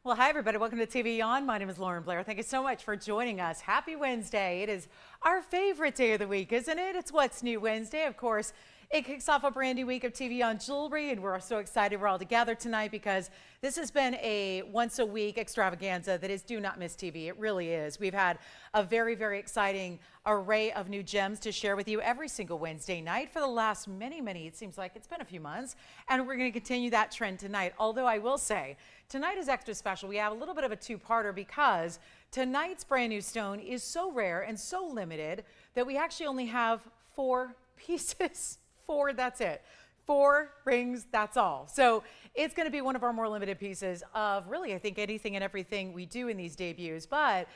Well, hi, everybody. Welcome to TVON. My name is Blair. Thank you so much for joining us. Happy Wednesday. It is our favorite day of the week, isn't it? It's What's New Wednesday. Of course, it kicks off a brand new week of TVON jewelry, and we're so excited we're all together tonight because this has been a once-a-week extravaganza that is do not miss TV. It really is. We've had a very, very exciting array of new gems to share with you every single Wednesday night for the last many, it seems like it's been a few months, and we're going to continue that trend tonight. Although I will say, tonight is extra special. We have a little bit of a two-parter because tonight's brand new stone is so rare and so limited that we actually only have 4 pieces. 4, that's it. 4 rings, that's all. So it's going to be one of our more limited pieces of really, I think, anything and everything we do in these debuts. But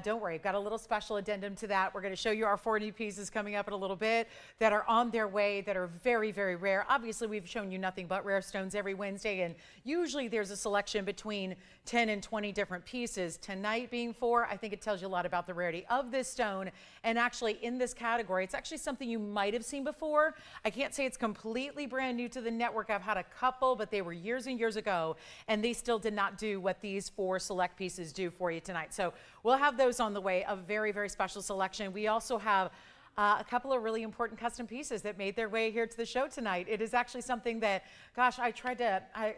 don't worry, I've got a little special addendum to that. We're going to show you our 4 new pieces coming up in a little bit that are on their way, that are very, very rare. Obviously, we've shown you nothing but rare stones every Wednesday, and usually there's a selection between 10 and 20 different pieces. Tonight being 4, I think it tells you a lot about the rarity of this stone. And actually, in this category, it's actually something you might have seen before. I can't say it's completely brand new to the network. I've had a couple, but they were years and years ago, and they still did not do what these 4 select pieces do for you tonight. So we'll have those on the way, a very, very special selection. We also have a couple of really important custom pieces that made their way here to the show tonight. It is actually something that, gosh, I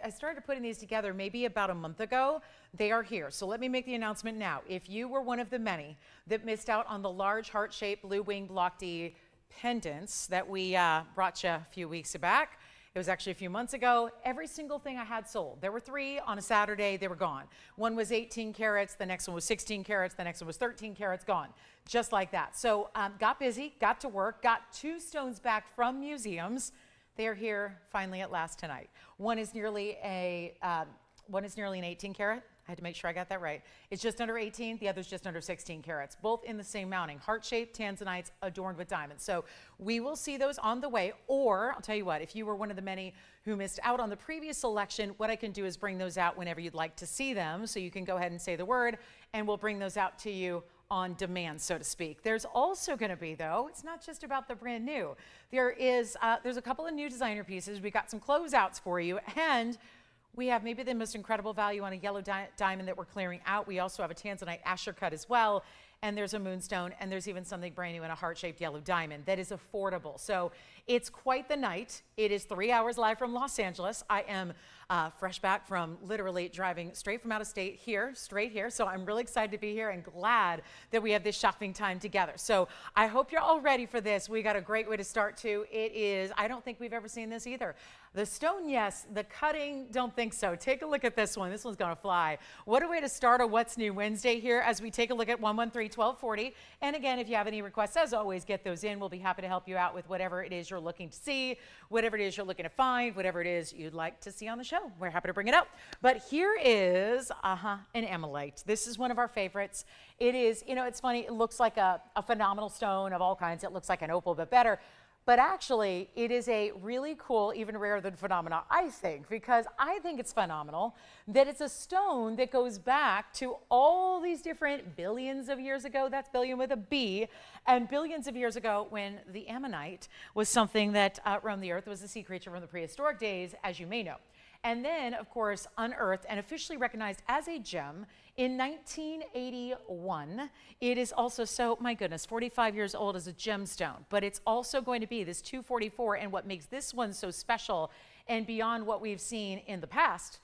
started putting these together maybe about a month ago. They are here. So let me make the announcement now. If you were one of the many that missed out on the large heart-shaped blue wing block D pendants that we brought you a few weeks back, it was actually a few months ago. Every single thing I had sold. There were 3 on a Saturday. They were gone. One was 18 carats. The next one was 16 carats. The next one was 13 carats. Gone. Just like that. So got busy, got to work, got 2 stones back from museums. They are here finally at last tonight. One is nearly an 18 carat. I had to make sure I got that right. It's just under 18. The other's just under 16 carats, both in the same mounting, heart-shaped Tanzanites adorned with diamonds. So we will see those on the way. Or I'll tell you what, if you were one of the many who missed out on the previous selection, what I can do is bring those out whenever you'd like to see them. So you can go ahead and say the word, and we'll bring those out to you on demand, so to speak. There's also going to be, though, it's not just about the brand new. There's a couple of new designer pieces. We got some closeouts for you, and we have maybe the most incredible value on a yellow diamond that we're clearing out. We also have a Tanzanite Asher cut as well, and there's a moonstone, and there's even something brand new in a heart-shaped yellow diamond that is affordable. So it's quite the night. It is 3 hours live from Los Angeles. I am fresh back from literally driving straight from out of state here, straight here. So I'm really excited to be here and glad that we have this shopping time together. So I hope you're all ready for this. We got a great way to start too. It is, I don't think we've ever seen this either. The stone, yes. The cutting, don't think so. Take a look at this one. This one's going to fly. What a way to start a What's New Wednesday here as we take a look at 113-1240. And again, if you have any requests, as always, get those in. We'll be happy to help you out with whatever it is you're looking to see, whatever it is you're looking to find, whatever it is you'd like to see on the show. We're happy to bring it up. But here is an Ammonite. This is one of our favorites. It is, you know, it's funny. It looks like a phenomenal stone of all kinds. It looks like an opal, but better. But actually, it is a really cool, even rarer than phenomena, I think, because I think it's phenomenal that it's a stone that goes back to all these different billions of years ago. That's billion with a B, and billions of years ago when the Ammonite was something that roamed the earth, was a sea creature from the prehistoric days, as you may know. And then, of course, unearthed and officially recognized as a gem in 1981. It is also, so, my goodness, 45 years old as a gemstone. But it's also going to be this 244, and what makes this one so special and beyond what we've seen in the past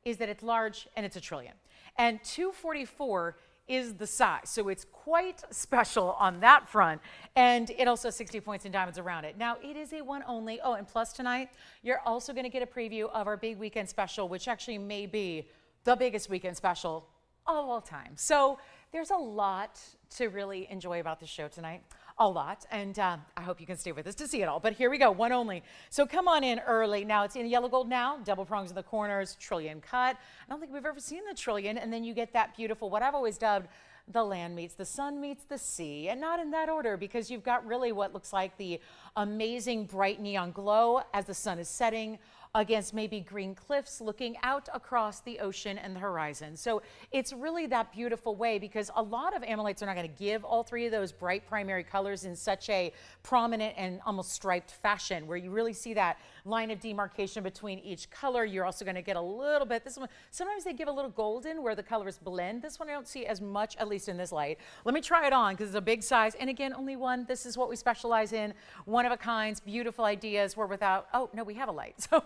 is that it's large and it's a trillion. And 244 is the size. So it's quite special on that front. And it also has 60 points in diamonds around it. Now, it is a one only. Oh, and plus tonight, you're also going to get a preview of our big weekend special, which actually may be the biggest weekend special of all time. So there's a lot to really enjoy about this show tonight. A lot, and I hope you can stay with us to see it all. But here we go, one only. So come on in early. Now it's in yellow gold now, double prongs in the corners, trillion cut. I don't think we've ever seen the trillion, and then you get that beautiful, what I've always dubbed, the land meets the sun meets the sea, and not in that order, because you've got really what looks like the amazing bright neon glow as the sun is setting against maybe green cliffs looking out across the ocean and the horizon. So it's really that beautiful way, because a lot of ammonites are not going to give all three of those bright primary colors in such a prominent and almost striped fashion, where you really see that line of demarcation between each color. You're also going to get a little bit, this one, sometimes they give a little golden where the colors blend. This one I don't see as much, at least in this light. Let me try it on because it's a big size. And again, only one. This is what we specialize in. One of a kinds, beautiful ideas. We're without, oh, no, we have a light. So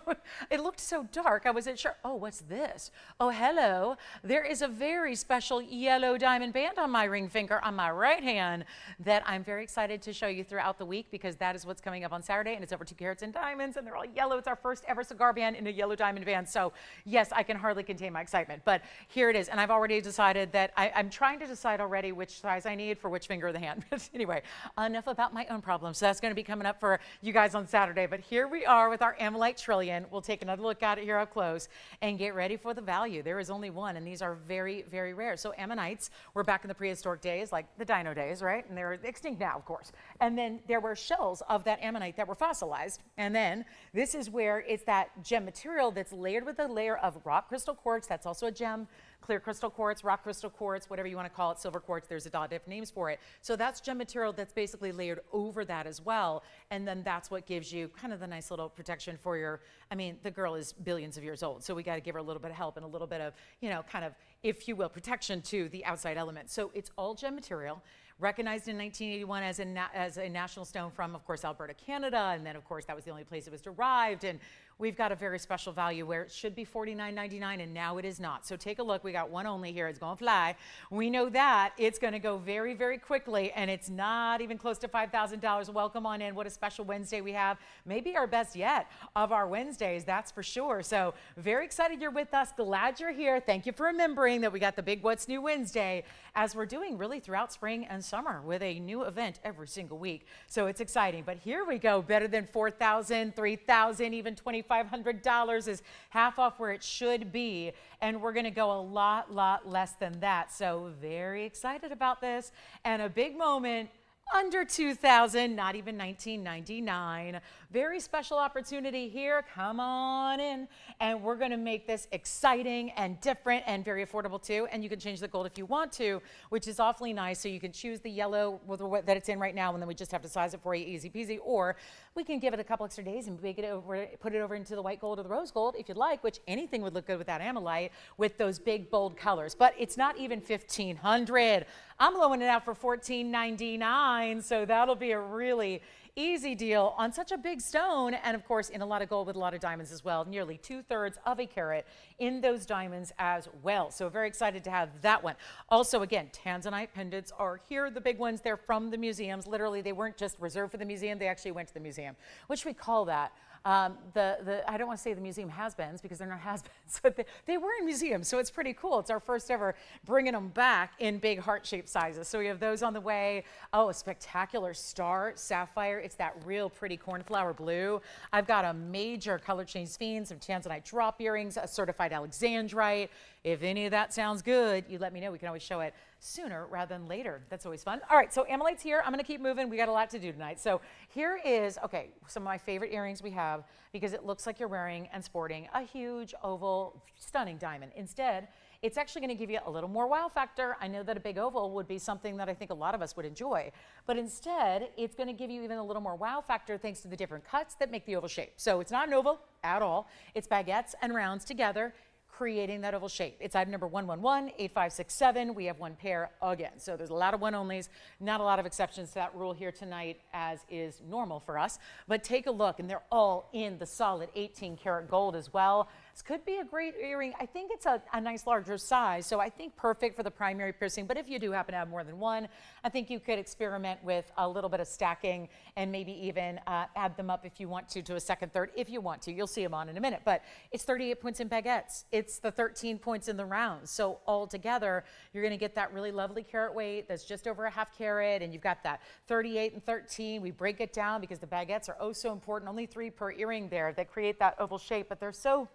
it looked so dark. I wasn't sure. Oh, what's this? Oh, hello. There is a very special yellow diamond band on my ring finger on my right hand that I'm very excited to show you throughout the week, because that is what's coming up on Saturday, and it's over 2 carats in diamonds, and they're all yellow. It's our first ever cigar band in a yellow diamond band. So yes, I can hardly contain my excitement, but here it is. And I've already decided that I'm trying to decide already which size I need for which finger of the hand. But anyway, enough about my own problems. So that's going to be coming up for you guys on Saturday. But here we are with our Ammonite Trillion. We'll take another look at it here up close and get ready for the value. There is only one, and these are very, very rare. So Ammonites were back in the prehistoric days, like the dino days, right? And they're extinct now, of course. And then there were shells of that ammonite that were fossilized. And then this is where it's that gem material that's layered with a layer of rock crystal quartz. That's also a gem. Clear crystal quartz, rock crystal quartz, whatever you want to call it, silver quartz, there's a lot of different names for it. So that's gem material that's basically layered over that as well. And then that's what gives you kind of the nice little protection for your, I mean, the girl is billions of years old, so we got to give her a little bit of help and a little bit of, you know, kind of, if you will, protection to the outside elements. So it's all gem material. Recognized in 1981 as a national stone from, of course, Alberta, Canada. And then, of course, that was the only place it was derived. And we've got a very special value where it should be $49.99, and now it is not. So take a look. We got one only here. It's going to fly. We know that it's going to go very, very quickly, and it's not even close to $5,000. Welcome on in. What a special Wednesday we have. Maybe our best yet of our Wednesdays, that's for sure. So very excited you're with us. Glad you're here. Thank you for remembering that we got the big What's New Wednesday, as we're doing really throughout spring and summer with a new event every single week. So it's exciting. But here we go. Better than $4,000, $3,000, even $2,500 is half off where it should be. And we're going to go a lot less than that. So very excited about this, and a big moment. Under $2,000, not even $19.99. Very special opportunity here. Come on in, and we're going to make this exciting and different and very affordable too. And you can change the gold if you want to, which is awfully nice. So you can choose the yellow that it's in right now, and then we just have to size it for you, easy peasy. Or we can give it a couple extra days and make it over, put it over into the white gold or the rose gold if you'd like, which anything would look good with that Ammonite with those big bold colors. But it's not even $1,500. I'm loaning it out for $14.99, so that'll be a really easy deal on such a big stone, and of course in a lot of gold with a lot of diamonds as well, nearly 2/3 of a carat in those diamonds as well. So very excited to have that one. Also, again, Tanzanite pendants are here, the big ones. They're from the museums. Literally, they weren't just reserved for the museum, they actually went to the museum, which we call that. I don't want to say the museum has-beens because they're not has-beens, but they were in museums, so it's pretty cool. It's our first ever bringing them back in big heart-shaped sizes. So we have those on the way. Oh, a spectacular star sapphire. It's that real pretty cornflower blue. I've got a major color change fiend, some Tanzanite drop earrings, a certified Alexandrite. If any of that sounds good, you let me know. We can always show it sooner rather than later. That's always fun. All right, so Ammolite's here. I'm going to keep moving. We got a lot to do tonight. So here is, okay, some of my favorite earrings we have, because it looks like you're wearing and sporting a huge oval, stunning diamond. Instead, it's actually going to give you a little more wow factor. I know that a big oval would be something that I think a lot of us would enjoy, but instead, it's going to give you even a little more wow factor thanks to the different cuts that make the oval shape. So it's not an oval at all. It's baguettes and rounds together, creating that oval shape. It's item number 1118567. We have one pair again. So there's a lot of one-onlys, not a lot of exceptions to that rule here tonight, as is normal for us. But take a look, and they're all in the solid 18 karat gold as well. This could be a great earring. I think it's a nice larger size, so I think perfect for the primary piercing. But if you do happen to have more than one, I think you could experiment with a little bit of stacking and maybe even add them up if you want to a second, third, if you want to. You'll see them on in a minute. But it's 38 points in baguettes. It's the 13 points in the rounds. So all together, you're going to get that really lovely carat weight that's just over a half carat, and you've got that 38 and 13. We break it down because the baguettes are oh so important. Only 3 per earring there that create that oval shape, but they're so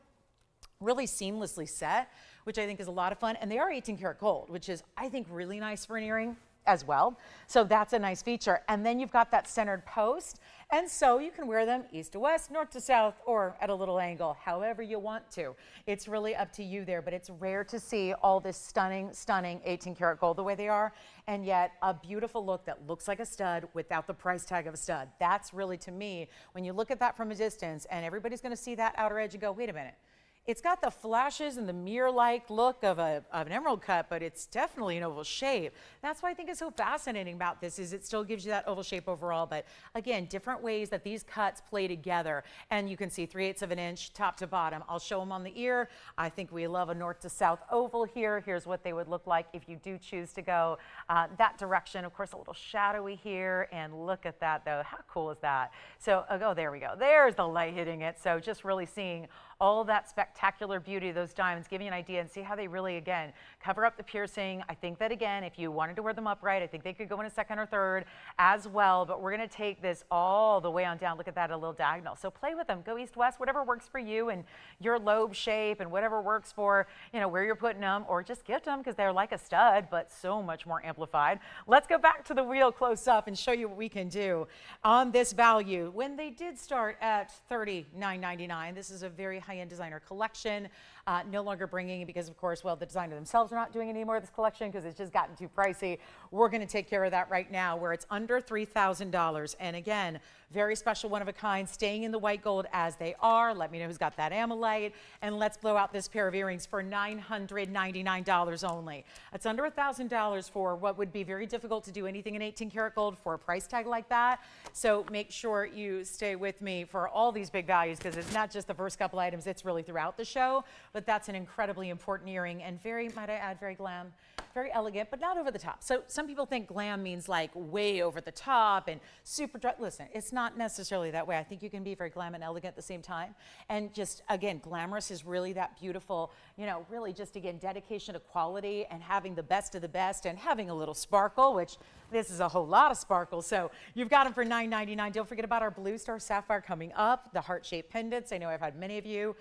really seamlessly set, which I think is a lot of fun. And they are 18 karat gold, which is, I think, really nice for an earring. as well. So that's a nice feature. And then you've got that centered post. And so you can wear them east to west, north to south, or at a little angle, however you want to. It's really up to you there, but it's rare to see all this stunning, stunning 18 karat gold the way they are, and yet a beautiful look that looks like a stud without the price tag of a stud. That's really, to me, when you look at that from a distance, and everybody's gonna see that outer edge and go, wait a minute. It's got the flashes and the mirror-like look of an emerald cut, but it's definitely an oval shape. That's why I think it's so fascinating about this, is it still gives you that oval shape overall, but again, different ways that these cuts play together. And you can see 3/8 of an inch top to bottom. I'll show them on the ear. I think we love a north to south oval here. Here's what they would look like if you do choose to go that direction. Of course, a little shadowy here, and look at that though. How cool is that? So, oh, there we go. There's the light hitting it. So just really seeing all that spectacular beauty of those diamonds, give you an idea and see how they really, again, cover up the piercing. I think that, again, if you wanted to wear them upright, I think they could go in a second or third as well, but we're gonna take this all the way on down. Look at that, a little diagonal. So play with them, go east, west, whatever works for you and your lobe shape and whatever works for, you know, where you're putting them, or just gift them because they're like a stud, but so much more amplified. Let's go back to the wheel close up and show you what we can do on this value. When they did start at $39.99, this is a very high-end designer collection, no longer bringing, because of course, well, the designer themselves are not doing any more of this collection because it's just gotten too pricey. We're going to take care of that right now, where it's under $3,000. And again, very special, one of a kind, staying in the white gold as they are. Let me know who's got that Ammonite, and let's blow out this pair of earrings for $999 only. It's under $1,000 for what would be very difficult to do anything in 18 karat gold for a price tag like that. So make sure you stay with me for all these big values, because it's not just the first couple items, it's really throughout the show. But that's an incredibly important earring, and very, might I add, very glam, very elegant, but not over the top. So some people think glam means like way over the top and super dry. Listen, it's not necessarily that way. I think you can be very glam and elegant at the same time. And just, again, glamorous is really that beautiful, you know, really just, again, dedication to quality and having the best of the best and having a little sparkle, which this is a whole lot of sparkle. So you've got them for $9.99. Don't forget about our Blue Star Sapphire coming up, the heart-shaped pendants. I know I've had many of you,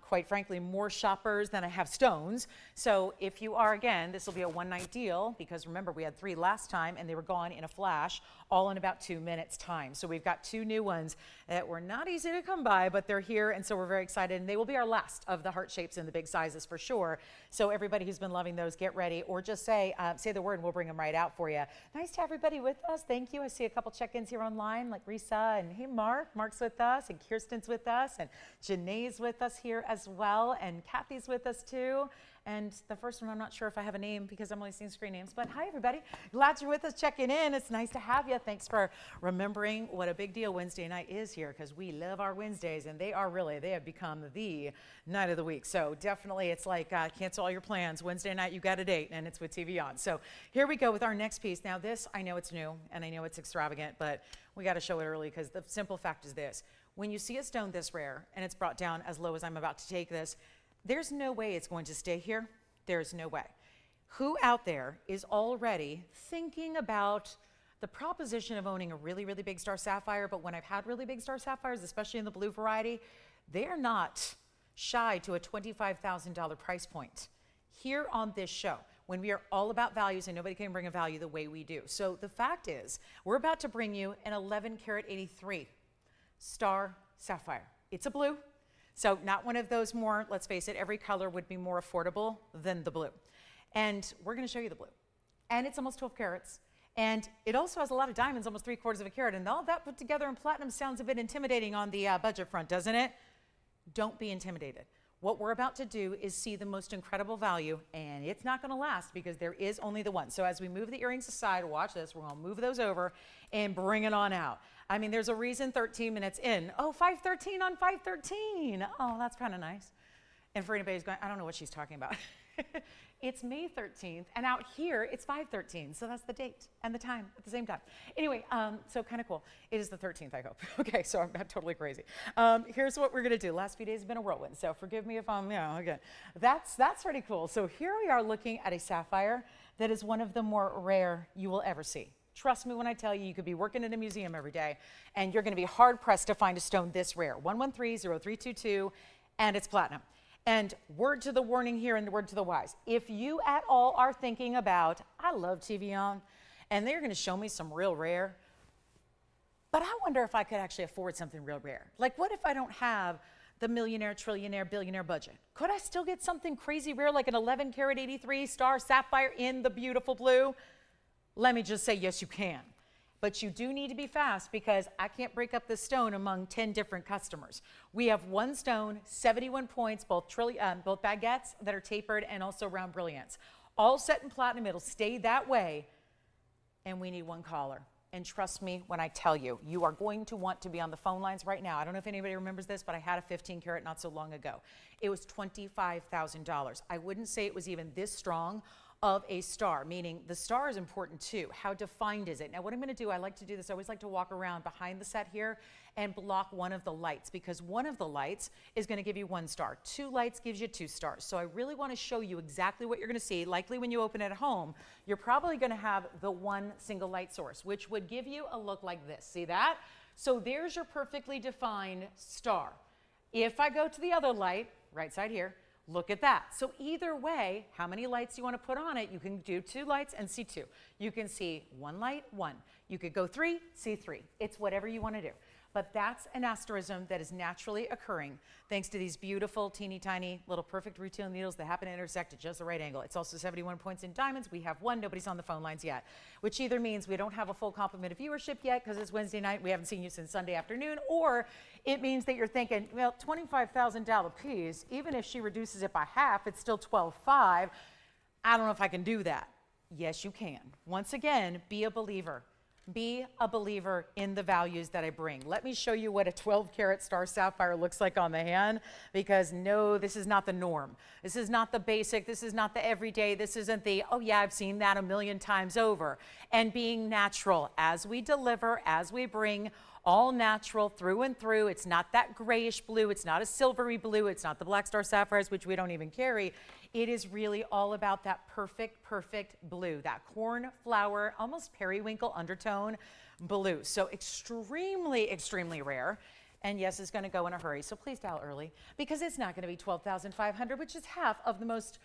quite frankly, more shoppers than I have stones. So if you are, again, this will be a one-night deal, because remember, we had 3 last time and they were gone in a flash, all in about 2 minutes time. So we've got 2 new ones that were not easy to come by, but they're here, and so we're very excited, and they will be our last of the heart shapes and the big sizes for sure. So everybody who's been loving those, get ready, or just say the word and we'll bring them right out for you. Nice to have everybody with us. Thank you. I see a couple check-ins here online, like Risa, and hey, Mark's with us, and Kirsten's with us, and Janae's with us here as well, and Kathy's with us too. And the first one, I'm not sure if I have a name because I'm only seeing screen names, but hi everybody. Glad you're with us, checking in. It's nice to have you. Thanks for remembering what a big deal Wednesday night is here, because we love our Wednesdays, and they have become the night of the week. So definitely it's like cancel all your plans. Wednesday night, you got a date, and it's with TVON. So here we go with our next piece. Now this, I know it's new and I know it's extravagant, but we got to show it early, because the simple fact is this. When you see a stone this rare and it's brought down as low as I'm about to take this, there's no way it's going to stay here. There's no way. Who out there is already thinking about the proposition of owning a really, really big star sapphire? But when I've had really big star sapphires, especially in the blue variety, they are not shy to a $25,000 price point. Here on this show, when we are all about values, and nobody can bring a value the way we do. So the fact is, we're about to bring you an 11 karat 83 star sapphire. It's a blue. So not one of those more, let's face it, every color would be more affordable than the blue. And we're gonna show you the blue. And it's almost 12 carats. And it also has a lot of diamonds, almost 3/4 of a carat. And all that put together in platinum sounds a bit intimidating on the budget front, doesn't it? Don't be intimidated. What we're about to do is see the most incredible value, and it's not gonna last because there is only the one. So as we move the earrings aside, watch this, we're gonna move those over and bring it on out. I mean, there's a reason 13 minutes in. Oh, 513 on 513. Oh, that's kind of nice. And for anybody who's going, I don't know what she's talking about. It's May 13th, and out here, it's 513. So that's the date and the time at the same time. Anyway, so kind of cool. It is the 13th, I hope. Okay, so I'm not totally crazy. Here's what we're gonna do. Last few days have been a whirlwind, so forgive me if I'm, okay. That's pretty cool. So here we are looking at a sapphire that is one of the more rare you will ever see. Trust me when I tell you, you could be working in a museum every day, and you're gonna be hard-pressed to find a stone this rare. 113-0322, and it's platinum. And word to the warning here and word to the wise. If you at all are thinking about, I love TVON, and they're going to show me some real rare. But I wonder if I could actually afford something real rare. Like, what if I don't have the millionaire, trillionaire, billionaire budget? Could I still get something crazy rare like an 11 karat 83 star sapphire in the beautiful blue? Let me just say, yes, you can. But you do need to be fast because I can't break up this stone among 10 different customers. We have one stone, 71 points, both baguettes that are tapered and also round brilliants. All set in platinum, it'll stay that way. And we need one caller. And trust me when I tell you, you are going to want to be on the phone lines right now. I don't know if anybody remembers this, but I had a 15 karat not so long ago. It was $25,000. I wouldn't say it was even this strong of a star, meaning the star is important too. How defined is it? Now what I'm going to do, I like to do this, I always like to walk around behind the set here and block one of the lights, because one of the lights is going to give you 1 star. 2 lights gives you 2 stars. So I really want to show you exactly what you're going to see. Likely when you open it at home, you're probably going to have the one single light source, which would give you a look like this. See that? So there's your perfectly defined star. If I go to the other light, right side here, look at that. So either way, how many lights you want to put on it, you can do 2 lights and see 2. You can see 1 light, 1. You could go 3, see 3. It's whatever you want to do. But that's an asterism that is naturally occurring thanks to these beautiful, teeny tiny, little perfect retail needles that happen to intersect at just the right angle. It's also 71 points in diamonds. We have 1. Nobody's on the phone lines yet, which either means we don't have a full complement of viewership yet because it's Wednesday night. We haven't seen you since Sunday afternoon, or it means that you're thinking, well, $25,000 piece, even if she reduces it by half, it's still $12,500. I don't know if I can do that. Yes, you can. Once again, be a believer. Be a believer in the values that I bring. Let me show you what a 12 karat star sapphire looks like on the hand, because no, this is not the norm. This is not the basic. This is not the everyday. This isn't the, oh yeah, I've seen that a million times over. And being natural as we deliver, as we bring, all natural through and through. It's not that grayish blue. It's not a silvery blue. It's not the black star sapphires, which we don't even carry. It is really all about that perfect, perfect blue, that cornflower, almost periwinkle undertone blue. So extremely, extremely rare. And yes, it's going to go in a hurry. So please dial early, because it's not going to be $12,500, which is half of the most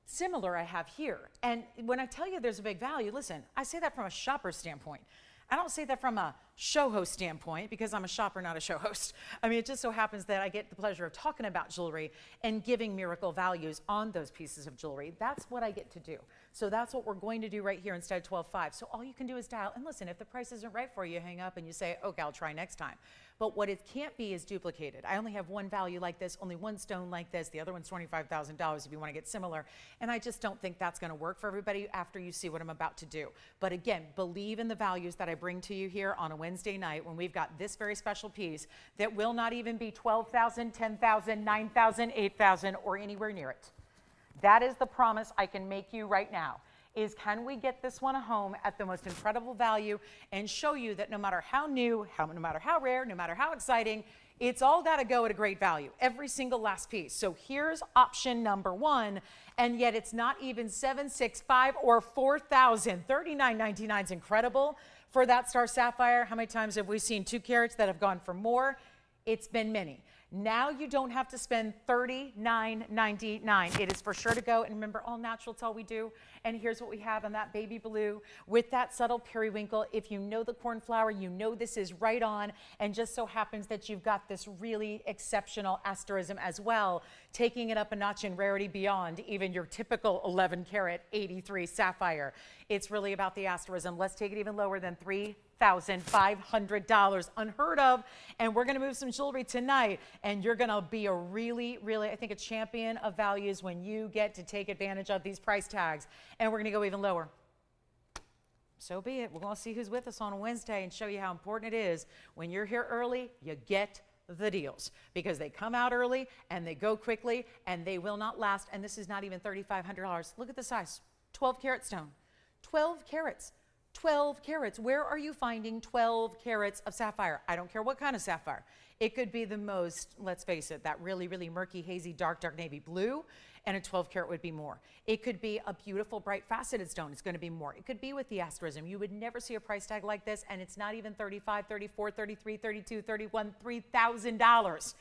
similar I have here. And when I tell you there's a big value, listen, I say that from a shopper standpoint. I don't say that from a show host standpoint, because I'm a shopper, not a show host. I mean, it just so happens that I get the pleasure of talking about jewelry and giving miracle values on those pieces of jewelry. That's what I get to do. So that's what we're going to do right here instead of $12,500. So all you can do is dial, and listen, if the price isn't right for you, you hang up and you say, okay, I'll try next time. But what it can't be is duplicated. I only have one value like this, only one stone like this. The other one's $25,000 if you want to get similar. And I just don't think that's going to work for everybody after you see what I'm about to do. But again, believe in the values that I bring to you here on a Wednesday night when we've got this very special piece that will not even be $12,000, $10,000, $9,000, $8,000, or anywhere near it. That is the promise I can make you right now, is can we get this one home at the most incredible value and show you that no matter how new, no matter how rare, no matter how exciting, it's all got to go at a great value, every single last piece. So here's option number 1, and yet it's not even $765 or $4,000. $39.99 is incredible for that star sapphire. How many times have we seen 2 carats that have gone for more? It's been many. Now you don't have to spend $39.99. It is for sure to go. And remember, all natural, it's all we do. And here's what we have on that baby blue with that subtle periwinkle. If you know the cornflower, you know this is right on. And just so happens that you've got this really exceptional asterism as well, taking it up a notch in rarity beyond even your typical 11 karat 83 sapphire. It's really about the asterism. Let's take it even lower than $3,500, unheard of. And we're going to move some jewelry tonight, and you're going to be a really, really, I think, a champion of values when you get to take advantage of these price tags. And we're going to go even lower. So be it. We're going to see who's with us on a Wednesday and show you how important it is when you're here early, you get the deals, because they come out early and they go quickly and they will not last. And this is not even $3,500. Look at the size, 12 karat stone, 12 carats. 12 carats. Where are you finding 12 carats of sapphire? I don't care what kind of sapphire. It could be the most, let's face it, that really, really murky, hazy, dark navy blue, and a 12 karat would be more. It could be a beautiful, bright, faceted stone. It's going to be more. It could be with the asterism. You would never see a price tag like this, and it's not even $35, $34, $33, $32, $31, $3,000.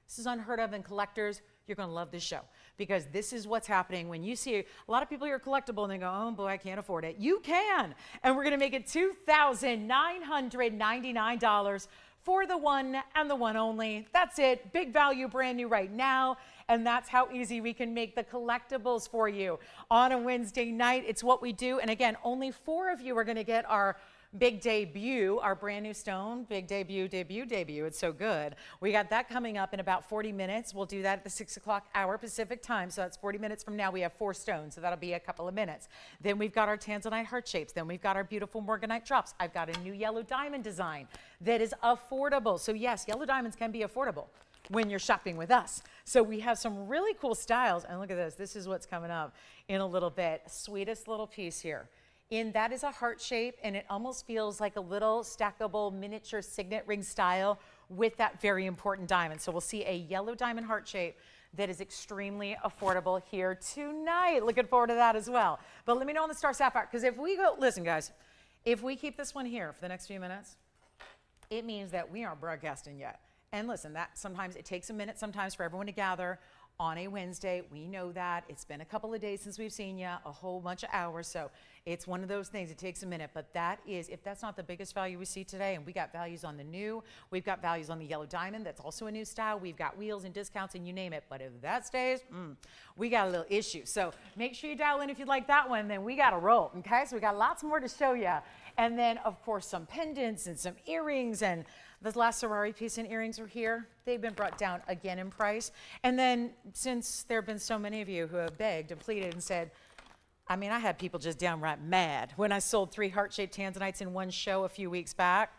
This is unheard of in collectors. you're going to love this show, because this is what's happening when you see a lot of people here collectible and they go, oh boy, I can't afford it. You can. And we're going to make it $2,999 for the one and the one only. That's it. Big value, brand new right now. And that's how easy we can make the collectibles for you on a Wednesday night. It's what we do. And again, only 4 of you are going to get our big debut, our brand new stone, big debut. It's so good. We got that coming up in about 40 minutes. We'll do that at the 6 o'clock hour Pacific time. So that's 40 minutes from now. We have 4 stones. So that'll be a couple of minutes. Then we've got our Tanzanite heart shapes. Then we've got our beautiful Morganite drops. I've got a new yellow diamond design that is affordable. So yes, yellow diamonds can be affordable when you're shopping with us. So we have some really cool styles. And look at this. This is what's coming up in a little bit. Sweetest little piece here. That is a heart shape, and it almost feels like a little stackable miniature signet ring style with that very important diamond. So we'll see a yellow diamond heart shape that is extremely affordable here tonight. Looking forward to that as well. But let me know on the star sapphire, because if we go, listen guys, if we keep this one here for the next few minutes, it means that we aren't broadcasting yet. And listen, that sometimes it takes a minute sometimes for everyone to gather on a Wednesday. We know that. It's been a couple of days since we've seen you, a whole bunch of hours. So it's one of those things. It takes a minute. But that is, if that's not the biggest value we see today, and we got values on the new, we've got values on the yellow diamond. That's also a new style. We've got wheels and discounts and you name it. But if that stays, we got a little issue. So make sure you dial in if you'd like that one. Then we got to roll. Okay. So we got lots more to show you. And then, of course, some pendants and some earrings. And the last Cirari piece and earrings are here. They've been brought down again in price. And then, since there have been so many of you who have begged and pleaded and said, I mean, I had people just downright mad when I sold 3 heart-shaped Tanzanites in one show a few weeks back.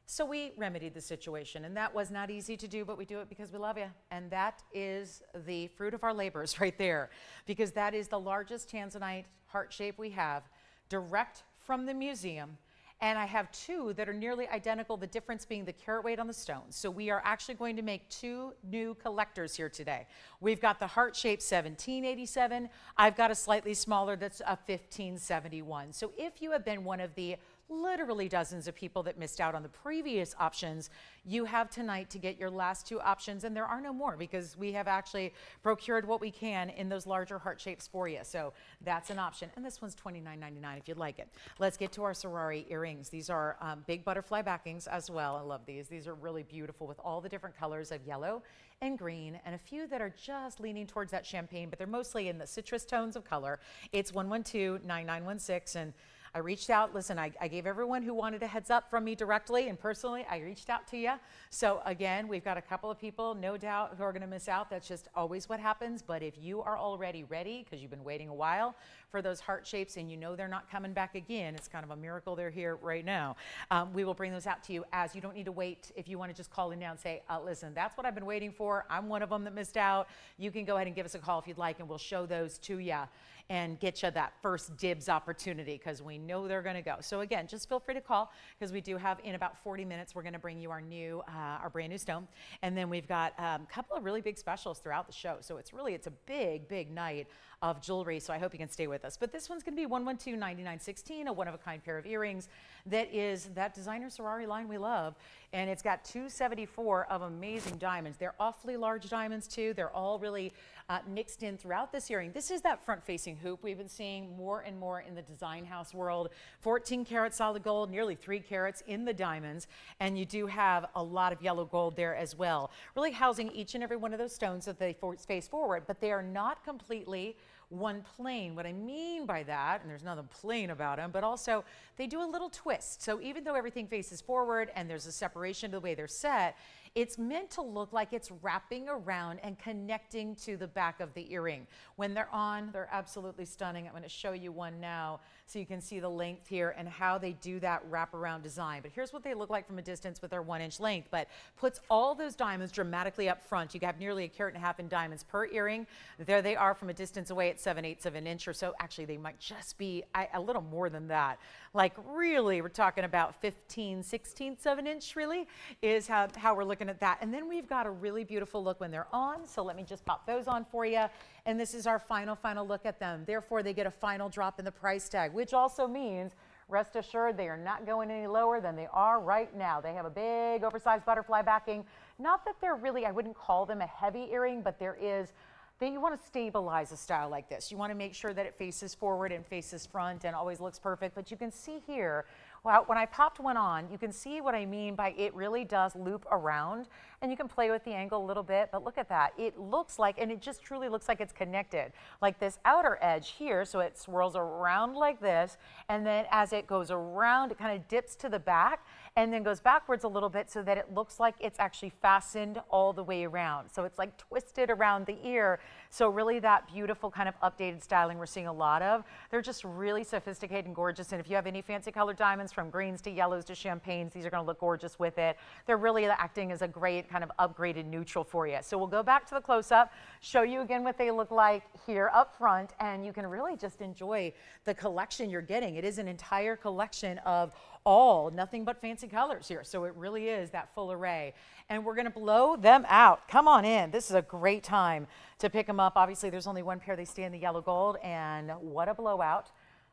So we remedied the situation, and that was not easy to do, but we do it because we love you. And that is the fruit of our labors right there, because that is the largest Tanzanite heart shape we have, direct from the museum. And I have 2 that are nearly identical, the difference being the carat weight on the stones. So we are actually going to make 2 new collectors here today. We've got the heart shape 1787. I've got a slightly smaller that's a 1571. So if you have been one of the literally dozens of people that missed out on the previous options, you have tonight to get your last 2 options, and there are no more because we have actually procured what we can in those larger heart shapes for you. So that's an option, and this one's $29.99 if you'd like it. Let's get to our Cirari earrings. These are big butterfly backings as well. I love these. These are really beautiful with all the different colors of yellow and green, and a few that are just leaning towards that champagne, but they're mostly in the citrus tones of color. It's 112-9916, and I reached out. Listen, I gave everyone who wanted a heads up from me directly and personally, I reached out to you. So again, we've got a couple of people, no doubt, who are going to miss out. That's just always what happens. But if you are already ready, because you've been waiting a while for those heart shapes and you know they're not coming back again, it's kind of a miracle they're here right now. We will bring those out to you, as you don't need to wait. If you want to just call in now and say, listen, that's what I've been waiting for. I'm one of them that missed out. You can go ahead and give us a call if you'd like, and we'll show those to you and get you that first dibs opportunity, because we know they're going to go. So again, just feel free to call, because we do have, in about 40 minutes, we're going to bring you our brand new stone. And then we've got a couple of really big specials throughout the show. So it's a big, big night of jewelry. So I hope you can stay with us. But this one's going to be $112.9916, a one-of-a-kind pair of earrings that is that designer Cirari line we love. And it's got 274 of amazing diamonds. They're awfully large diamonds too. They're all really mixed in throughout this earring. This is that front-facing hoop we've been seeing more and more in the design house world. 14 karat solid gold, nearly 3 carats in the diamonds. And you do have a lot of yellow gold there as well, really housing each and every one of those stones that they face forward, but they are not completely one plane. What I mean by that, and there's nothing plain about them, but also they do a little twist. So even though everything faces forward and there's a separation to the way they're set, it's meant to look like it's wrapping around and connecting to the back of the earring. When they're on, they're absolutely stunning. I'm going to show you one now so you can see the length here and how they do that wraparound design. But here's what they look like from a distance with their 1-inch length, but puts all those diamonds dramatically up front. You have nearly 1.5 carats in diamonds per earring. There they are from a distance away at 7/8 of an inch or so. Actually, they might just be a little more than that. Like really, we're talking about 15/16 of an inch really is how we're looking at that. And then we've got a really beautiful look when they're on. So let me just pop those on for you. And this is our final look at them. Therefore, they get a final drop in the price tag, which also means rest assured they are not going any lower than they are right now. They have a big oversized butterfly backing, Not that they're really, I wouldn't call them a heavy earring, but there is, then you want to stabilize a style like this. You want to make sure that it faces forward and faces front and always looks perfect. But you can see here, well, when I popped one on, you can see what I mean by it really does loop around, and you can play with the angle a little bit, but look at that. It looks like, and it just truly looks like it's connected. Like this outer edge here, so it swirls around like this, and then as it goes around, it kind of dips to the back, and then goes backwards a little bit so that it looks like it's actually fastened all the way around. So it's like twisted around the ear. So really that beautiful kind of updated styling we're seeing a lot of. They're just really sophisticated and gorgeous, and if you have any fancy colored diamonds from greens to yellows to champagnes, these are going to look gorgeous with it. They're really acting as a great kind of upgraded neutral for you. So we'll go back to the close-up, show you again what they look like here up front, and you can really just enjoy the collection you're getting. It is an entire collection of nothing but fancy colors here. So it really is that full array. And we're going to blow them out. Come on in. This is a great time to pick them up. Obviously, there's only one pair. They stay in the yellow gold, and what a blowout.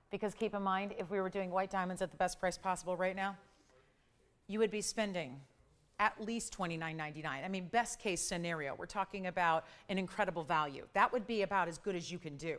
Because keep in mind, if we were doing white diamonds at the best price possible right now, you would be spending at least $29.99. I mean, best case scenario, we're talking about an incredible value. That would be about as good as you can do.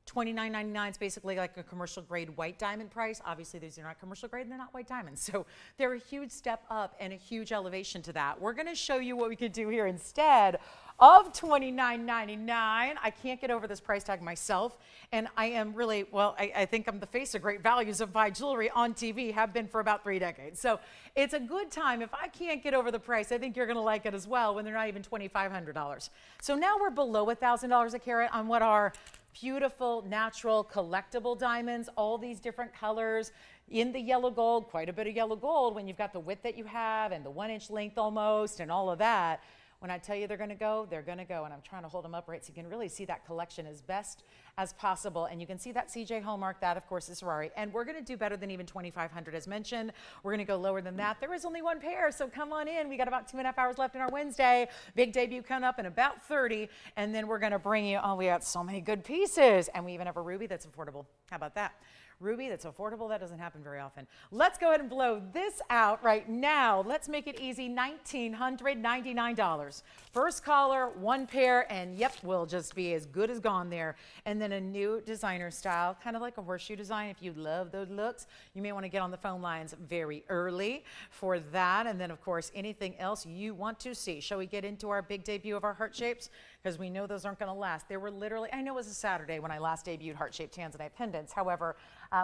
$29.99 is basically like a commercial grade white diamond price. Obviously, these are not commercial grade and they're not white diamonds. So they're a huge step up and a huge elevation to that. We're going to show you what we could do here instead of $29.99. I can't get over this price tag myself. And I am really, well, I think I'm the face of great values of buy jewelry on TV, have been for about 3 decades. So it's a good time. If I can't get over the price, I think you're going to like it as well when they're not even $2,500. So now we're below $1,000 a carat on what are beautiful, natural, collectible diamonds, all these different colors in the yellow gold, quite a bit of yellow gold when you've got the width that you have and the 1-inch length almost and all of that. When I tell you they're going to go, they're going to go. And I'm trying to hold them upright so you can really see that collection as best as possible. And you can see that CJ hallmark, that of course is Cirari. And we're going to do better than even 2,500 as mentioned. We're going to go lower than that. There is only one pair, so come on in. We got about 2.5 hours left in our Wednesday. Big debut coming up in about 30. And then we're going to bring you, oh, we got so many good pieces. And we even have a ruby that's affordable. How about that? Ruby that's affordable, that doesn't happen very often. Let's go ahead and blow this out right now. Let's make it easy, $1,999. First caller, one pair, and yep, we'll just be as good as gone there. And then a new designer style, kind of like a horseshoe design. If you love those looks, you may want to get on the phone lines very early for that. And then of course, anything else you want to see. Shall we get into our big debut of our heart shapes? Because we know those aren't going to last. They were literally, I know it was a Saturday when I last debuted heart-shaped Tanzanite pendants. However,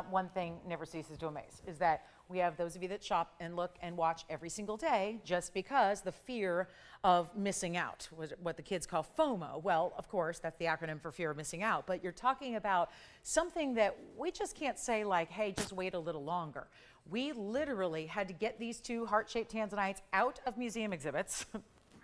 one thing never ceases to amaze is that we have those of you that shop and look and watch every single day just because the fear of missing out, what the kids call FOMO. Well, of course, that's the acronym for fear of missing out. But you're talking about something that we just can't say like, hey, just wait a little longer. We literally had to get these two heart-shaped Tanzanites out of museum exhibits.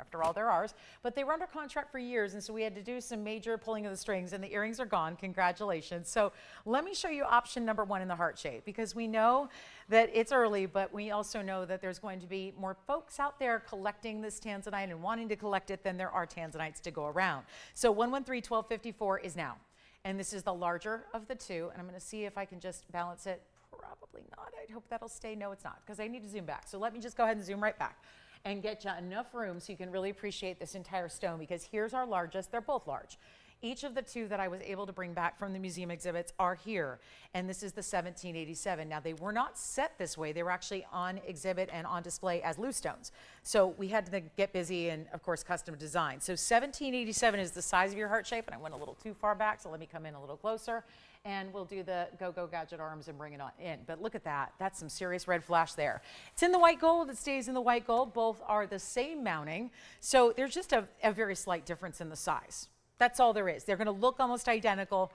After all, they're ours, but they were under contract for years, and so we had to do some major pulling of the strings, and the earrings are gone. Congratulations. So let me show you option number one in the heart shape, because we know that it's early, but we also know that there's going to be more folks out there collecting this Tanzanite and wanting to collect it than there are Tanzanites to go around. So 113-1254 is now, and this is the larger of the two, and I'm going to see if I can just balance it. Probably not. I hope that'll stay. No, it's not, because I need to zoom back. So let me just go ahead and zoom right back and get you enough room so you can really appreciate this entire stone, because here's our largest. They're both large. Each of the two that I was able to bring back from the museum exhibits are here, and this is the 1787. Now, they were not set this way. They were actually on exhibit and on display as loose stones. So we had to get busy and, of course, custom design. So 1787 is the size of your heart shape, and I went a little too far back, so let me come in a little closer, and we'll do the go-go gadget arms and bring it on in. But look at that. That's some serious red flash there. It's in the white gold. It stays in the white gold. Both are the same mounting. So there's just a very slight difference in the size. That's all there is. They're going to look almost identical.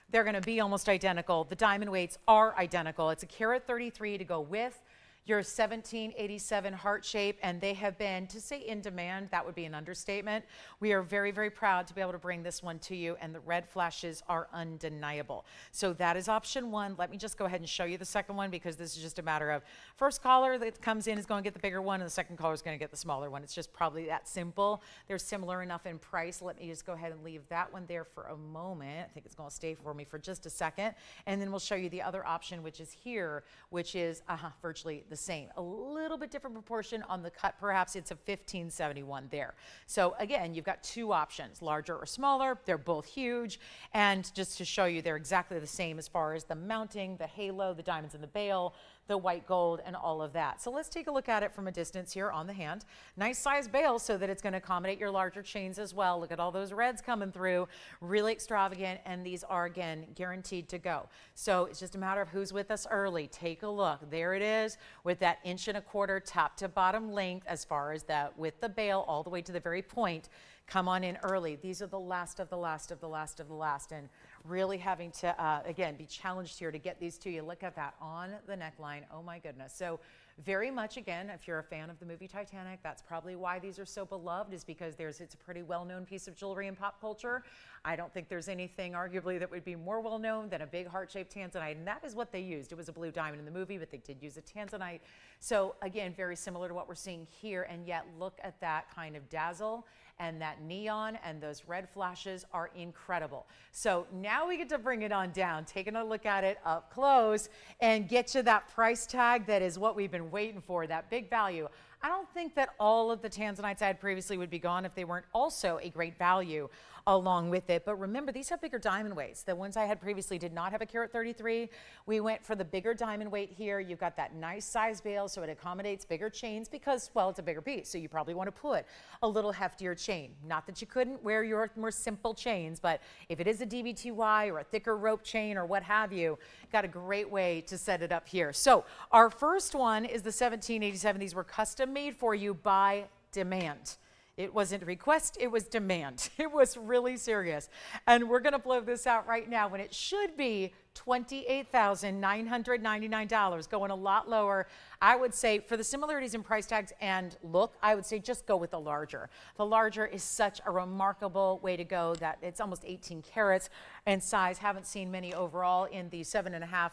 They're going to be almost identical. The diamond weights are identical. It's a carat 33 to go with your 1787 heart shape, and they have been, to say in demand, that would be an understatement. We are very, very proud to be able to bring this one to you, and the red flashes are undeniable. So that is option one. Let me just go ahead and show you the second one, because this is just a matter of first caller that comes in is going to get the bigger one, and the second caller is going to get the smaller one. It's just probably that simple. They're similar enough in price. Let me just go ahead and leave that one there for a moment. I think it's going to stay for me for just a second, and then we'll show you the other option, which is here, which is virtually the same. A little bit different proportion on the cut, perhaps it's a 1571 there. So again, you've got two options, larger or smaller. They're both huge. And just to show you, they're exactly the same as far as the mounting, the halo, the diamonds in the bail, the white gold, and all of that. So let's take a look at it from a distance here on the hand. Nice size bail so that it's going to accommodate your larger chains as well. Look at all those reds coming through, really extravagant, and these are, again, guaranteed to go. So it's just a matter of who's with us early. Take a look. There it is with that 1¼ inch top to bottom length as far as that with the bail all the way to the very point. Come on in early. These are the last of the last of the last of the last, and really having to, again, be challenged here to get these to you. Look at that on the neckline. Oh my goodness. So very much, again, if you're a fan of the movie Titanic, that's probably why these are so beloved, is because it's a pretty well-known piece of jewelry in pop culture. I don't think there's anything arguably that would be more well-known than a big heart-shaped Tanzanite, and that is what they used. It was a blue diamond in the movie, but they did use a Tanzanite. So again, very similar to what we're seeing here, and yet look at that kind of dazzle, and that neon and those red flashes are incredible. So now we get to bring it on down, taking a look at it up close and get you that price tag that is what we've been waiting for, that big value. I don't think that all of the Tanzanites I had previously would be gone if they weren't also a great value along with it. But remember, these have bigger diamond weights. The ones I had previously did not have a carat 33. We went for the bigger diamond weight here. You've got that nice size bail, so it accommodates bigger chains because, well, it's a bigger piece. So you probably want to put a little heftier chain. Not that you couldn't wear your more simple chains, but if it is a DBTY or a thicker rope chain or what have you, got a great way to set it up here. So our first one is the 1787. These were custom made for you by demand. It wasn't request, it was demand. It was really serious. And we're gonna blow this out right now when it should be $28,999, going a lot lower. I would say for the similarities in price tags and look, I would say just go with the larger. The larger is such a remarkable way to go that it's almost 18 carats in size. Haven't seen many overall in the 7.5,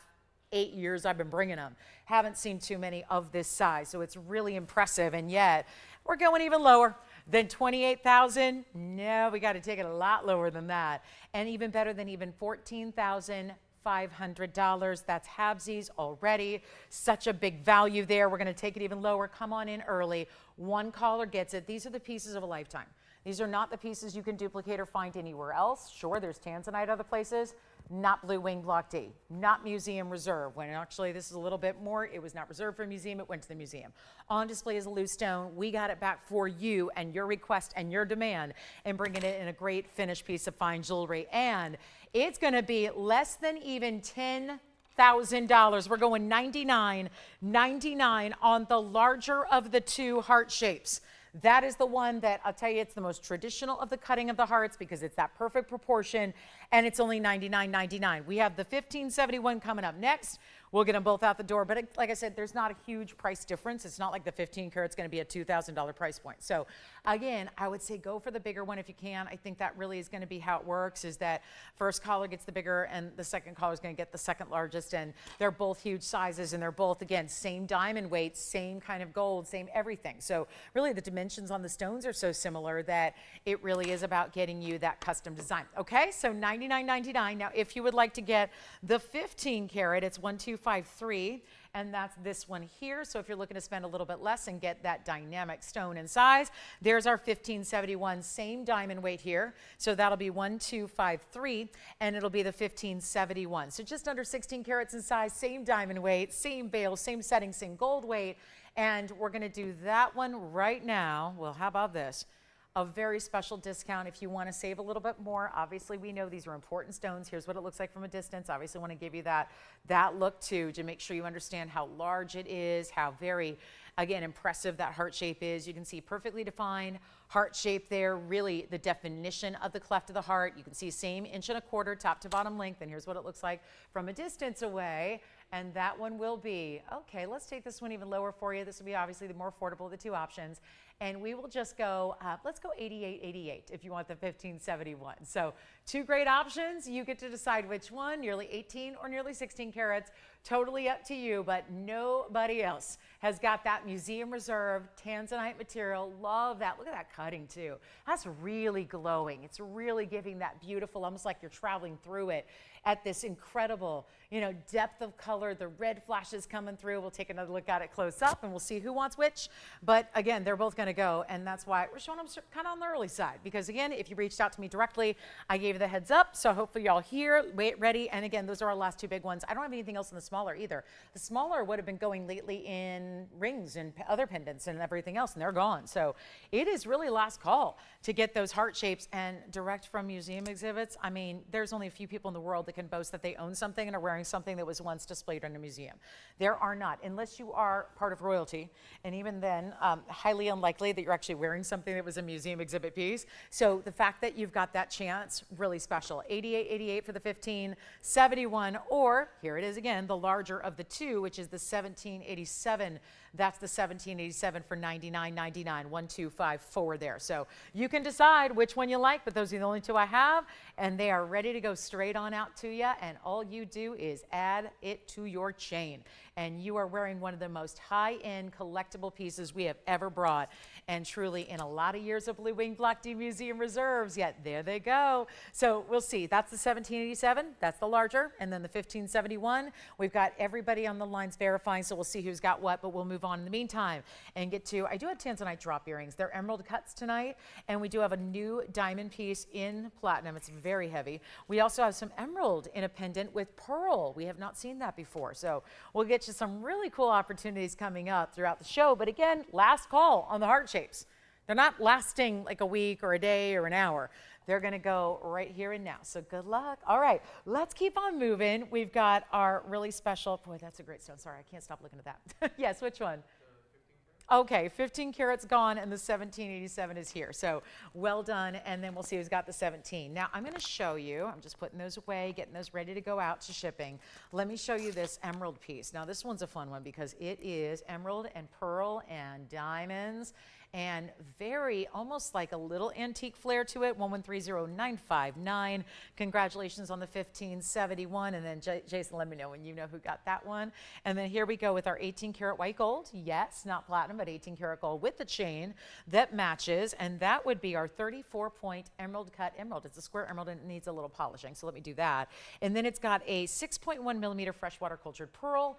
8 years I've been bringing them. Haven't seen too many of this size, so it's really impressive, and yet we're going even lower than 28,000. No, we got to take it a lot lower than that, and even better than even $14,500. That's halvesies already. Such a big value there. We're going to take it even lower. Come on in early. One caller gets it. These are the pieces of a lifetime. These are not the pieces you can duplicate or find anywhere else. Sure, there's Tanzanite other places. Not Blue Wing Block D, not museum reserve, when actually this is a little bit more. It was not reserved for a museum, it went to the museum. On display as a loose stone. We got it back for you and your request and your demand, and bringing it in a great finished piece of fine jewelry. And it's gonna be less than even $10,000. We're going $99.99 on the larger of the two heart shapes. That is the one that I'll tell you, it's the most traditional of the cutting of the hearts because it's that perfect proportion, and it's only $99.99. We have the 1571 coming up next. We'll get them both out the door, but like I said, there's not a huge price difference. It's not like the 15 carat's going to be a $2,000 price point. So again, I would say go for the bigger one if you can. I think that really is going to be how it works, is that first caller gets the bigger and the second caller is going to get the second largest, and they're both huge sizes, and they're both, again, same diamond weight, same kind of gold, same everything. So really the dimensions on the stones are so similar that it really is about getting you that custom design. Okay, so $99.99. Now, if you would like to get the 15 carat, it's 1253, and that's this one here. So if you're looking to spend a little bit less and get that dynamic stone and size, there's our 1571, same diamond weight here. So that'll be 1253, and it'll be the 1571. So just under 16 carats in size, same diamond weight, same bail, same setting, same gold weight. And we're going to do that one right now. Well, how about this? A very special discount if you want to save a little bit more. Obviously, we know these are important stones. Here's what it looks like from a distance. Obviously, want to give you that look too, to make sure you understand how large it is, how very, again, impressive that heart shape is. You can see perfectly defined heart shape there, really the definition of the cleft of the heart. You can see same 1¼ inch top to bottom length, and here's what it looks like from a distance away. And that one will be, okay, let's take this one even lower for you. This will be obviously the more affordable of the two options. and we will just go, let's go 8888 if you want the 1571. So 2 great options. You get to decide which one, nearly 18 or nearly 16 carats. Totally up to you, but nobody else has got that museum reserve Tanzanite material. Love that. Look at that cutting too. That's really glowing. It's really giving that beautiful, almost like you're traveling through it at this incredible, depth of color. The red flashes coming through. We'll take another look at it close up and we'll see who wants which. But again, they're both going to go, and that's why we're showing them kind of on the early side, because again, if you reached out to me directly, I gave you the heads up. So hopefully y'all here, wait, ready. And again, those are our last 2 big ones. I don't have anything else in the smaller either. The smaller would have been going lately in rings and other pendants and everything else, and they're gone. So it is really last call to get those heart shapes, and direct from museum exhibits. I mean, there's only a few people in the world that can boast that they own something and are wearing something that was once displayed in a museum. There are not, unless you are part of royalty, and even then, highly unlikely that you're actually wearing something that was a museum exhibit piece. So the fact that you've got that chance, really special. 8888 for the 1571, or here it is again, the larger of the 2, which is the 1787. That's the 1787 for $99.99, 1254 there. So you can decide which one you like, but those are the only 2 I have, and they are ready to go straight on out to you. And all you do is add it to your chain, and you are wearing one of the most high-end collectible pieces we have ever brought. And truly, in a lot of years of Blue Wing Block D Museum reserves, yet there they go. So we'll see. That's the 1787. That's the larger. And then the 1571. We've got everybody on the lines verifying, so we'll see who's got what, but we'll move on in the meantime and get to, I do have Tanzanite drop earrings. They're emerald cuts tonight, and we do have a new diamond piece in platinum. It's very heavy. We also have some emerald in a pendant with pearl. We have not seen that before. So we'll get you some really cool opportunities coming up throughout the show. But again, last call on the heart shapes. They're not lasting like a week or a day or an hour. They're going to go right here and now. So good luck. All right, let's keep on moving. We've got our really special, boy, that's a great stone. Sorry, I can't stop looking at that. Yes, which one? Okay, 15 carats gone, and the 1787 is here. So well done, and then we'll see who's got the 17. Now I'm going to show you, I'm just putting those away, getting those ready to go out to shipping. Let me show you this emerald piece. Now this one's a fun one because it is emerald and pearl and diamonds, and very, almost like a little antique flair to it. 1130959. Congratulations on the 1571. And then Jason, let me know when you know who got that one. And then here we go with our 18 karat white gold. Yes, not platinum, but 18 karat gold with the chain that matches. And that would be our 34-point emerald cut emerald. It's a square emerald and it needs a little polishing. So let me do that. And then it's got a 6.1 millimeter freshwater cultured pearl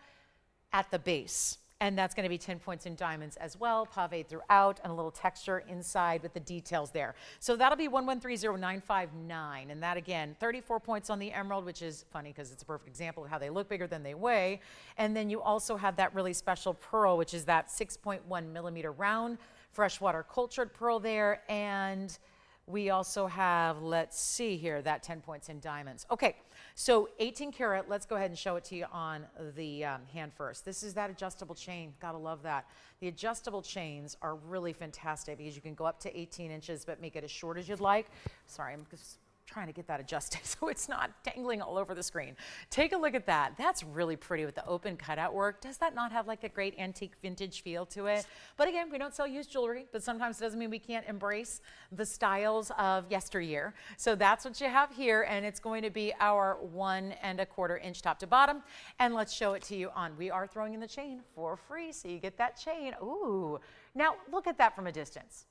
at the base. And that's going to be 10 points in diamonds as well, pave throughout, and a little texture inside with the details there. So that'll be 1130959. And that, again, 34 points on the emerald, which is funny because it's a perfect example of how they look bigger than they weigh. And then you also have that really special pearl, which is that 6.1 millimeter round freshwater cultured pearl there. And we also have, let's see here, that 10 points in diamonds. Okay, so 18 karat, let's go ahead and show it to you on the hand first. This is that adjustable chain. Gotta love that. The adjustable chains are really fantastic because you can go up to 18 inches but make it as short as you'd like. Sorry, I'm just trying to get that adjusted so it's not dangling all over the screen. Take a look at that. That's really pretty with the open cutout work. Does that not have like a great antique vintage feel to it? But again, we don't sell used jewelry, but sometimes it doesn't mean we can't embrace the styles of yesteryear. So that's what you have here, and it's going to be our 1 1/4 inch top to bottom. And let's show it to you on, we are throwing in the chain for free, so you get that chain. Ooh, now look at that from a distance.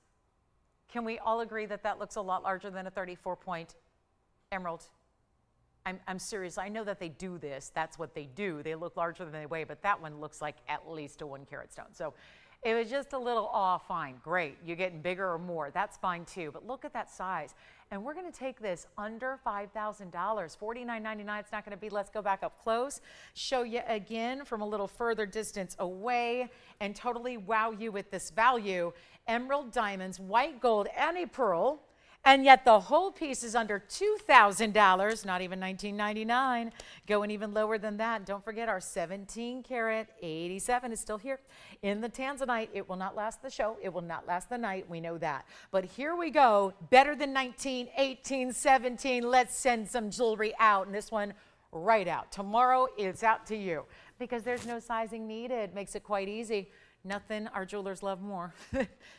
Can we all agree that that looks a lot larger than a 34-point emerald? I'm serious. I know that they do this. That's what they do. They look larger than they weigh, but that one looks like at least a 1 carat stone. So it was just a little off. Fine, great. You're getting bigger or more. That's fine too. But look at that size. And we're going to take this under $5,000. $49.99. It's not going to be. Let's go back up close, show you again from a little further distance away, and totally wow you with this value. Emerald, diamonds, white gold, and a pearl. And yet the whole piece is under $2,000, not even $19.99. Going even lower than that. Don't forget our 17 karat 87 is still here in the Tanzanite. It will not last the show. It will not last the night. We know that. But here we go. Better than 19, 18, 17. Let's send some jewelry out. And this one right out. Tomorrow it's out to you because there's no sizing needed. Makes it quite easy. Nothing our jewelers love more.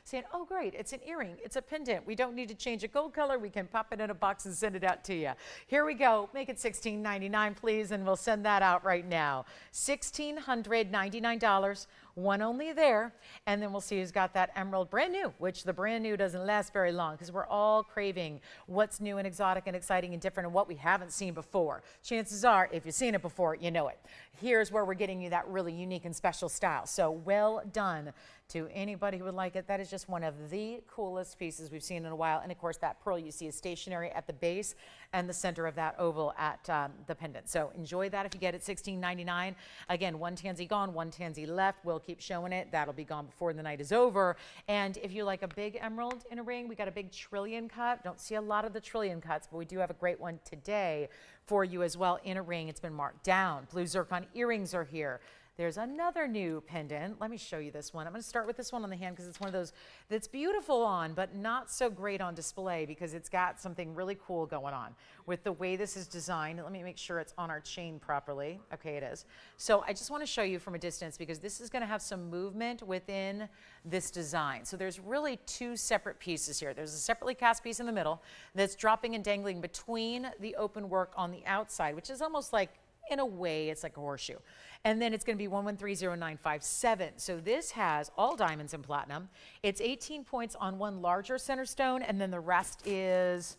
Saying, oh great, it's an earring, it's a pendant. We don't need to change a gold color. We can pop it in a box and send it out to you. Here we go. Make it $16.99, please, and we'll send that out right now. $1,699. One only there, and then we'll see who's got that emerald brand new, which the brand new doesn't last very long because we're all craving what's new and exotic and exciting and different and what we haven't seen before. Chances are, if you've seen it before, you know it. Here's where we're getting you that really unique and special style. So well done to anybody who would like it. That is just one of the coolest pieces we've seen in a while. And of course, that pearl you see is stationary at the base and the center of that oval at the pendant. So enjoy that if you get it, $16.99. Again, one tansy gone, one tansy left. We'll keep showing it. That'll be gone before the night is over. And if you like a big emerald in a ring, we got a big trillion cut. Don't see a lot of the trillion cuts, but we do have a great one today for you as well in a ring. It's been marked down. Blue zircon earrings are here. There's another new pendant. Let me show you this one. I'm going to start with this one on the hand because it's one of those that's beautiful on, but not so great on display because it's got something really cool going on with the way this is designed. Let me make sure it's on our chain properly. Okay, it is. So I just want to show you from a distance because this is going to have some movement within this design. So there's really two separate pieces here. There's a separately cast piece in the middle that's dropping and dangling between the open work on the outside, which is almost like, in a way, it's like a horseshoe. And then it's going to be 1130957. So this has all diamonds and platinum. It's 18 points on one larger center stone, and then the rest is,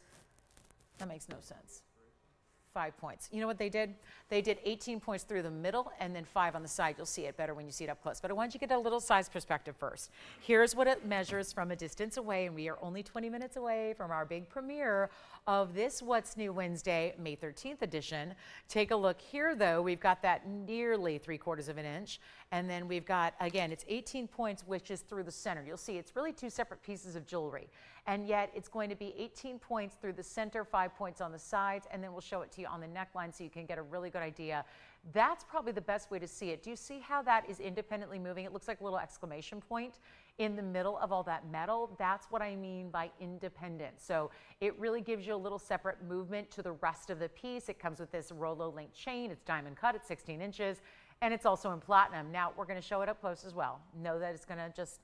that makes no sense. 5 points. You know what they did? They did 18 points through the middle and then 5 on the side. You'll see it better when you see it up close. But I want you to get a little size perspective first. Here's what it measures from a distance away, and we are only 20 minutes away from our big premiere of this What's New Wednesday, May 13th edition. Take a look here, though. We've got that nearly 3/4 of an inch. And then we've got, again, it's 18 points, which is through the center. You'll see it's really two separate pieces of jewelry. And yet it's going to be 18 points through the center, 5 points on the sides, and then we'll show it to you on the neckline so you can get a really good idea. That's probably the best way to see it. Do you see how that is independently moving? It looks like a little exclamation point in the middle of all that metal. That's what I mean by independent. So it really gives you a little separate movement to the rest of the piece. It comes with this Rolo link chain. It's diamond cut at 16 inches, and it's also in platinum. Now we're going to show it up close as well. Know that it's going to just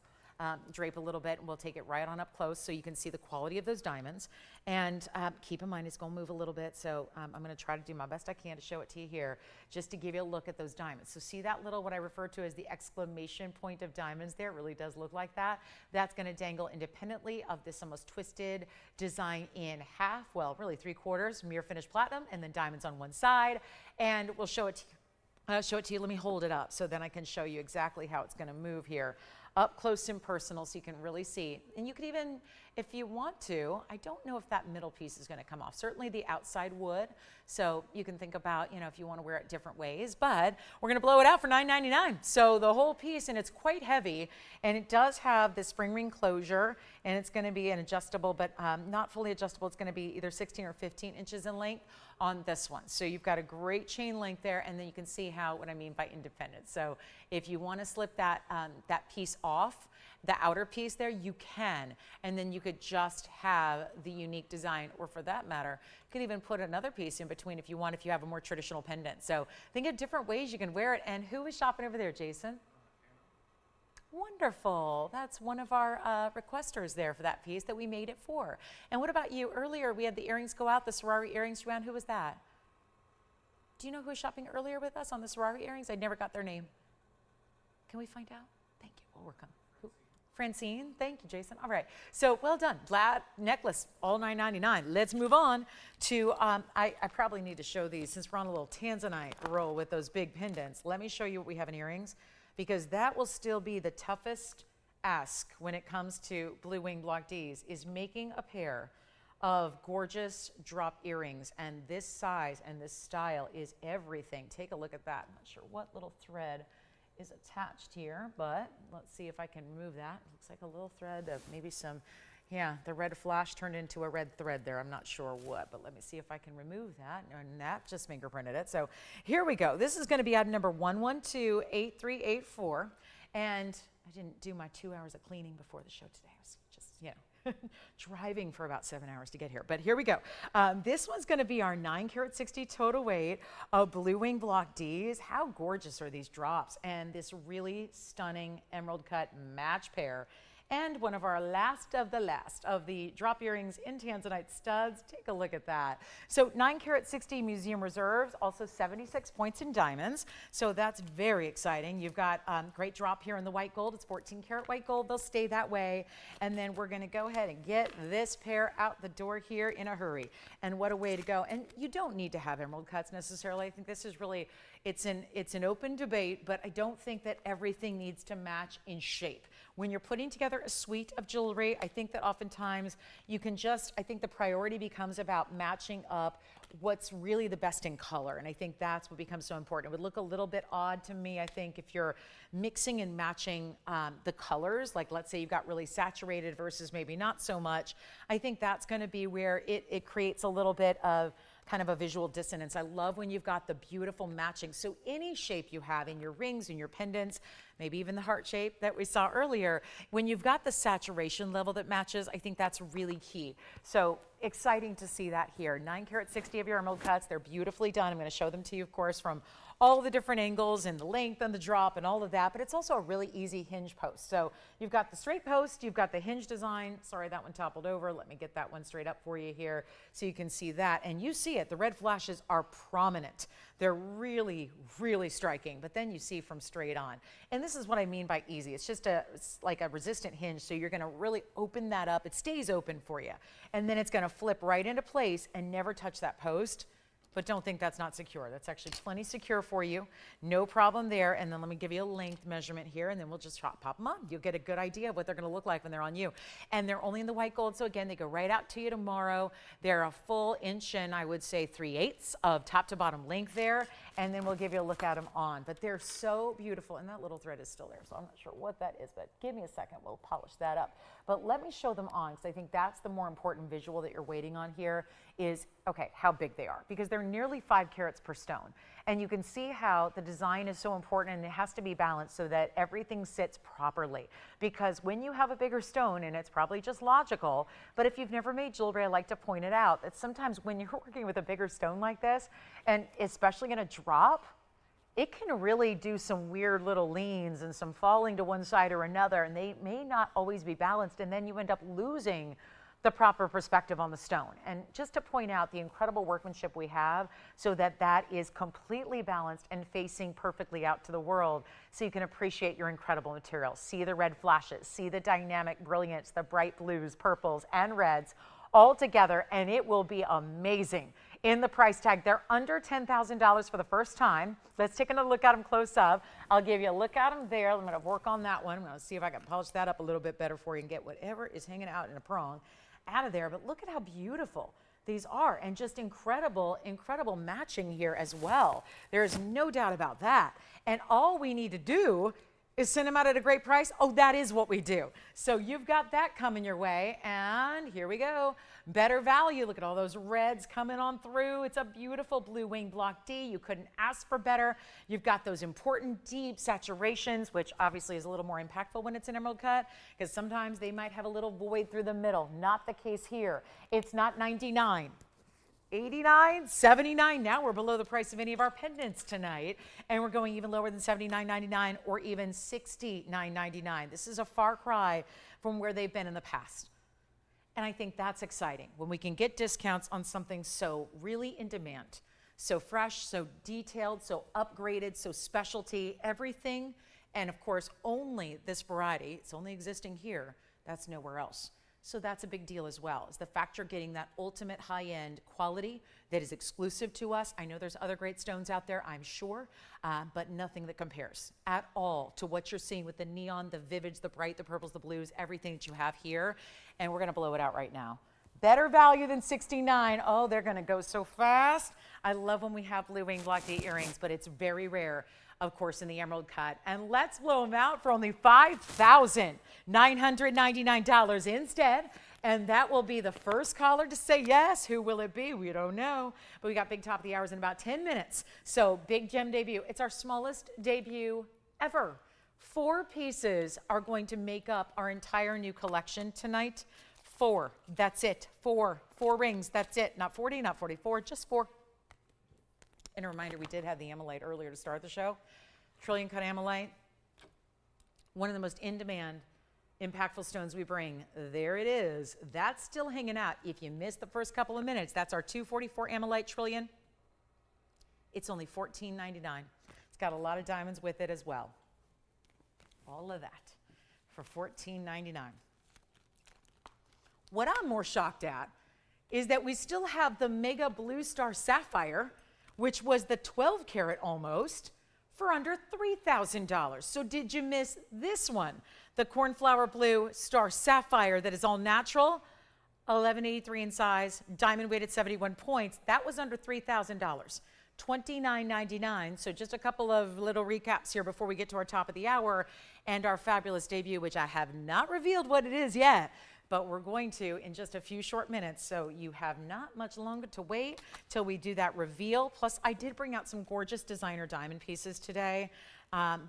drape a little bit, and we'll take it right on up close so you can see the quality of those diamonds. And keep in mind it's going to move a little bit, so I'm going to try to do my best I can to show it to you here just to give you a look at those diamonds. So see that little, what I refer to as the exclamation point of diamonds there? It really does look like that. That's going to dangle independently of this almost twisted design in half, well, really 3/4, mirror finished platinum, and then diamonds on one side. And we'll show it to you. I'll show it to you. Let me hold it up so then I can show you exactly how it's going to move here. Up close and personal so you can really see. And you could even, if you want to, I don't know if that middle piece is going to come off. Certainly the outside would. So you can think about, you know, if you want to wear it different ways. But we're going to blow it out for $9.99. So the whole piece, and it's quite heavy. And it does have the spring ring closure. And it's going to be an adjustable, but not fully adjustable. It's going to be either 16 or 15 inches in length on this one. So you've got a great chain length there, and then you can see how, what I mean by independent. So if you want to slip that, that piece off, the outer piece there, you can, and then you could just have the unique design, or for that matter, you can even put another piece in between if you want, if you have a more traditional pendant. So think of different ways you can wear it. And who is shopping over there, Jason? Wonderful. That's one of our requesters there for that piece that we made it for. And what about you? Earlier, we had the earrings go out, the Cirari earrings around. Who was that? Do you know who was shopping earlier with us on the Cirari earrings? I never got their name. Can we find out? Thank you. We'll work on it. Francine. Thank you, Jason. All right. So well done. Glad necklace, all $9.99. Let's move on to, I probably need to show these since we're on a little Tanzanite roll with those big pendants. Let me show you what we have in earrings, because that will still be the toughest ask when it comes to Blue Wing Block Ds, is making a pair of gorgeous drop earrings. And this size and this style is everything. Take a look at that. I'm not sure what little thread is attached here, but let's see if I can remove that. It looks like a little thread of maybe some, yeah, the red flash turned into a red thread there. I'm not sure what, but let me see if I can remove that. And that just fingerprinted it. So here we go. This is going to be item number 1128384. And I didn't do my 2 hours of cleaning before the show today. I was just, you know, driving for about 7 hours to get here, but here we go. This one's going to be our 9 carat 60 total weight of blue wing block Ds. How gorgeous are these drops, and this really stunning emerald cut match pair. And one of our last of the drop earrings in Tanzanite studs. Take a look at that. So 9 carat 60 museum reserves, also 76 points in diamonds. So that's very exciting. You've got great drop here in the white gold. It's 14 karat white gold. They'll stay that way. And then we're going to go ahead and get this pair out the door here in a hurry. And what a way to go. And you don't need to have emerald cuts necessarily. I think this is really, it's an open debate, but I don't think that everything needs to match in shape. When you're putting together a suite of jewelry, I think that oftentimes you can I think the priority becomes about matching up what's really the best in color. And I think that's what becomes so important. It would look a little bit odd to me, I think, if you're mixing and matching the colors, like let's say you've got really saturated versus maybe not so much. I think that's going to be where it creates a little bit of kind of a visual dissonance. I love when you've got the beautiful matching. So any shape you have in your rings and your pendants, maybe even the heart shape that we saw earlier, when you've got the saturation level that matches, I think that's really key. So exciting to see that here. 9 carat 60 of your emerald cuts. They're beautifully done. I'm going to show them to you, of course, from all the different angles and the length and the drop and all of that, but it's also a really easy hinge post. So you've got the straight post, you've got the hinge design. Sorry, that one toppled over. Let me get that one straight up for you here so you can see that. And you see it, the red flashes are prominent. They're really, really striking, but then you see from straight on. And this is what I mean by easy. It's like a resistant hinge, so you're gonna really open that up. It stays open for you. And then it's gonna flip right into place and never touch that post. But don't think that's not secure. That's actually plenty secure for you. No problem there. And then let me give you a length measurement here, and then we'll just pop them on. You'll get a good idea of what they're going to look like when they're on you. And they're only in the white gold, so again, they go right out to you tomorrow. They're a full inch and I would say 3/8 of top to bottom length there. And then we'll give you a look at them on. But they're so beautiful. And that little thread is still there, so I'm not sure what that is, but give me a second. We'll polish that up. But let me show them on, because I think that's the more important visual that you're waiting on here is, okay, how big they are, because they're nearly 5 carats per stone. And you can see how the design is so important, and it has to be balanced so that everything sits properly. Because when you have a bigger stone, and it's probably just logical, but if you've never made jewelry, I like to point it out that sometimes when you're working with a bigger stone like this, and especially in a drop, it can really do some weird little leans and some falling to one side or another, and they may not always be balanced, and then you end up losing the proper perspective on the stone. And just to point out the incredible workmanship we have so that that is completely balanced and facing perfectly out to the world so you can appreciate your incredible material. See the red flashes, see the dynamic brilliance, the bright blues, purples, and reds all together, and it will be amazing. In the price tag, they're under $10,000 for the first time. Let's take another look at them close up. I'll give you a look at them there. I'm going to work on that one. I'm going to see if I can polish that up a little bit better for you and get whatever is hanging out in a prong out of there. But look at how beautiful these are, and just incredible, incredible matching here as well. There's no doubt about that. And all we need to do is send them out at a great price. Oh, that is what we do. So you've got that coming your way, and here we go. Better value. Look at all those reds coming on through. It's a beautiful blue wing block D. You couldn't ask for better. You've got those important deep saturations, which obviously is a little more impactful when it's an emerald cut, because sometimes they might have a little void through the middle. Not the case here. It's not 99. 89, 79. Now we're below the price of any of our pendants tonight, and we're going even lower than $79.99 or even $69.99. This is a far cry from where they've been in the past. And I think that's exciting when we can get discounts on something so really in demand, so fresh, so detailed, so upgraded, so specialty, everything. And of course, only this variety, it's only existing here. That's nowhere else. So that's a big deal as well, is the fact you're getting that ultimate high-end quality that is exclusive to us. I know there's other great stones out there, I'm sure, but nothing that compares at all to what you're seeing with the neon, the vivids, the bright, the purples, the blues, everything that you have here. And we're gonna blow it out right now. Better value than $69. Oh, they're gonna go so fast. I love when we have blue wing block D earrings, but it's very rare, of course, in the emerald cut. And let's blow them out for only $5,999 instead. And that will be the first caller to say yes. Who will it be? We don't know. But we got big top of the hours in about 10 minutes. So big gem debut. It's our smallest debut ever. 4 pieces are going to make up our entire new collection tonight. 4. That's it. 4 rings. That's it. Not 40, not 44, just 4. And a reminder, we did have the Ammonite earlier to start the show. Trillion cut Ammonite. One of the most in-demand, impactful stones we bring. There it is. That's still hanging out. If you missed the first couple of minutes, that's our 244 Ammonite trillion. It's only $14.99. It's got a lot of diamonds with it as well. All of that for $14.99. What I'm more shocked at is that we still have the Mega Blue Star Sapphire, which was the 12 karat almost, for under $3,000. So did you miss this one? The Cornflower Blue Star Sapphire that is all natural, 1183 in size, diamond weighted 71 points. That was under $3,000, $29.99. So just a couple of little recaps here before we get to our top of the hour and our fabulous debut, which I have not revealed what it is yet, but we're going to in just a few short minutes. So you have not much longer to wait till we do that reveal. Plus, I did bring out some gorgeous designer diamond pieces today.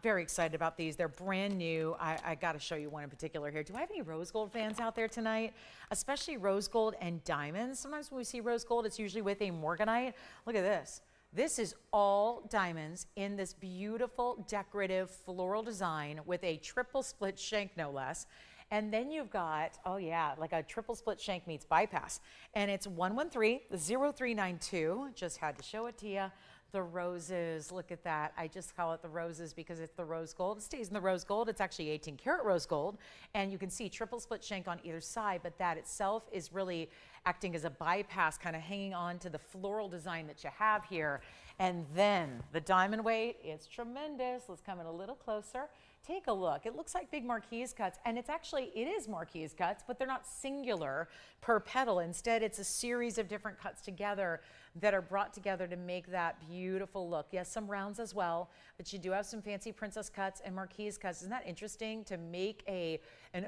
Very excited about these. They're brand new. I got to show you one in particular here. Do I have any rose gold fans out there tonight? Especially rose gold and diamonds. Sometimes when we see rose gold, it's usually with a morganite. Look at this. This is all diamonds in this beautiful decorative floral design with a triple split shank, no less. And then you've got, oh yeah, like a triple split shank meets bypass. And it's 113-0392. Just had to show it to you. The roses, look at that. I just call it the roses because it's the rose gold. It stays in the rose gold. It's actually 18 karat rose gold. And you can see triple split shank on either side, but that itself is really acting as a bypass, kind of hanging on to the floral design that you have here. And then the diamond weight, it's tremendous. Let's come in a little closer. Take a look. It looks like big marquise cuts, and it is marquise cuts, but they're not singular per petal. Instead, it's a series of different cuts together that are brought together to make that beautiful look. Yes, some rounds as well, but you do have some fancy princess cuts and marquise cuts. Isn't that interesting to make an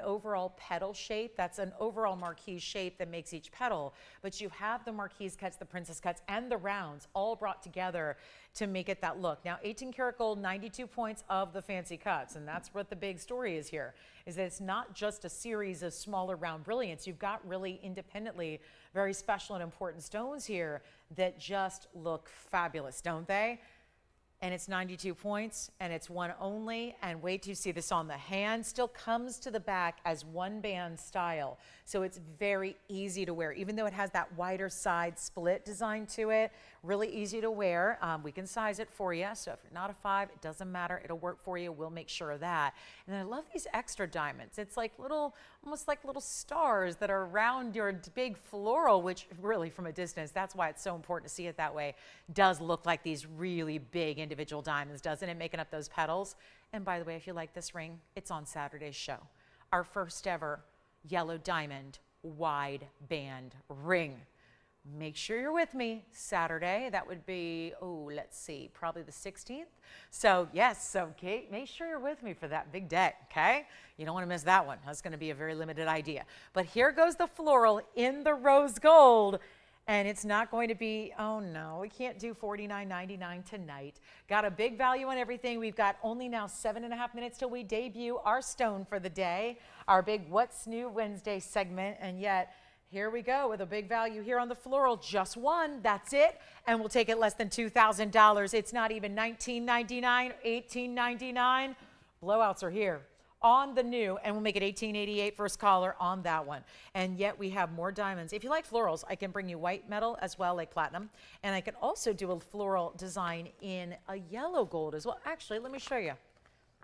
overall petal shape? That's an overall marquise shape that makes each petal, but you have the marquise cuts, the princess cuts, and the rounds all brought together to make it that look. Now, 18 karat gold, 92 points of the fancy cuts, and that's what the big story is here, is that it's not just a series of smaller round brilliants. You've got really independently very special and important stones here that just look fabulous, don't they? And it's 92 points, and it's one only, and wait till you see this on the hand. Still comes to the back as one band style, so it's very easy to wear, even though it has that wider side split design to it. Really easy to wear. We can size it for you, so if you're not a 5, it doesn't matter. It'll work for you. We'll make sure of that. And then I love these extra diamonds. It's like almost like little stars that are around your big floral, which really from a distance, that's why it's so important to see it that way, does look like these really big individual diamonds, doesn't it, making up those petals? And by the way, if you like this ring, it's on Saturday's show. Our first ever yellow diamond wide band ring. Make sure you're with me Saturday. That would be, let's see, probably the 16th. So yes, so Kate, make sure you're with me for that big day, okay? You don't want to miss that one. That's going to be a very limited idea. But here goes the floral in the rose gold. And it's not going to be, oh no, we can't do $49.99 tonight. Got a big value on everything. We've got only now 7.5 minutes till we debut our stone for the day, our big What's New Wednesday segment. And yet, here we go with a big value here on the floral. Just one, that's it. And we'll take it less than $2,000. It's not even $19.99, $18.99. Blowouts are here on the new, and we'll make it $18.88 first caller on that one. And yet we have more diamonds. If you like florals, I can bring you white metal as well, like platinum. And I can also do a floral design in a yellow gold as well. Actually, let me show you.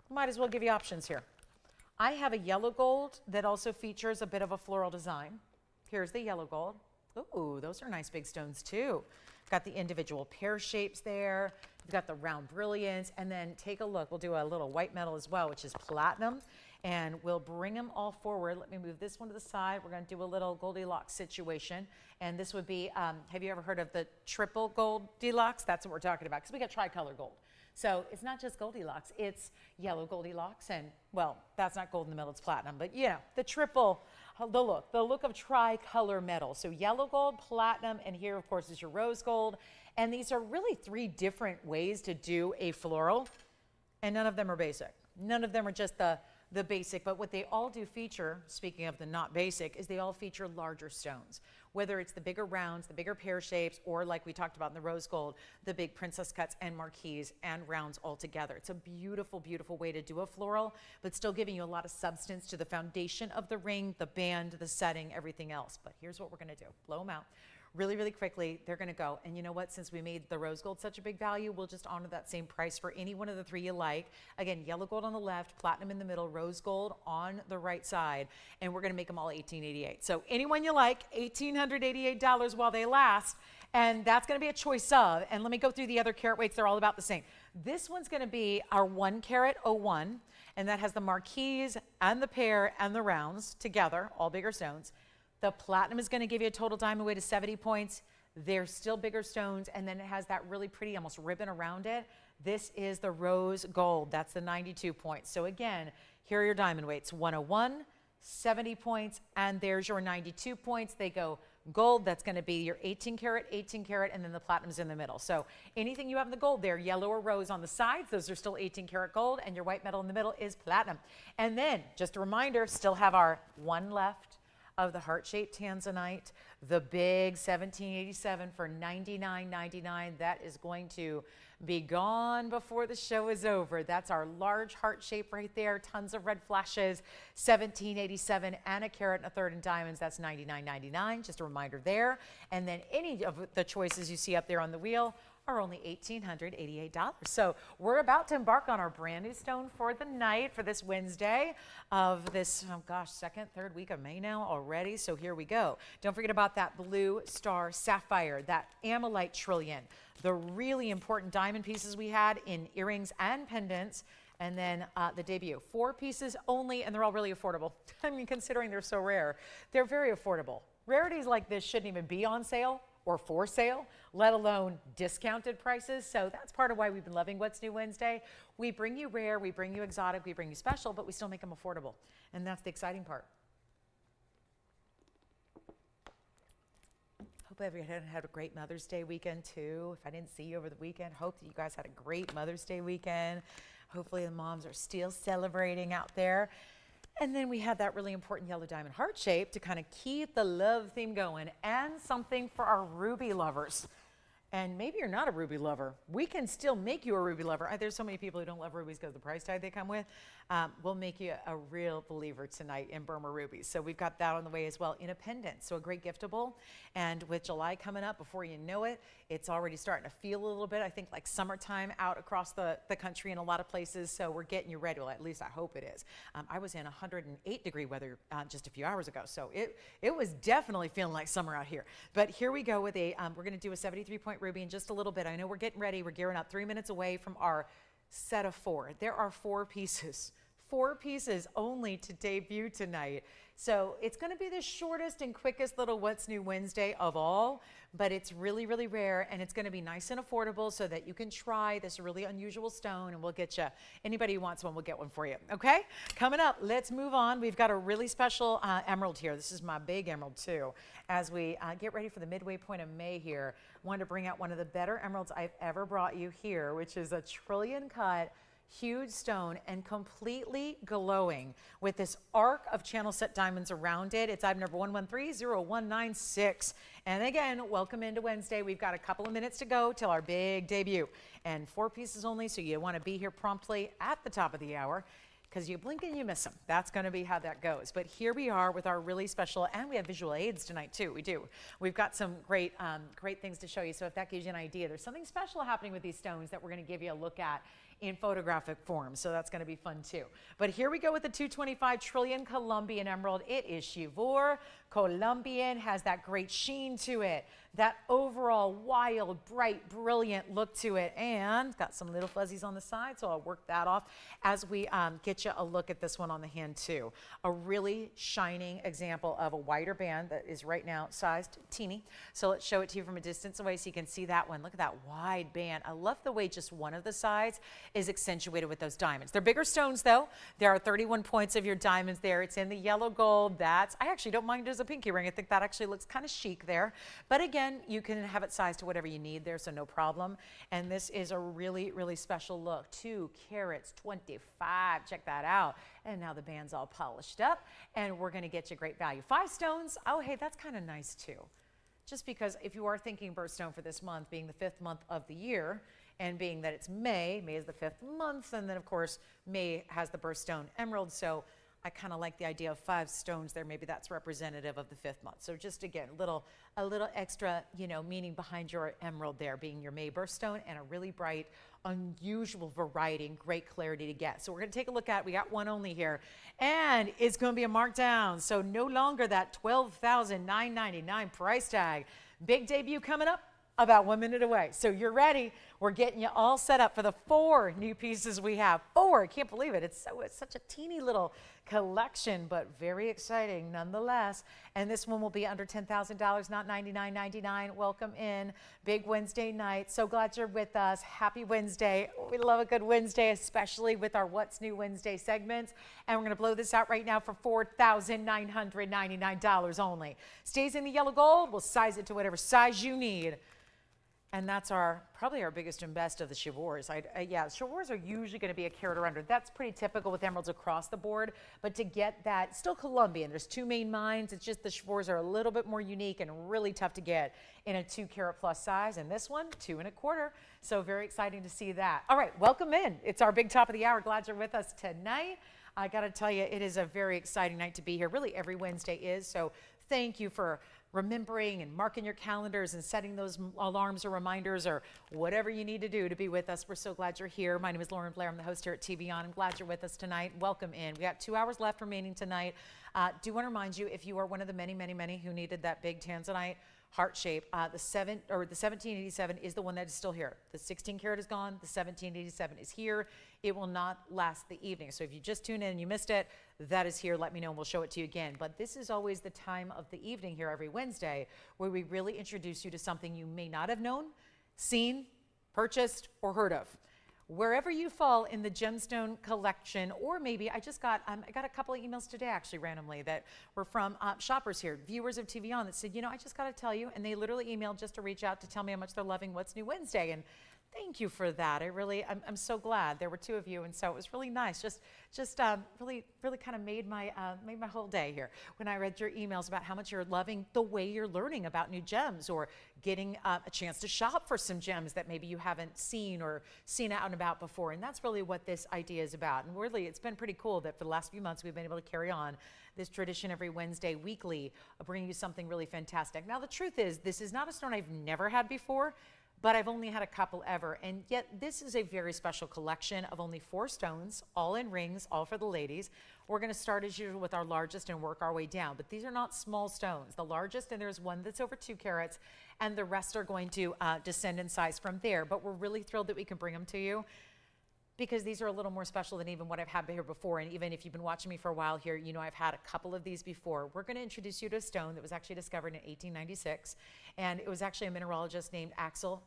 Might as well give you options here. I have a yellow gold that also features a bit of a floral design. Here's the yellow gold. Ooh, those are nice big stones too. Got the individual pear shapes there. You've got the round brilliance. And then take a look. We'll do a little white metal as well, which is platinum. And we'll bring them all forward. Let me move this one to the side. We're going to do a little Goldilocks situation. And this would be, have you ever heard of the triple Goldilocks? That's what we're talking about, because we got tricolor gold. So it's not just Goldilocks, it's yellow Goldilocks, and well, that's not gold in the middle, it's platinum, but you know, the triple, the look of tricolor metal. So yellow gold, platinum, and here of course is your rose gold. And these are really 3 different ways to do a floral, and none of them are basic. None of them are just the the basic, but what they all do feature, speaking of the not basic, is they all feature larger stones. Whether it's the bigger rounds, the bigger pear shapes, or like we talked about in the rose gold, the big princess cuts and marquise and rounds all together. It's a beautiful, beautiful way to do a floral, but still giving you a lot of substance to the foundation of the ring, the band, the setting, everything else. But here's what we're gonna do. Blow them out. Really, really quickly, they're gonna go. And you know what, since we made the rose gold such a big value, we'll just honor that same price for any one of the three you like. Again, yellow gold on the left, platinum in the middle, rose gold on the right side, and we're gonna make them all $18.88. So anyone you like, $1,888 while they last, and that's gonna be a choice of, and let me go through the other carat weights, they're all about the same. This one's gonna be our 1 carat 01, and that has the marquise and the pear and the rounds together, all bigger stones. The platinum is going to give you a total diamond weight of 70 points. They're still bigger stones, and then it has that really pretty almost ribbon around it. This is the rose gold. That's the 92 points. So again, here are your diamond weights. 101, 70 points, and there's your 92 points. They go gold. That's going to be your 18 karat, and then the platinum's in the middle. So anything you have in the gold there, yellow or rose on the sides, those are still 18 karat gold, and your white metal in the middle is platinum. And then, just a reminder, still have our one left of the heart-shaped Tanzanite, the big 1787 for $99.99. That is going to be gone before the show is over. That's our large heart shape right there, tons of red flashes, 1787 and a carat and a third in diamonds. That's $99.99, just a reminder there. And then any of the choices you see up there on the wheel are only $1,888. So we're about to embark on our brand new stone for the night for this Wednesday of this, oh gosh, third week of May now already. So here we go. Don't forget about that blue star sapphire, that Ammonite trillion, the really important diamond pieces we had in earrings and pendants, and then the debut. 4 pieces only, and they're all really affordable. I mean, considering they're so rare, they're very affordable. Rarities like this shouldn't even be on sale or for sale, let alone discounted prices. So that's part of why we've been loving What's New Wednesday. We bring you rare, we bring you exotic, we bring you special, but we still make them affordable. And that's the exciting part. Hope everyone had a great Mother's Day weekend too. If I didn't see you over the weekend, hope that you guys had a great Mother's Day weekend. Hopefully the moms are still celebrating out there. And then we had that really important yellow diamond heart shape to kind of keep the love theme going, and something for our ruby lovers. And maybe you're not a ruby lover. We can still make you a ruby lover. There's so many people who don't love rubies because of the price tag they come with. We'll make you a real believer tonight in Burma rubies. So we've got that on the way as well in a pendant. So a great giftable. And with July coming up, before you know it, it's already starting to feel a little bit, I think, like summertime out across the country in a lot of places. So we're getting you ready. Well, at least I hope it is. I was in 108-degree weather just a few hours ago. So it was definitely feeling like summer out here. But here we go with a, we're going to do a 73-point ruby in just a little bit. I know we're getting ready. We're gearing up 3 minutes away from our set of 4. There are 4 pieces. 4 pieces only to debut tonight. So it's going to be the shortest and quickest little What's New Wednesday of all, but it's really, really rare, and it's going to be nice and affordable so that you can try this really unusual stone, and we'll get you, anybody who wants one, we'll get one for you. Okay? Coming up, let's move on. We've got a really special emerald here. This is my big emerald too. As we get ready for the midway point of May here, I wanted to bring out one of the better emeralds I've ever brought you here, which is a trillion cut huge stone and completely glowing with this arc of channel set diamonds around it. It's item number 11300196. And again, welcome into Wednesday. We've got a couple of minutes to go till our big debut, and 4 pieces only, so you want to be here promptly at the top of the hour, because you blink and you miss them. That's going to be how that goes. But here we are with our really special, and we have visual aids tonight too. We do. We've got some great things to show you. So if that gives you an idea, there's something special happening with these stones that we're going to give you a look at in photographic form. So that's going to be fun too. But here we go with the 225 trillion Colombian emerald. It is Chivor Colombian, has that great sheen to it, that overall wild, bright, brilliant look to it, and got some little fuzzies on the side, so I'll work that off as we get you a look at this one on the hand too. A really shining example of a wider band that is right now sized teeny. So let's show it to you from a distance away so you can see that one. Look at that wide band. I love the way just one of the sides is accentuated with those diamonds. They're bigger stones though. There are 31 points of your diamonds there. It's in the yellow gold. I actually don't mind it as a pinky ring. I think that actually looks kind of chic there. But again, you can have it sized to whatever you need there, so no problem. And this is a really, really special look. 2 carats, 25. Check that that out. And now the band's all polished up, and we're going to get you great value. 5 stones. Oh, hey, that's kind of nice too. Just because if you are thinking birthstone for this month, being the 5th month of the year, and being that it's May is the 5th month, and then of course May has the birthstone emerald, so I kind of like the idea of 5 stones there. Maybe that's representative of the 5th month. So just again, a little extra, meaning behind your emerald there, being your May birthstone, and a really bright, unusual variety and great clarity to get. So we're going to take a look at, we got one only here, and it's going to be a markdown. So no longer that $12,999 price tag. Big debut coming up about 1 minute away. So you're ready. We're getting you all set up for the 4 new pieces we have. 4, I can't believe it. It's such a teeny little collection, but very exciting nonetheless. And this one will be under $10,000, not $99.99. Welcome in. Big Wednesday night. So glad you're with us. Happy Wednesday. We love a good Wednesday, especially with our What's New Wednesday segments. And we're going to blow this out right now for $4,999 only. Stays in the yellow gold. We'll size it to whatever size you need. And that's probably our biggest and best of the chevaux. Yeah, chevaux are usually going to be a carat or under. That's pretty typical with emeralds across the board. But to get that, still Colombian. There's 2 main mines. It's just the chevaux are a little bit more unique and really tough to get in a 2 carat plus size. And this one, 2 1/4. So very exciting to see that. All right, welcome in. It's our big top of the hour. Glad you're with us tonight. I got to tell you, it is a very exciting night to be here. Really, every Wednesday is. So thank you for remembering and marking your calendars and setting those alarms or reminders or whatever you need to do to be with us. We're so glad you're here. My name is Lauren Blair. I'm the host here at TVON. I'm glad you're with us tonight. Welcome in. We got 2 hours left remaining tonight. Do want to remind you, if you are one of the many, many, many who needed that big Tanzanite heart shape, the 1787 is the one that is still here. The 16 karat is gone. The 1787 is here. It will not last the evening. So if you just tuned in and you missed it, that is here. Let me know and we'll show it to you again. But this is always the time of the evening here every Wednesday where we really introduce you to something you may not have known, seen, purchased, or heard of. Wherever you fall in the gemstone collection, or maybe I got a couple of emails today actually randomly that were from shoppers here, viewers of TVON that said, I just got to tell you, and they literally emailed just to reach out to tell me how much they're loving What's New Wednesday. And thank you for that. I'm so glad. There were 2 of you, and so it was really nice. Just really kind of made my whole day here when I read your emails about how much you're loving the way you're learning about new gems or getting a chance to shop for some gems that maybe you haven't seen or seen out and about before. And that's really what this idea is about. And really, it's been pretty cool that for the last few months we've been able to carry on this tradition every Wednesday, weekly, of bringing you something really fantastic. Now, the truth is, this is not a stone I've never had before, but I've only had a couple ever. And yet this is a very special collection of only 4 stones, all in rings, all for the ladies. We're gonna start as usual with our largest and work our way down, but these are not small stones. The largest, and there's one that's over 2 carats, and the rest are going to descend in size from there. But we're really thrilled that we can bring them to you because these are a little more special than even what I've had here before. And even if you've been watching me for a while here, I've had a couple of these before. We're gonna introduce you to a stone that was actually discovered in 1896. And it was actually a mineralogist named Axel,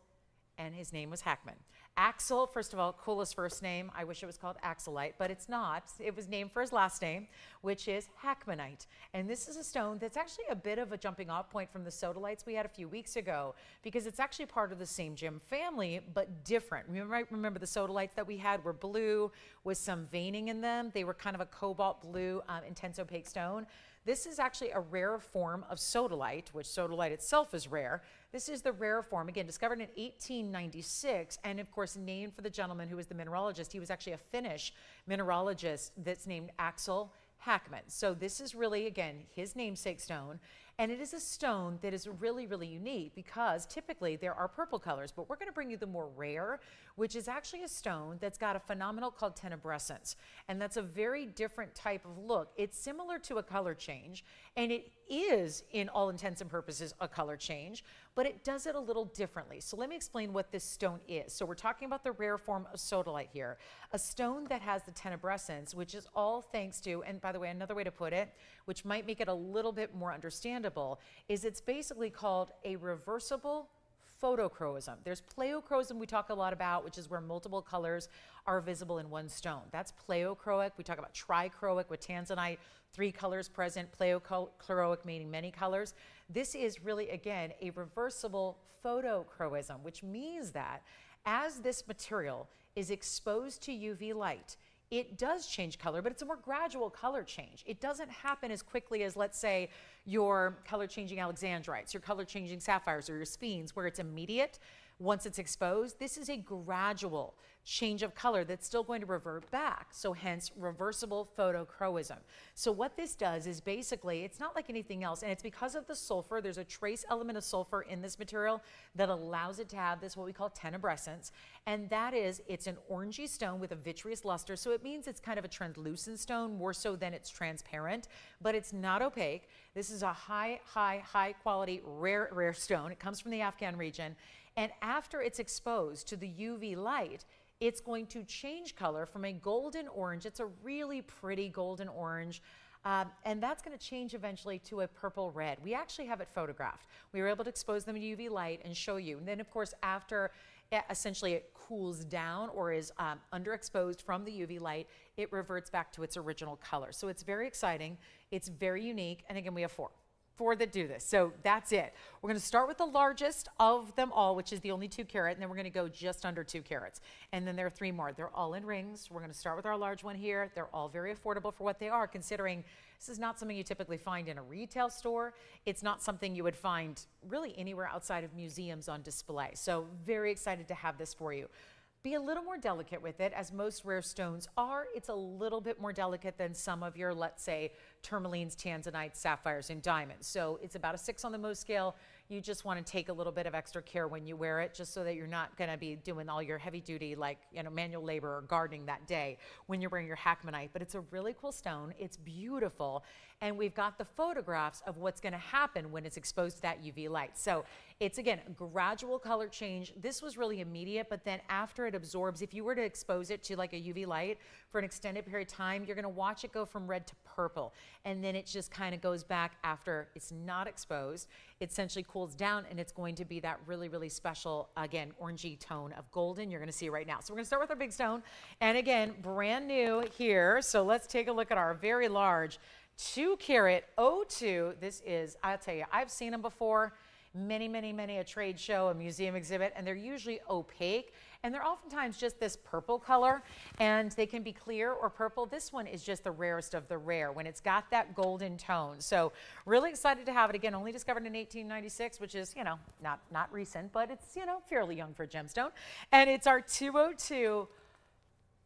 and his name was Hackman. Axel, first of all, coolest first name. I wish it was called Axelite, but it's not. It was named for his last name, which is Hackmanite. And this is a stone that's actually a bit of a jumping off point from the sodalites we had a few weeks ago, because it's actually part of the same gem family, but different. Remember the sodalites that we had were blue with some veining in them. They were kind of a cobalt blue, intense opaque stone. This is actually a rare form of sodalite, which sodalite itself is rare. This is the rare form, again, discovered in 1896, and of course named for the gentleman who was the mineralogist. He was actually a Finnish mineralogist that's named Axel Hackman. So this is really, again, his namesake stone. And it is a stone that is really, really unique because typically there are purple colors, but we're going to bring you the more rare, which is actually a stone that's got a phenomenon called tenebrescence. And that's a very different type of look. It's similar to a color change, and it is, in all intents and purposes, a color change, but it does it a little differently. So let me explain what this stone is. So we're talking about the rare form of sodalite here, a stone that has the tenebrescence, which is all thanks to, and by the way, another way to put it, which might make it a little bit more understandable, is it's basically called a reversible photochroism. There's pleochroism we talk a lot about, which is where multiple colors are visible in one stone. That's pleochroic. We talk about trichroic with Tanzanite, 3 colors present, pleochroic meaning many colors. This is really, again, a reversible photochroism, which means that as this material is exposed to UV light, it does change color, but it's a more gradual color change. It doesn't happen as quickly as, let's say, your color changing Alexandrites, your color changing sapphires, or your sphenes, where it's immediate once it's exposed. This is a gradual change of color that's still going to revert back. So hence reversible photochroism. So what this does is basically, it's not like anything else, and it's because of the sulfur. There's a trace element of sulfur in this material that allows it to have this, what we call tenebrescence. And that is, it's an orangey stone with a vitreous luster. So it means it's kind of a translucent stone, more so than it's transparent, but it's not opaque. This is a high quality, rare stone. It comes from the Afghan region. And after it's exposed to the UV light, it's going to change color from a golden orange. It's a really pretty golden orange. And that's going to change eventually to a purple red. We actually have it photographed. We were able to expose them to UV light and show you. And then, of course, after essentially it cools down or is underexposed from the UV light, it reverts back to its original color. So it's very exciting. It's very unique. And again, we have four that do this. So that's it. We're going to start with the largest of them all, which is the only 2 carat, and then we're going to go just under 2 carats. And then there are 3 more. They're all in rings. We're going to start with our large one here. They're all very affordable for what they are, considering this is not something you typically find in a retail store. It's not something you would find really anywhere outside of museums on display. So very excited to have this for you. Be a little more delicate with it, as most rare stones are. It's a little bit more delicate than some of your, let's say, tourmalines, tanzanites, sapphires, and diamonds. So it's about a 6 on the Mohs scale. You just want to take a little bit of extra care when you wear it, just so that you're not going to be doing all your heavy duty, like, manual labor or gardening that day when you're wearing your Hackmanite. But it's a really cool stone. It's beautiful. And we've got the photographs of what's going to happen when it's exposed to that UV light. So it's, again, gradual color change. This was really immediate, but then after it absorbs, if you were to expose it to like a UV light for an extended period of time, you're going to watch it go from red to purple. And then it just kind of goes back after it's not exposed. It essentially cools down, and it's going to be that really, really special, again, orangey tone of golden you're going to see right now. So we're going to start with our big stone. And again, brand new here. So let's take a look at our very large 2 carat O2. This is, I'll tell you, I've seen them before. Many a trade show, a museum exhibit, and they're usually opaque, and they're oftentimes just this purple color, and they can be clear or purple. This one is just the rarest of the rare when it's got that golden tone. So really excited to have it. Again, only discovered in 1896, which is, not recent, but it's, fairly young for a gemstone. And it's our 202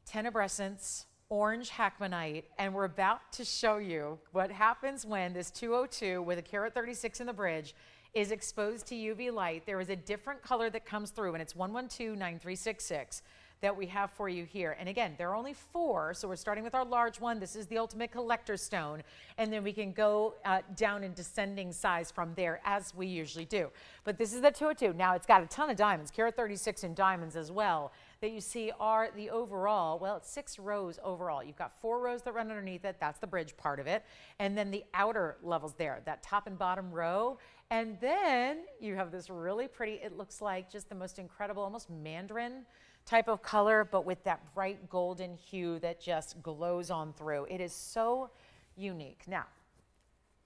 tenebrescence orange Hackmanite, and we're about to show you what happens when this 202 with a carat 36 in the bridge is exposed to UV light. There is a different color that comes through, and it's 1129366 that we have for you here. And again, there are only 4, so we're starting with our large one. This is the ultimate collector stone, and then we can go down in descending size from there, as we usually do. But this is the 202. Now, it's got a ton of diamonds, carat 36 in diamonds as well, that you see are the overall, well, it's 6 rows overall. You've got 4 rows that run underneath it. That's the bridge part of it. And then the outer levels there, that top and bottom row. And then you have this really pretty, it looks like just the most incredible, almost mandarin type of color, but with that bright golden hue that just glows on through. It is so unique. Now,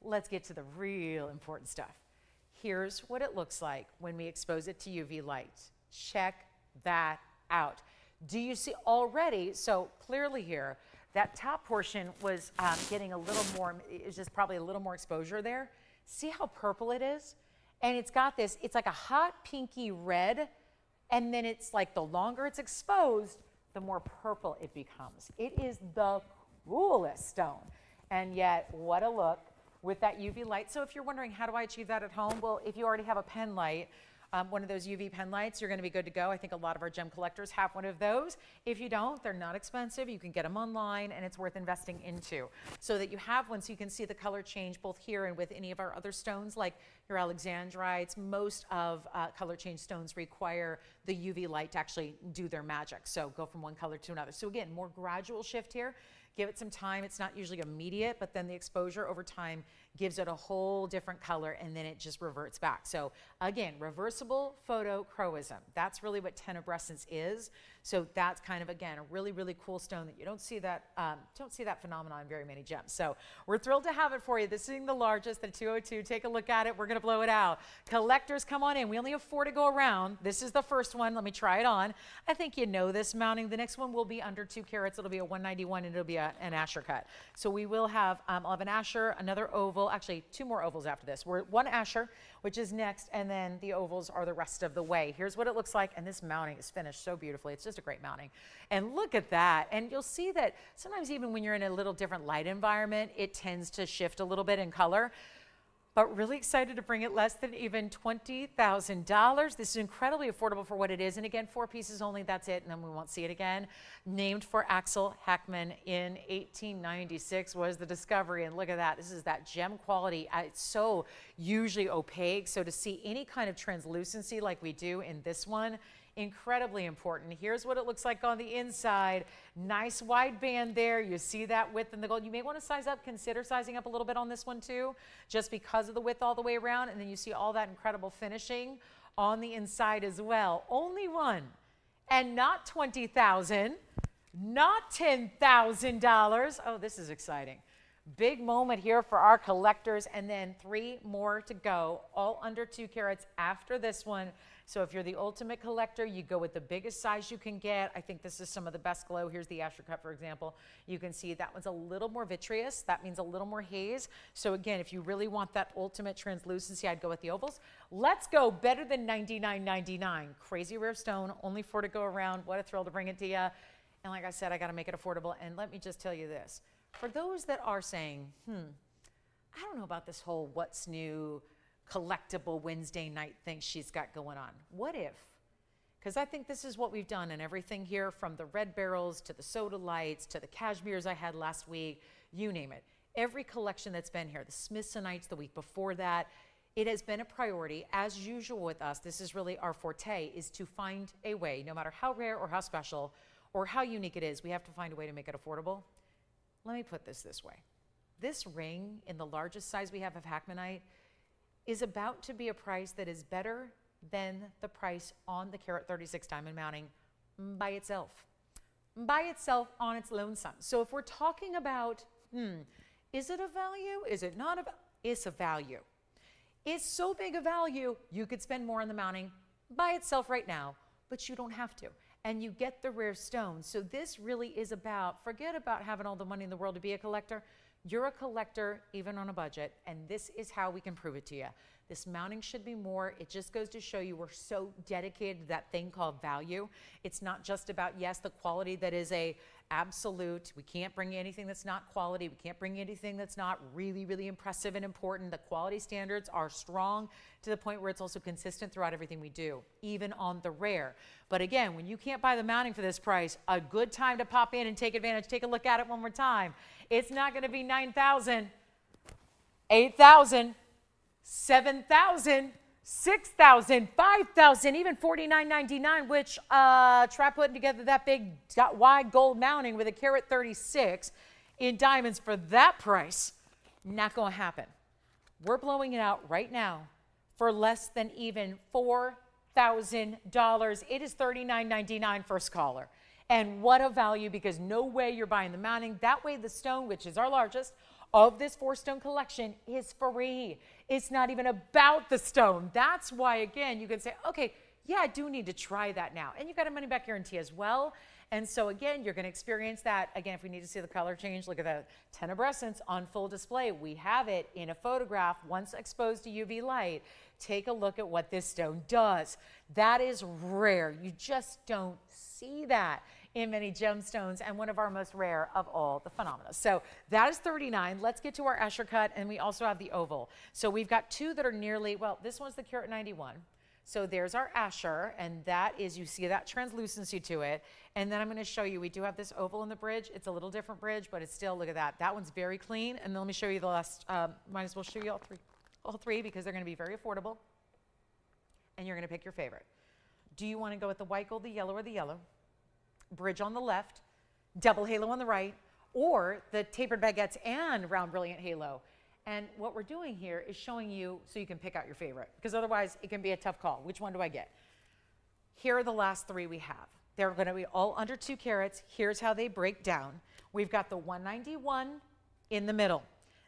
let's get to the real important stuff. Here's what it looks like when we expose it to UV light. Check that out. Do you see already? So clearly here, that top portion was getting a little more, it was just probably a little more exposure there. See how purple it is? And it's got this, it's like a hot pinky red, and then it's like the longer it's exposed, the more purple it becomes. It is the coolest stone. And yet, what a look with that UV light. So if you're wondering, how do I achieve that at home? Well, if you already have a pen light, one of those UV pen lights, you're going to be good to go. I think a lot of our gem collectors have one of those. If you don't, they're not expensive. You can get them online, and it's worth investing into so that you have one so you can see the color change both here and with any of our other stones like your Alexandrites. Most of color change stones require the UV light to actually do their magic. So go from one color to another. So again, more gradual shift here. Give it some time. It's not usually immediate, but then the exposure over time gives it a whole different color, and then it just reverts back. So again, reversible photochroism. That's really what tenebrescence is. So that's kind of, again, a really, really cool stone that you don't see that phenomenon in very many gems. So we're thrilled to have it for you. This is the largest, the 202. Take a look at it. We're going to blow it out. Collectors, come on in. We only have 4 to go around. This is the first one. Let me try it on. I think you know this mounting. The next one will be under 2 carats. It'll be a 191, and it'll be an Asher cut. So we will have, I'll have an Asher, another oval, actually 2 more ovals after this. We're 1 Asher, which is next, and then the ovals are the rest of the way. Here's what it looks like, and this mounting is finished so beautifully. It's just a great mounting. And look at that. And you'll see that sometimes even when you're in a little different light environment, it tends to shift a little bit in color. But really excited to bring it less than even $20,000. This is incredibly affordable for what it is. And again, 4 pieces only, that's it, and then we won't see it again. Named for Axel Hackman in 1896 was the discovery. And look at that, this is that gem quality. It's so usually opaque. So to see any kind of translucency like we do in this one, incredibly important. Here's what it looks like on the inside. Nice wide band there. You see that width in the gold. You may want to size up, consider sizing up a little bit on this one too, just because of the width all the way around. And then you see all that incredible finishing on the inside as well. Only one, and not $20,000, not $10,000. Oh, this is exciting. Big moment here for our collectors, and then 3 more to go, all under 2 carats after this one. So if you're the ultimate collector, you go with the biggest size you can get. I think this is some of the best glow. Here's the Asher cut, for example. You can see that one's a little more vitreous. That means a little more haze. So again, if you really want that ultimate translucency, I'd go with the ovals. Let's go better than $99.99. Crazy rare stone, only 4 to go around. What a thrill to bring it to you. And like I said, I got to make it affordable. And let me just tell you this. For those that are saying, I don't know about this whole what's new collectible Wednesday night thing she's got going on. What if? Because I think this is what we've done in everything here, from the red barrels to the soda lights to the cashmeres I had last week, you name it. Every collection that's been here, the Smithsonites the week before that, it has been a priority. As usual with us, this is really our forte, is to find a way, no matter how rare or how special or how unique it is, we have to find a way to make it affordable. Let me put this way. This ring in the largest size we have of Hackmanite is about to be a price that is better than the price on the carat 36 diamond mounting by itself on its lonesome. So if we're talking about, is it a value? Is it not a value? It's a value. It's so big a value, you could spend more on the mounting by itself right now, but you don't have to. And you get the rare stone. So this really is about, forget about having all the money in the world to be a collector. You're a collector, even on a budget, and this is how we can prove it to you. This mounting should be more. It just goes to show you we're so dedicated to that thing called value. It's not just about, yes, the quality that is a absolute. We can't bring you anything that's not quality. We can't bring you anything that's not really, really impressive and important. The quality standards are strong to the point where it's also consistent throughout everything we do, even on the rare. But again, when you can't buy the mounting for this price, a good time to pop in and take advantage. Take a look at it one more time. It's not going to be $9,000, $8,000, $7,000, $6,000, $5,000, even $49.99, which try putting together that big wide gold mounting with a carat 36 in diamonds for that price. Not going to happen. We're blowing it out right now for less than even $4,000. It is $39.99 first caller. And what a value, because no way you're buying the mounting. That way the stone, which is our largest of this 4-stone collection, is free. It's not even about the stone. That's why, again, you can say, okay, yeah, I do need to try that now. And you've got a money back guarantee as well. And so again, you're going to experience that. Again, if we need to see the color change, look at the tenebrescence on full display. We have it in a photograph once exposed to UV light. Take a look at what this stone does. That is rare. You just don't see that in many gemstones, and one of our most rare of all the phenomena. So that is 39. Let's get to our Asher cut, and we also have the oval. So we've got 2 that are nearly, well, this one's the carat 91. So there's our Asher, and that is, you see that translucency to it. And then I'm going to show you, we do have this oval in the bridge. It's a little different bridge, but it's still, look at that. That one's very clean. And then let me show you the last, might as well show you all three because they're going to be very affordable. And you're going to pick your favorite. Do you want to go with the white gold, the yellow, or the yellow? Bridge on the left, double halo on the right, or the tapered baguettes and round brilliant halo. And what we're doing here is showing you so you can pick out your favorite, because otherwise it can be a tough call. Which one do I get? Here are the last three we have. They're going to be all under 2 carats. Here's how they break down. We've got the 191 in the middle.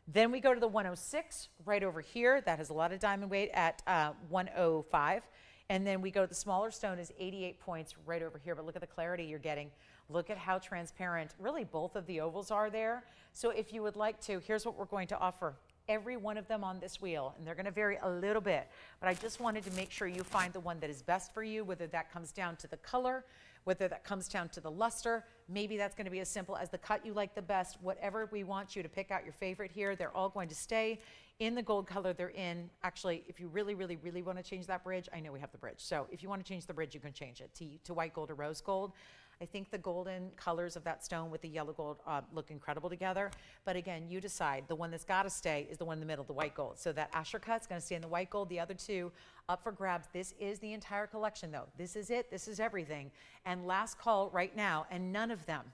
Then we go to the 106 right over here. That has a lot of diamond weight at 105. And then we go to the smaller stone is 88 points right over here. But look at the clarity you're getting. Look at how transparent really both of the ovals are there. So if you would like to, here's what we're going to offer. Every one of them on this wheel, and they're going to vary a little bit, but I just wanted to make sure you find the one that is best for you, whether that comes down to the color, whether that comes down to the luster. Maybe that's going to be as simple as the cut you like the best. Whatever we want you to pick out your favorite here. They're all going to stay in the gold color they're in. Actually, if you really, really, really want to change that bridge, I know we have the bridge. So if you want to change the bridge, you can change it to white gold or rose gold. I think the golden colors of that stone with the yellow gold look incredible together. But again, you decide. The one that's got to stay is the one in the middle, the white gold. So that Asher cut's going to stay in the white gold. The other two up for grabs. This is the entire collection, though. This is it. This is everything. And last call right now, and none of them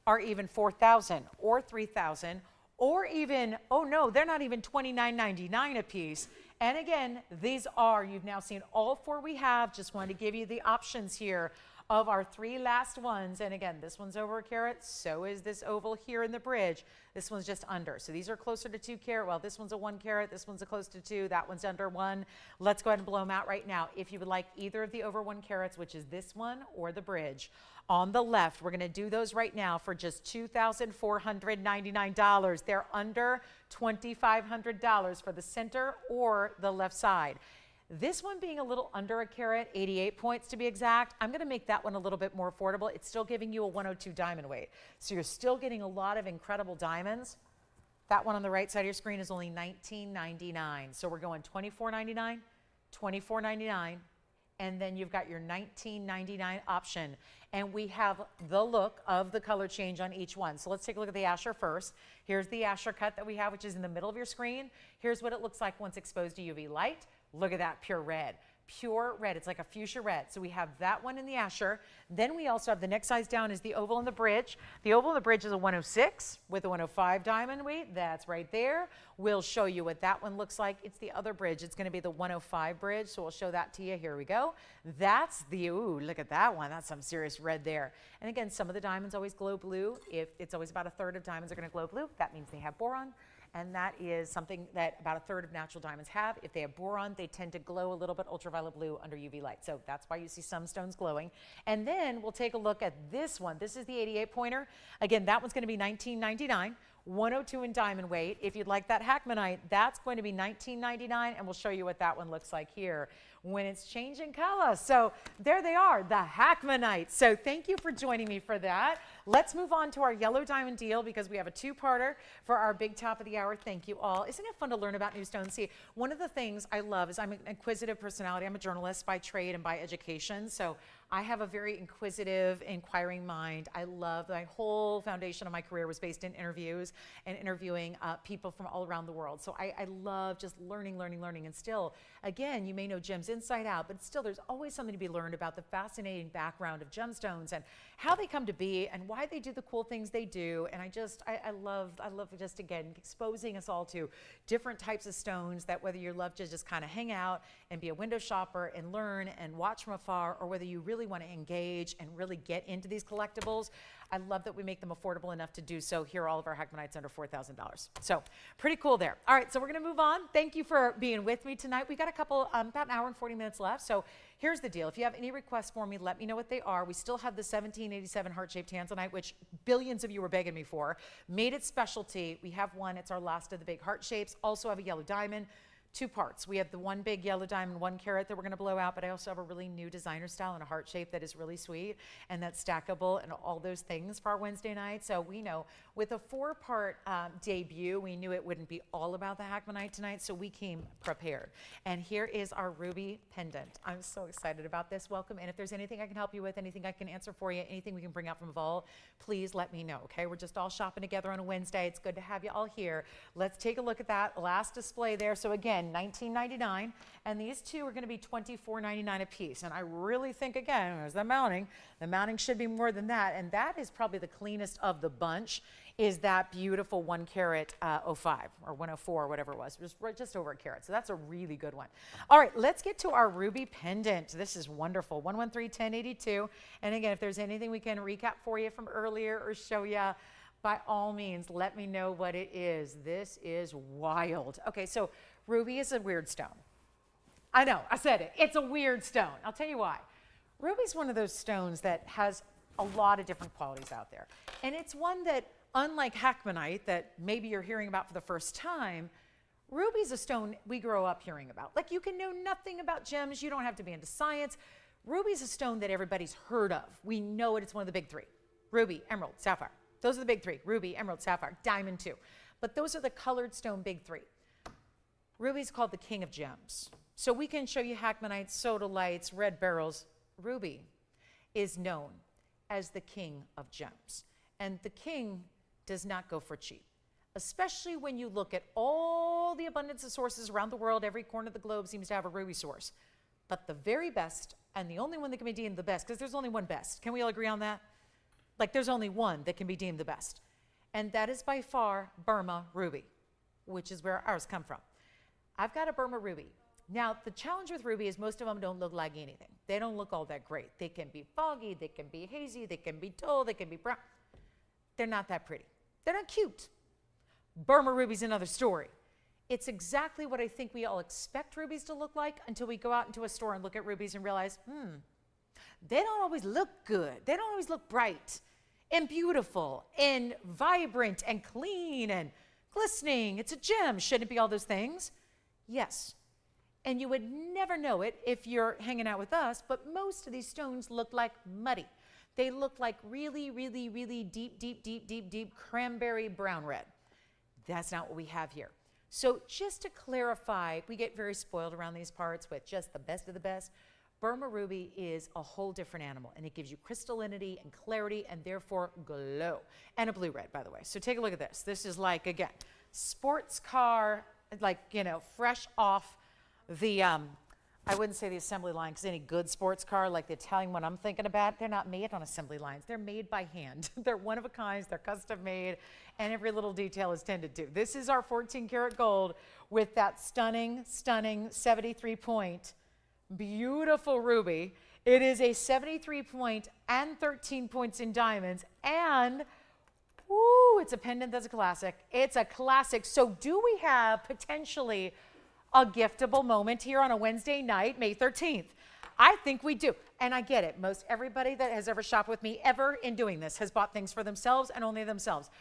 are even $4,000 or $3,000 or even, oh no, they're not even $29.99 a piece. And again, these are, you've now seen all 4 we have. Just wanted to give you the options here of our 3 last ones. And again, this one's over a carat, so is this oval here in the bridge. This one's just under. So these are closer to 2 carat. Well, this one's a 1 carat, this one's a close to 2, that one's under 1. Let's go ahead and blow them out right now. If you would like either of the over 1 carats, which is this one or the bridge, on the left, we're gonna do those right now for just $2,499. They're under $2,500 for the center or the left side. This one being a little under a carat, 88 points to be exact, I'm going to make that one a little bit more affordable. It's still giving you a 102 diamond weight. So you're still getting a lot of incredible diamonds. That one on the right side of your screen is only $19.99. So we're going $24.99, $24.99, and then you've got your $19.99 option. And we have the look of the color change on each one. So let's take a look at the Asher first. Here's the Asher cut that we have, which is in the middle of your screen. Here's what it looks like once exposed to UV light. Look at that, pure red. Pure red, it's like a fuchsia red. So we have that one in the Asher. Then we also have the next size down is the oval in the bridge. The oval in the bridge is a 106 with a 105 diamond weight. That's right there. We'll show you what that one looks like. It's the other bridge. It's gonna be the 105 bridge. So we'll show that to you. Here we go. That's the, ooh, look at that one. That's some serious red there. And again, some of the diamonds always glow blue. If it's always about a third of diamonds are gonna glow blue, that means they have boron. And that is something that about a third of natural diamonds have. If they have boron, they tend to glow a little bit ultraviolet blue under UV light. So that's why you see some stones glowing. And then we'll take a look at this one. This is the 88 pointer. Again, that one's going to be $19.99. 102 in diamond weight. If you'd like that Hackmanite, that's going to be $19.99, and we'll show you what that one looks like here when it's changing color. So there they are, the Hackmanite. So thank you for joining me for that. Let's move on to our yellow diamond deal because we have a 2-parter for our big top of the hour. Thank you all. Isn't it fun to learn about new stones? See, one of the things I love is I'm an inquisitive personality. I'm a journalist by trade and by education. So I have a very inquisitive, inquiring mind. I love, my whole foundation of my career was based in interviews and interviewing people from all around the world. So I love just learning. And still, again, you may know gems inside out, but still there's always something to be learned about the fascinating background of gemstones and how they come to be and why they do the cool things they do. And I love just, again, exposing us all to different types of stones that whether you love to just kind of hang out and be a window shopper and learn and watch from afar, or whether you really want to engage and really get into these collectibles, I love that we make them affordable enough to do so. Here are all of our Hackmanites under $4,000. So pretty cool there. All right, so we're going to move on. Thank you for being with me tonight. We've got a couple, about an hour and 40 minutes left. So here's the deal. If you have any requests for me, let me know what they are. We still have the 1787 heart-shaped Tanzanite, which billions of you were begging me for. Made it specialty. We have one. It's our last of the big heart shapes. Also have a yellow diamond. 2 parts. We have the one big yellow diamond, 1 carat that we're going to blow out, but I also have a really new designer style and a heart shape that is really sweet and that's stackable and all those things for our Wednesday night. So we know with a 4-part debut, we knew it wouldn't be all about the Hackmanite tonight, so we came prepared. And here is our ruby pendant. I'm so excited about this. Welcome. And if there's anything I can help you with, anything I can answer for you, anything we can bring out from Vol, please let me know, okay? We're just all shopping together on a Wednesday. It's good to have you all here. Let's take a look at that last display there. So again, and $19.99. And these two are going to be $24.99 a piece. And I really think, again, there's the mounting. The mounting should be more than that. And that is probably the cleanest of the bunch, is that beautiful 1 carat 05 or 104, whatever it was, just over a carat. So that's a really good one. All right, let's get to our ruby pendant. This is wonderful, 113-1082. And again, if there's anything we can recap for you from earlier or show you, by all means, let me know what it is. This is wild. Okay, so ruby is a weird stone. I know, I said it. It's a weird stone. I'll tell you why. Ruby's one of those stones that has a lot of different qualities out there. And it's one that, unlike Hackmanite, that maybe you're hearing about for the first time, ruby's a stone we grow up hearing about. Like, you can know nothing about gems. You don't have to be into science. Ruby's a stone that everybody's heard of. We know it. It's one of the big three. Ruby, emerald, sapphire. Those are the big three. Ruby, emerald, sapphire, diamond too. But those are the colored stone big three. Ruby's called the king of gems. So we can show you Hackmanites, sodalites, red beryls. Ruby is known as the king of gems. And the king does not go for cheap, especially when you look at all the abundance of sources around the world. Every corner of the globe seems to have a ruby source. But the very best, and the only one that can be deemed the best, because there's only one best. Can we all agree on that? Like, there's only one that can be deemed the best. And that is by far Burma ruby, which is where ours come from. I've got a Burma ruby. Now, the challenge with ruby is most of them don't look like anything. They don't look all that great. They can be foggy, they can be hazy, they can be dull, they can be brown. They're not that pretty. They're not cute. Burma ruby's another story. It's exactly what I think we all expect rubies to look like until we go out into a store and look at rubies and realize, they don't always look good. They don't always look bright and beautiful and vibrant and clean and glistening. It's a gem. Shouldn't it be all those things? Yes. And you would never know it if you're hanging out with us, but most of these stones look like muddy. They look like really, really, really deep cranberry brown red. That's not what we have here. So just to clarify, we get very spoiled around these parts with just the best of the best. Burma ruby is a whole different animal, and it gives you crystallinity and clarity and therefore glow. And a blue red, by the way. So take a look at this. This is like, again, sports car, like, you know, fresh off the, I wouldn't say the assembly line, because any good sports car, like the Italian one I'm thinking about, they're not made on assembly lines. They're made by hand. They're one of a kind. They're custom made, and every little detail is tended to. This is our 14 karat gold with that stunning 73 point, beautiful ruby. It is a 73 point and 13 points in diamonds, and woo, it's a pendant that's a classic. It's a classic. So do we have potentially a giftable moment here on a Wednesday night, May 13th? I think we do. And I get it. Most everybody that has ever shopped with me ever in doing this has bought things for themselves and only themselves.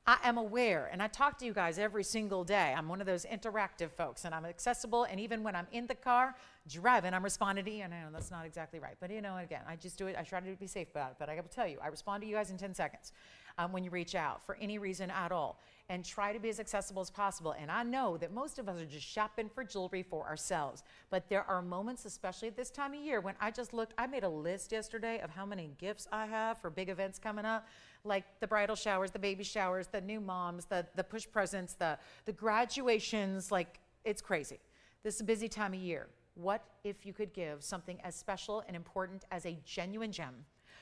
I am aware, and I talk to you guys every single day. I'm one of those interactive folks, and I'm accessible, and even when I'm in the car driving, I'm responding to you. And I know that's not exactly right, but you know, again, I just do it. I try to be safe about it, but I got to tell you, I respond to you guys in 10 seconds when you reach out for any reason at all, and try to be as accessible as possible. And I know that most of us are just shopping for jewelry for ourselves, but there are moments, especially at this time of year, when I just looked. I made a list yesterday of how many gifts I have for big events coming up, like the bridal showers, the baby showers, the new moms, the push presents, the graduations. Like, it's crazy. This is a busy time of year. What if you could give something as special and important as a genuine gem,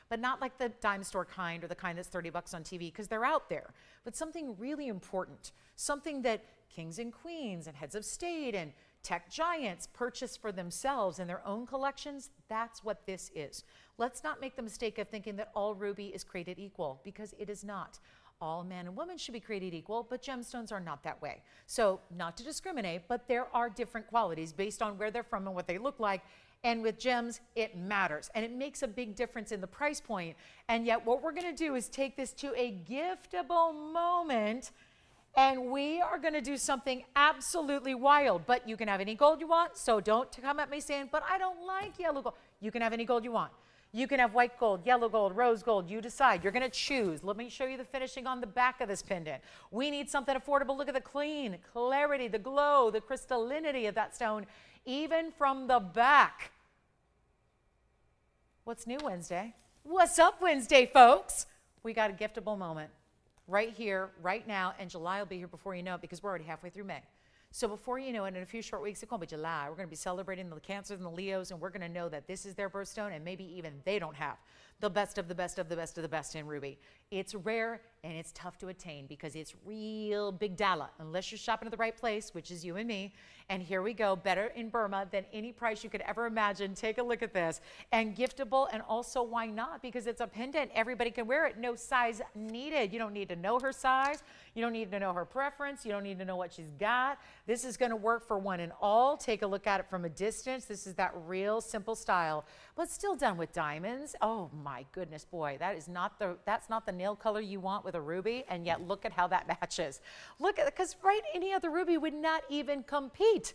but not like the dime store kind or the kind that's 30 bucks on TV, because they're out there, but something really important, something that kings and queens and heads of state and tech giants purchase for themselves in their own collections? That's what this is. Let's not make the mistake of thinking that all ruby is created equal, because it is not. All men and women should be created equal, but gemstones are not that way. So, not to discriminate, but there are different qualities based on where they're from and what they look like. And with gems, it matters, and it makes a big difference in the price point. And yet what we're going to do is take this to a giftable moment, and we are going to do something absolutely wild. But you can have any gold you want, so don't come at me saying, but I don't like yellow gold. You can have any gold you want. You can have white gold, yellow gold, rose gold. You decide. You're going to choose. Let me show you the finishing on the back of this pendant. We need something affordable. Look at the clean, clarity, the glow, the crystallinity of that stone, even from the back. What's new Wednesday? What's up Wednesday, folks? We got a giftable moment right here, right now, and July will be here before you know it, because we're already halfway through May. So before you know it, in a few short weeks, it's going to be July. We're going to be celebrating the Cancers and the Leos, and we're going to know that this is their birthstone, and maybe even they don't have the best of the best of the best of the best in ruby. It's rare and it's tough to attain because it's real big dollar unless you're shopping at the right place, which is you and me. And here we go, better in Burma than any price you could ever imagine. Take a look at this. And giftable, and also why not? Because it's a pendant. Everybody can wear it. No size needed. You don't need to know her size. You don't need to know her preference. You don't need to know what she's got. This is going to work for one and all. Take a look at it from a distance. This is that real simple style, but still done with diamonds. Oh my goodness, boy, that's not the nail color you want with a ruby, and yet look at how that matches. Look at it, because any other ruby would not even compete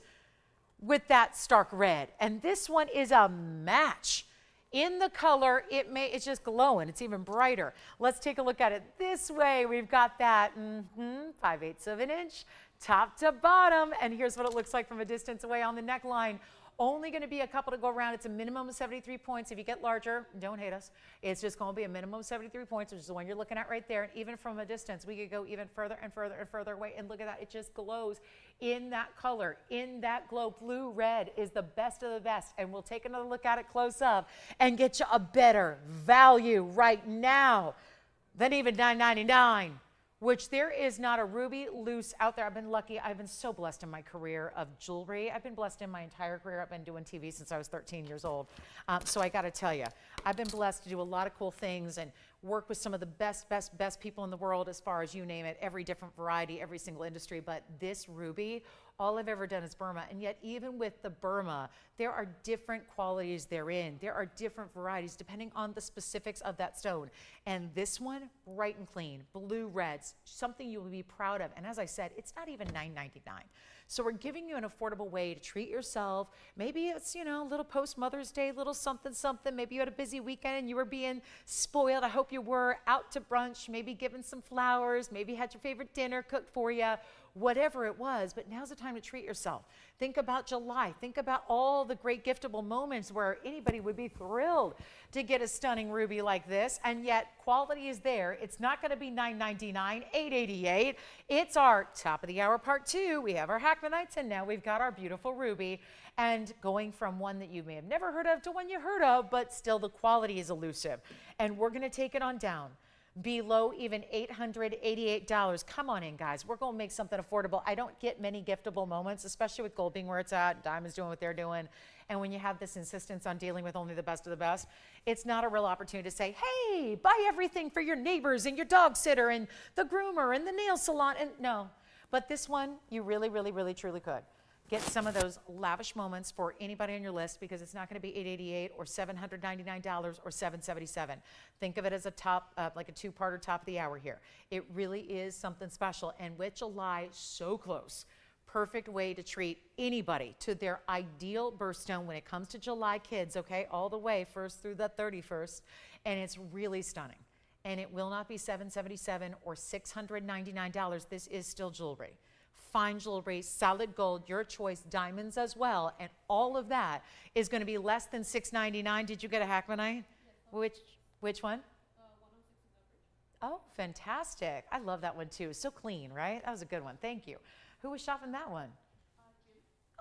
with that stark red, and this one is a match. In the color, it's just glowing. It's even brighter. Let's take a look at it this way. We've got that 5/8 of an inch, top to bottom, and here's what it looks like from a distance away on the neckline. Only going to be a couple to go around. It's a minimum of 73 points. If you get larger, don't hate us. It's just going to be a minimum of 73 points, which is the one you're looking at right there. And even from a distance, we could go even further and further and further away. And look at that. It just glows in that color, in that glow. Blue red is the best of the best. And we'll take another look at it close up and get you a better value right now than even $9.99. Which there is not a ruby loose out there. I've been lucky. I've been so blessed in my career of jewelry. I've been blessed in my entire career. I've been doing TV since I was 13 years old. So I got to tell you, I've been blessed to do a lot of cool things and work with some of the best people in the world as far as you name it, every different variety, every single industry. But this ruby, all I've ever done is Burma. And yet even with the Burma, there are different qualities therein. There are different varieties depending on the specifics of that stone. And this one, bright and clean, blue reds, something you will be proud of. And as I said, it's not even $9.99. So we're giving you an affordable way to treat yourself. Maybe it's, a little post-Mother's Day, little something, something. Maybe you had a busy weekend and you were being spoiled. I hope you were out to brunch, maybe given some flowers, maybe had your favorite dinner cooked for you, whatever it was. But now's the time to treat yourself. Think about July. Think about all the great giftable moments where anybody would be thrilled to get a stunning ruby like this. And yet quality is there. It's not going to be $9.99, $8.88. It's our top of the hour part 2. We have our Hackmanites, and now we've got our beautiful ruby. And going from one that you may have never heard of to one you heard of, but still the quality is elusive. And we're going to take it on down below even $888. Come on in, guys. We're going to make something affordable. I don't get many giftable moments, especially with gold being where it's at, diamonds doing what they're doing. And when you have this insistence on dealing with only the best of the best, it's not a real opportunity to say, hey, buy everything for your neighbors and your dog sitter and the groomer and the nail salon. And no, but this one, you really, really, really, truly could get some of those lavish moments for anybody on your list, because it's not going to be $888 or $799 or $777. Think of it as a top, like a two-parter top of the hour here. It really is something special. And with July so close, perfect way to treat anybody to their ideal birthstone when it comes to July kids, okay, all the way 1st through the 31st. And it's really stunning. And it will not be $777 or $699. This is still jewelry. Fine jewelry, solid gold, your choice, diamonds as well, and all of that is going to be less than $699. Did you get a Hackmanite? Yes. Which one? 106 Oh, fantastic. I love that one too. So clean, right? That was a good one. Thank you. Who was shopping that one? Jim.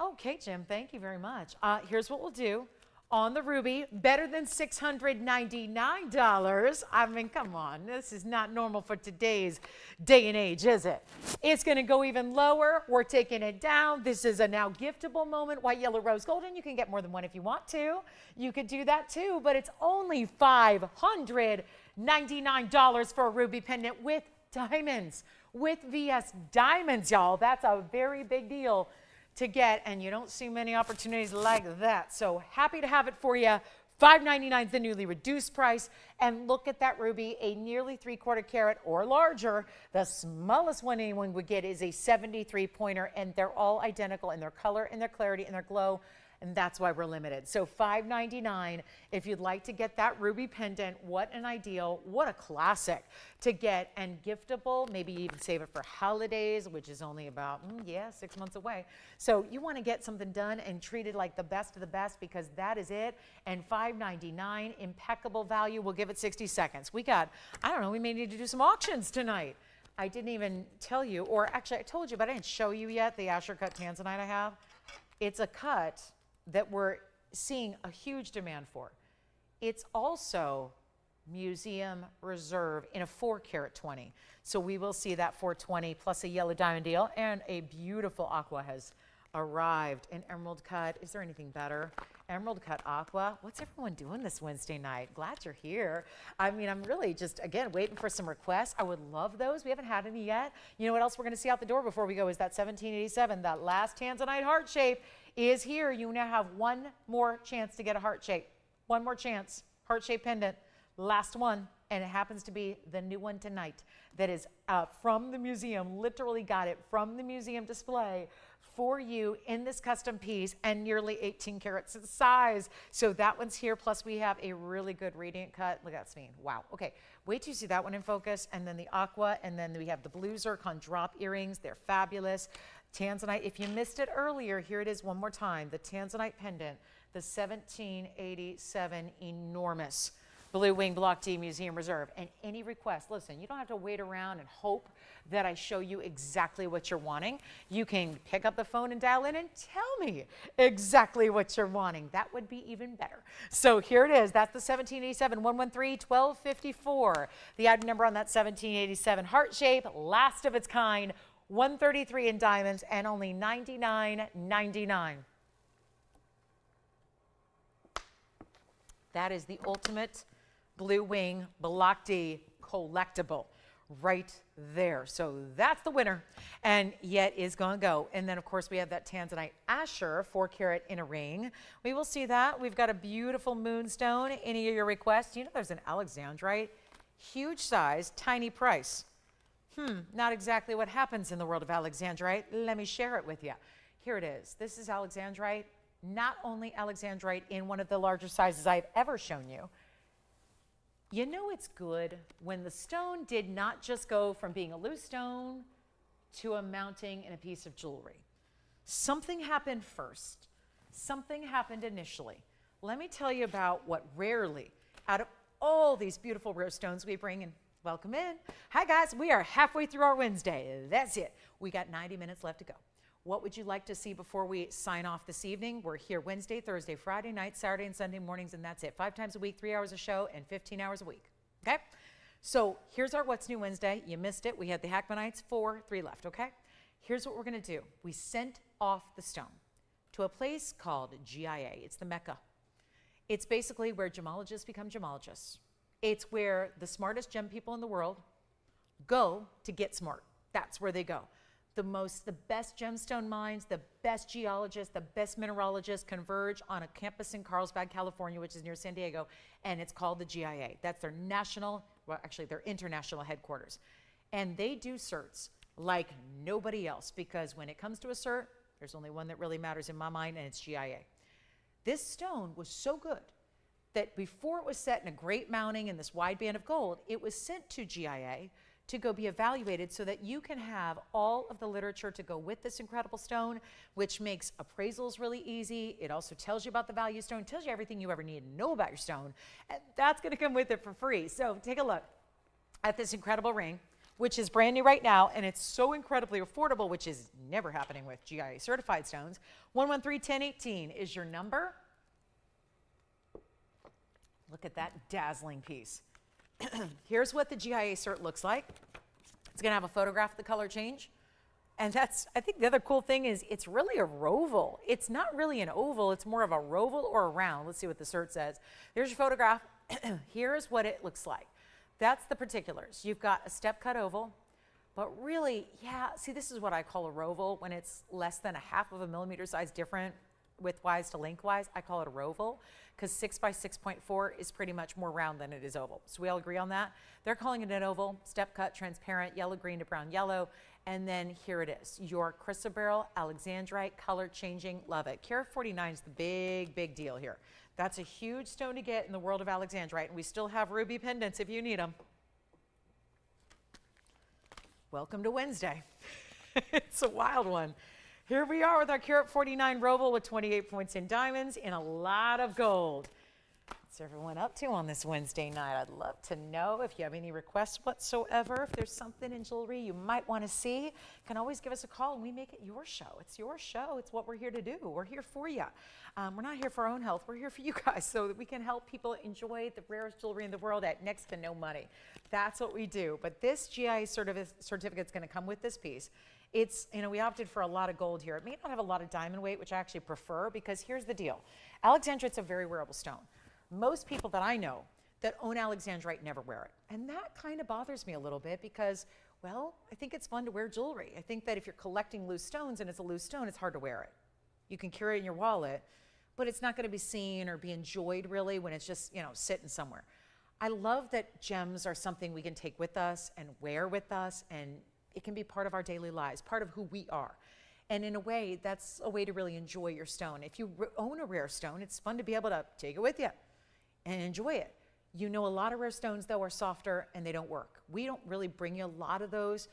Okay, Jim, thank you very much. Here's what we'll do. On the ruby, better than $699. I mean, come on, this is not normal for today's day and age, is it? It's going to go even lower. We're taking it down. This is a now giftable moment. White, yellow, rose, golden. You can get more than one if you want to. You could do that too, but it's only $599 for a ruby pendant with diamonds, with VS diamonds, y'all. That's a very big deal to get, and you don't see many opportunities like that. So happy to have it for you. $599 is the newly reduced price. And look at that ruby, a nearly 3/4 carat or larger. The smallest one anyone would get is a 73 pointer, and they're all identical in their color, in their clarity, in their glow. And that's why we're limited. So $599 if you'd like to get that ruby pendant. What an ideal, what a classic to get, and giftable. Maybe even save it for holidays, which is only about 6 months away. So you want to get something done and treated like the best of the best, because that is it. And $599, impeccable value. We'll give it 60 seconds. We got, I don't know, we may need to do some auctions tonight. I didn't even tell you, or actually I told you, but I didn't show you yet the Asher cut Tanzanite I have. It's a cut that we're seeing a huge demand for. It's also museum reserve in a 4-carat 20. So we will see that 420 plus a yellow diamond deal, and a beautiful aqua has arrived. An emerald cut. Is there anything better? Emerald cut aqua. What's everyone doing this Wednesday night? Glad you're here. I mean, I'm really just, again, waiting for some requests. I would love those. We haven't had any yet. You know what else we're going to see out the door before we go is that 1787. That last Tanzanite heart shape is here. You now have one more chance to get a heart shape. One more chance. Heart shape pendant. Last one. And it happens to be the new one tonight that is from the museum. Literally got it from the museum display for you in this custom piece, and nearly 18 carats in size. So that one's here. Plus we have a really good radiant cut. Look at that spine. Wow. Okay. Wait till you see that one in focus. And then the aqua. And then we have the blue zircon drop earrings. They're fabulous. Tanzanite. If you missed it earlier, here it is one more time. The Tanzanite pendant, the 1787 enormous Blue Wing Block D Museum Reserve. And any request, listen, you don't have to wait around and hope that I show you exactly what you're wanting. You can pick up the phone and dial in and tell me exactly what you're wanting. That would be even better. So here it is. That's the 1787 113 1254. The item number on that 1787 heart shape, last of its kind, 133 in diamonds and only $99.99. That is the ultimate Blue Wing Block D collectible right there. So that's the winner, and yet is going to go. And then, of course, we have that Tanzanite Asher 4-carat in a ring. We will see that. We've got a beautiful moonstone. Any of your requests? You know, there's an Alexandrite, huge size, tiny price. Not exactly what happens in the world of Alexandrite. Let me share it with you. Here it is. This is Alexandrite. Not only Alexandrite in one of the larger sizes I've ever shown you. You know it's good when the stone did not just go from being a loose stone to a mounting in a piece of jewelry. Something happened first. Something happened initially. Let me tell you about what rarely, out of all these beautiful rare stones we bring in. Welcome in. Hi guys, we are halfway through our Wednesday. That's it. We got 90 minutes left to go. What would you like to see before we sign off this evening? We're here Wednesday, Thursday, Friday night, Saturday, and Sunday mornings, and that's it. 5 times a week, 3 hours a show, and 15 hours a week. Okay? So here's our What's New Wednesday. You missed it. We had the Hackmanites, 3 left, okay? Here's what we're going to do. We sent off the stone to a place called GIA. It's the Mecca. It's basically where gemologists become gemologists. It's where the smartest gem people in the world go to get smart. That's where they go. The best gemstone mines, the best geologists, the best mineralogists converge on a campus in Carlsbad, California, which is near San Diego, and it's called the GIA. That's their national, well, actually their international headquarters. And they do certs like nobody else, because when it comes to a cert, there's only one that really matters in my mind, and it's GIA. This stone was so good that before it was set in a great mounting in this wide band of gold, it was sent to GIA to go be evaluated so that you can have all of the literature to go with this incredible stone, which makes appraisals really easy. It also tells you about the value stone, tells you everything you ever need to know about your stone, and that's going to come with it for free. So take a look at this incredible ring, which is brand new right now, and it's so incredibly affordable, which is never happening with GIA certified stones. 113-1018 is your number. Look at that dazzling piece. Here's what the GIA cert looks like. It's going to have a photograph of the color change. And that's, I think the other cool thing is it's really a roval. It's not really an oval. It's more of a roval or a round. Let's see what the cert says. There's your photograph. Here's what it looks like. That's the particulars. You've got a step cut oval, but really, yeah, see, this is what I call a roval when it's less than 1/2 of a millimeter size different widthwise to lengthwise. I call it a roval because 6 by 6.4 is pretty much more round than it is oval. So we all agree on that. They're calling it an oval, step cut, transparent, yellow green to brown yellow. And then here it is, your chrysoberyl Alexandrite, color changing, love it. Carat 49 is the big deal here. That's a huge stone to get in the world of Alexandrite, and we still have ruby pendants if you need them. Welcome to Wednesday. It's a wild one. Here we are with our Carat 49 roval with 28 points in diamonds and a lot of gold. What's everyone up to on this Wednesday night? I'd love to know if you have any requests whatsoever. If there's something in jewelry you might want to see, you can always give us a call and we make it your show. It's your show. It's what we're here to do. We're here for you. We're not here for our own health. We're here for you guys so that we can help people enjoy the rarest jewelry in the world at next to no money. That's what we do. But this GIA certificate is going to come with this piece. It's, we opted for a lot of gold here. It may not have a lot of diamond weight, which I actually prefer, because here's the deal. Alexandrite's a very wearable stone. Most people that I know that own Alexandrite never wear it. And that kind of bothers me a little bit because, well, I think it's fun to wear jewelry. I think that if you're collecting loose stones and it's a loose stone, it's hard to wear it. You can carry it in your wallet, but it's not going to be seen or be enjoyed really when it's just, sitting somewhere. I love that gems are something we can take with us and wear with us, and it can be part of our daily lives, part of who we are. And in a way, that's a way to really enjoy your stone. If you own a rare stone, it's fun to be able to take it with you and enjoy it. A lot of rare stones, though, are softer and they don't work. We don't really bring you a lot of those.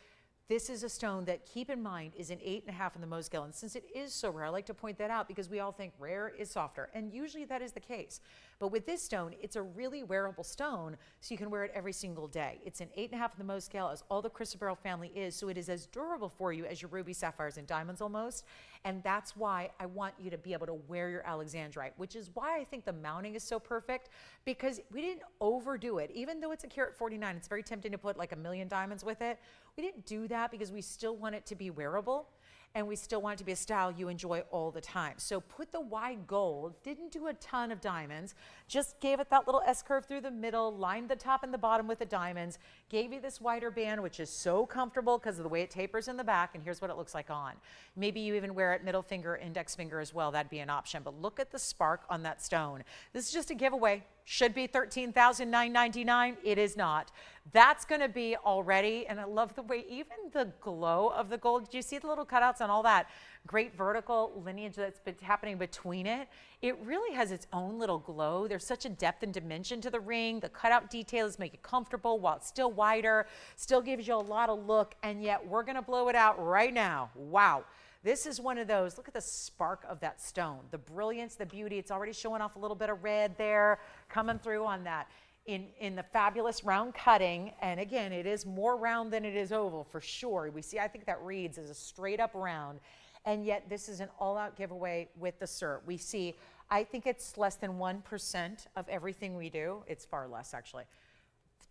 This is a stone that, keep in mind, is an 8.5 in the Mohs scale. And since it is so rare, I like to point that out because we all think rare is softer. And usually that is the case. But with this stone, it's a really wearable stone, so you can wear it every single day. It's an 8.5 in the Mohs scale, as all the chrysoberyl family is, so it is as durable for you as your ruby, sapphires, and diamonds almost. And that's why I want you to be able to wear your Alexandrite, which is why I think the mounting is so perfect, because we didn't overdo it. Even though it's a carat 49, it's very tempting to put like 1,000,000 diamonds with it. We didn't do that because we still want it to be wearable, and we still want it to be a style you enjoy all the time. So put the wide gold, didn't do a ton of diamonds, just gave it that little S-curve through the middle, lined the top and the bottom with the diamonds, gave you this wider band, which is so comfortable because of the way it tapers in the back, and here's what it looks like on. Maybe you even wear it middle finger, index finger as well. That'd be an option, but look at the spark on that stone. This is just a giveaway. Should be $13,999. It is not. That's going to be already, and I love the way even the glow of the gold. Do you see the little cutouts on all that great vertical lineage that's been happening between it? It really has its own little glow. There's such a depth and dimension to the ring. The cutout details make it comfortable while it's still wider, still gives you a lot of look, and yet we're going to blow it out right now. Wow. This is one of those, look at the spark of that stone, the brilliance, the beauty. It's already showing off a little bit of red there, coming through on that. In the fabulous round cutting, and again, it is more round than it is oval for sure. We see, I think that reads as a straight up round, and yet this is an all-out giveaway with the cert. We see, I think it's less than 1% of everything we do. It's far less, actually.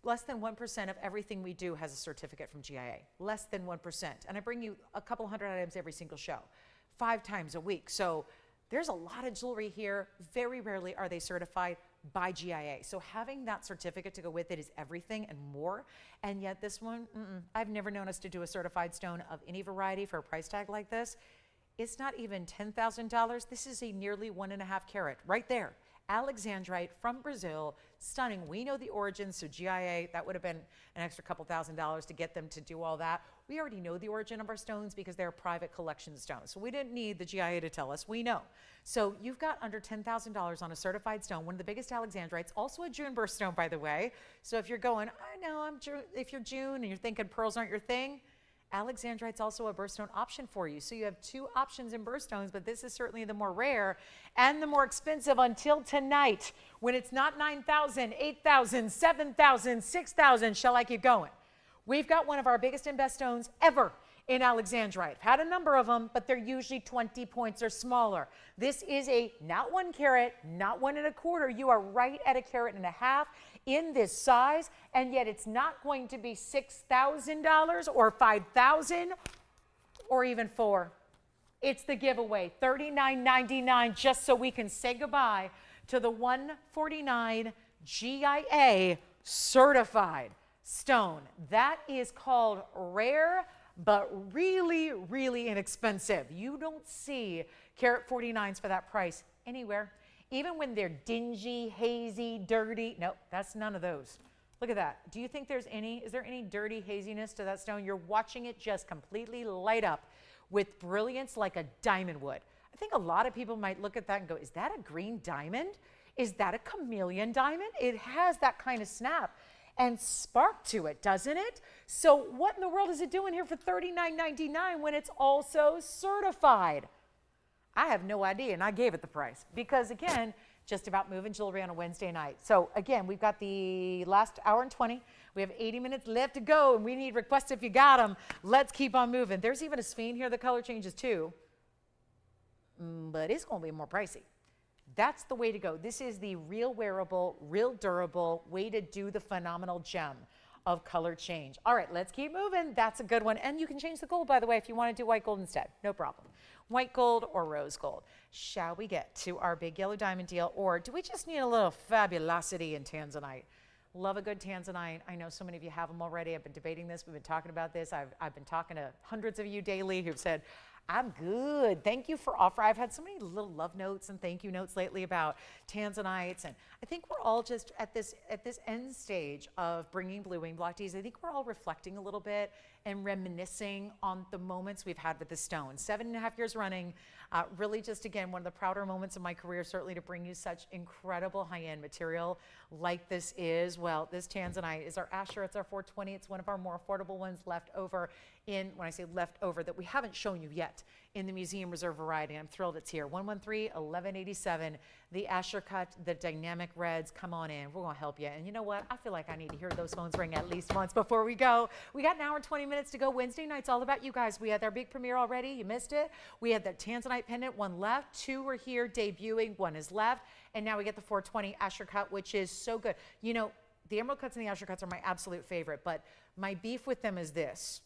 Less than 1% of everything we do has a certificate from GIA. Less than 1%. And I bring you a couple hundred items every single show, 5 times a week. So there's a lot of jewelry here. Very rarely are they certified by GIA. So having that certificate to go with it is everything and more. And yet this one, I've never known us to do a certified stone of any variety for a price tag like this. It's not even $10,000. This is a nearly 1.5 carat right there. Alexandrite from Brazil, stunning. We know the origins, so GIA, that would have been an extra couple $1,000s to get them to do all that. We already know the origin of our stones because they're private collection stones. So we didn't need the GIA to tell us, we know. So you've got under $10,000 on a certified stone, one of the biggest Alexandrites, also a June birthstone, by the way. So if you're going, I know, if you're June and you're thinking pearls aren't your thing, Alexandrite's also a birthstone option for you. So you have 2 options in birthstones, but this is certainly the more rare and the more expensive until tonight, when it's not $9,000, $8,000, $7,000, $6,000. Shall I keep going? We've got one of our biggest and best stones ever in Alexandrite. Had a number of them, but they're usually 20 points or smaller. This is a not 1 carat, not 1 1/4. You are right at 1.5 carats in this size, and yet it's not going to be $6,000 or $5,000 or even $4,000. It's the giveaway, $39.99, just so we can say goodbye to the $149 GIA certified stone. That is called rare, but really, really inexpensive. You don't see carat 49s for that price anywhere. Even when they're dingy, hazy, dirty. Nope, that's none of those. Look at that. Do you think is there any dirty haziness to that stone? You're watching it just completely light up with brilliance like a diamond would. I think a lot of people might look at that and go, is that a green diamond? Is that a chameleon diamond? It has that kind of snap and spark to it, doesn't it? So what in the world is it doing here for $39.99 when it's also certified? I have no idea, and I gave it the price because, again, just about moving jewelry on a Wednesday night. So again, we've got the last hour and 20. We have 80 minutes left to go, and we need requests if you got them. Let's keep on moving. There's even a sphene here. The color changes too, but it's going to be more pricey. That's the way to go. This is the real wearable, real durable way to do the phenomenal gem of color change. All right, let's keep moving. That's a good one. And you can change the gold, by the way, if you want to do white gold instead. No problem. White gold or rose gold. Shall we get to our big yellow diamond deal, or do we just need a little fabulosity in Tanzanite? Love a good Tanzanite. I know so many of you have them already. I've been debating this. We've been talking about this. I've been talking to hundreds of you daily who've said, I'm good. Thank you for offering. I've had so many little love notes and thank you notes lately about Tanzanites. And I think we're all just at this end stage of bringing blue wing block teas. I think we're all reflecting a little bit and reminiscing on the moments we've had with the stone. 7.5 years running. Really just, again, one of the prouder moments of my career, certainly to bring you such incredible high-end material like this is. Well, this Tanzanite is our Asher. It's our 420. It's one of our more affordable ones left over in, when I say left over, that we haven't shown you yet in the Museum Reserve variety. I'm thrilled it's here. 113-1187. The Asher cut, the dynamic reds. Come on in. We're going to help you. And you know what? I feel like I need to hear those phones ring at least once before we go. We got an hour and 20 minutes to go. Wednesday night's all about you guys. We had our big premiere already. You missed it. We had that Tanzanite pendant, one left. Two are here debuting. One is left. And now we get the 420 Asher cut, which is so good. You know, the emerald cuts and the Asher cuts are my absolute favorite, but my beef with them is this.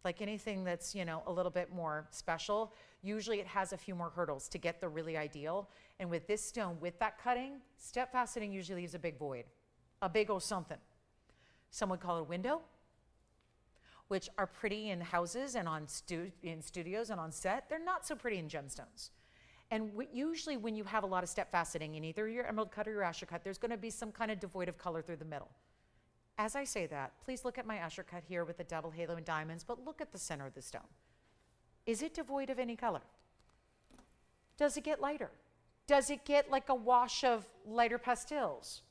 Like anything that's, you know, a little bit more special, usually it has a few more hurdles to get the really ideal. And with this stone, with that cutting, step faceting usually leaves a big void, a big old something. Some would call it a window, which are pretty in houses and in studios and on set. They're not so pretty in gemstones. And usually when you have a lot of step faceting in either your emerald cut or your Asher cut, there's going to be some kind of devoid of color through the middle. As I say that, please look at my Asher cut here with the double halo and diamonds, but look at the center of the stone. Is it devoid of any color? Does it get lighter? Does it get like a wash of lighter pastels?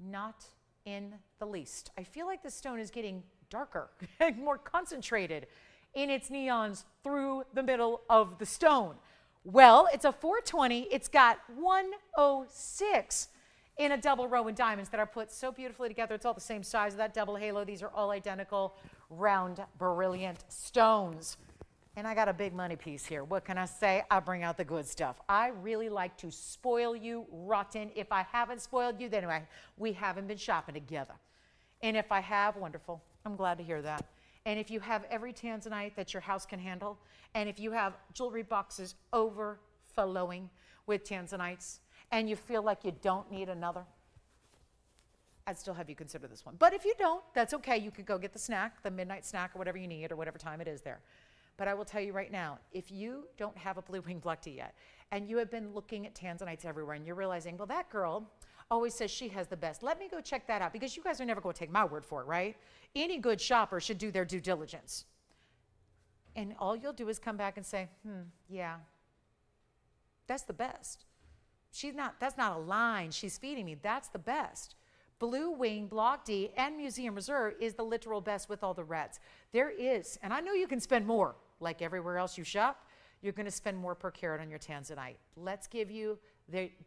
Not in the least. I feel like the stone is getting darker and more concentrated in its neons through the middle of the stone. Well, it's a 420. It's got 106 in a double row in diamonds that are put so beautifully together. It's all the same size of that double halo. These are all identical, round, brilliant stones. And I got a big money piece here. What can I say? I bring out the good stuff. I really like to spoil you rotten. If I haven't spoiled you, then we haven't been shopping together. And if I have, wonderful. I'm glad to hear that. And if you have every Tanzanite that your house can handle, and if you have jewelry boxes overflowing with Tanzanites, and you feel like you don't need another, I'd still have you consider this one. But if you don't, that's okay. You could go get the snack, the midnight snack, or whatever you need, or whatever time it is there. But I will tell you right now, if you don't have a blue wing block tea yet, and you have been looking at Tanzanites everywhere, and you're realizing, well, that girl always says she has the best. Let me go check that out, because you guys are never going to take my word for it, right? Any good shopper should do their due diligence. And all you'll do is come back and say, yeah, that's the best. That's not a line she's feeding me. That's the best. Blue wing, block D, and Museum Reserve is the literal best with all the reds. There is, and I know you can spend more, like everywhere else you shop, you're going to spend more per carat on your Tanzanite. Let's give you,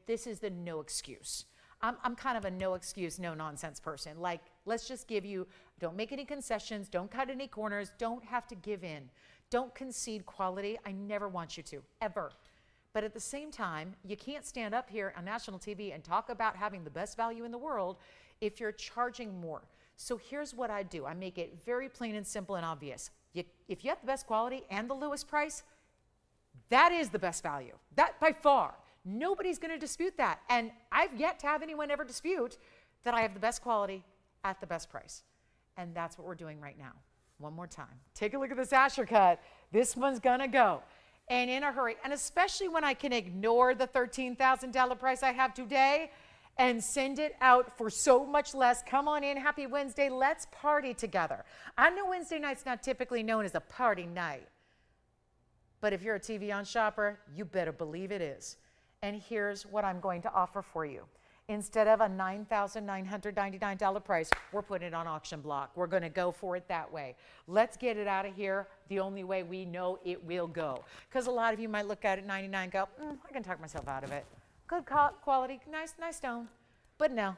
this is the no excuse. I'm kind of a no excuse, no nonsense person. Like, let's just give you, don't make any concessions, don't cut any corners, don't have to give in. Don't concede quality. I never want you to, ever. But at the same time, you can't stand up here on national TV and talk about having the best value in the world if you're charging more. So here's what I do. I make it very plain and simple and obvious. If you have the best quality and the lowest price, that is the best value. That by far. Nobody's going to dispute that. And I've yet to have anyone ever dispute that I have the best quality at the best price. And that's what we're doing right now. One more time. Take a look at this Asher cut. This one's going to go. And in a hurry, and especially when I can ignore the $13,000 price I have today and send it out for so much less. Come on in, happy Wednesday, let's party together. I know Wednesday night's not typically known as a party night, but if you're a TVON shopper, you better believe it is. And here's what I'm going to offer for you. Instead of a $9,999 price, we're putting it on auction block. We're going to go for it that way. Let's get it out of here the only way we know it will go. Because a lot of you might look at it $99 and go, I can talk myself out of it. Good quality, nice stone. But no,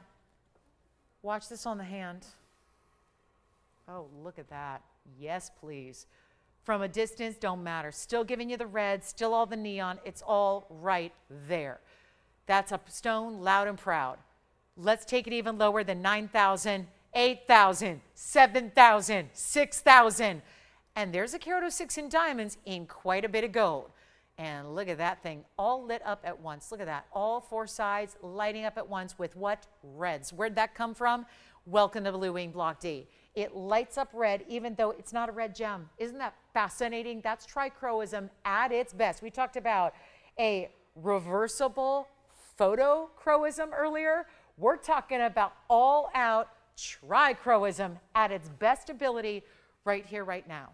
watch this on the hand. Oh, look at that. Yes, please. From a distance, don't matter. Still giving you the red, still all the neon. It's all right there. That's a stone, loud and proud. Let's take it even lower than 9,000, 8,000, 7,000, 6,000. And there's a carat of 6 in diamonds in quite a bit of gold. And look at that thing, all lit up at once. Look at that, all 4 sides lighting up at once with what? Reds. Where'd that come from? Welcome to Blue Wing Block D. It lights up red even though it's not a red gem. Isn't that fascinating? That's trichroism at its best. We talked about a reversible photochroism earlier. We're talking about all out trichroism at its best ability right here, right now.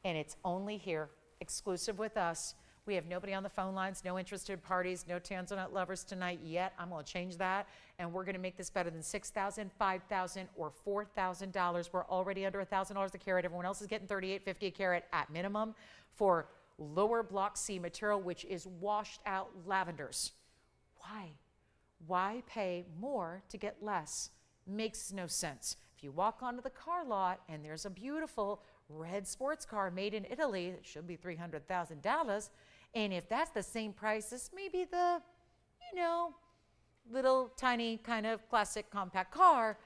And it's only here, exclusive with us. We have nobody on the phone lines, no interested parties, no Tanzanite lovers tonight yet. I'm going to change that, and we're going to make this better than $6,000, $5,000, or $4,000. We're already under $1,000 a carat. Everyone else is getting $38.50 a carat at minimum for lower block C material, which is washed out lavenders. Why? Why pay more to get less? Makes no sense. If you walk onto the car lot and there's a beautiful red sports car made in Italy that should be $300,000, and if that's the same price as maybe the, little tiny kind of classic compact car,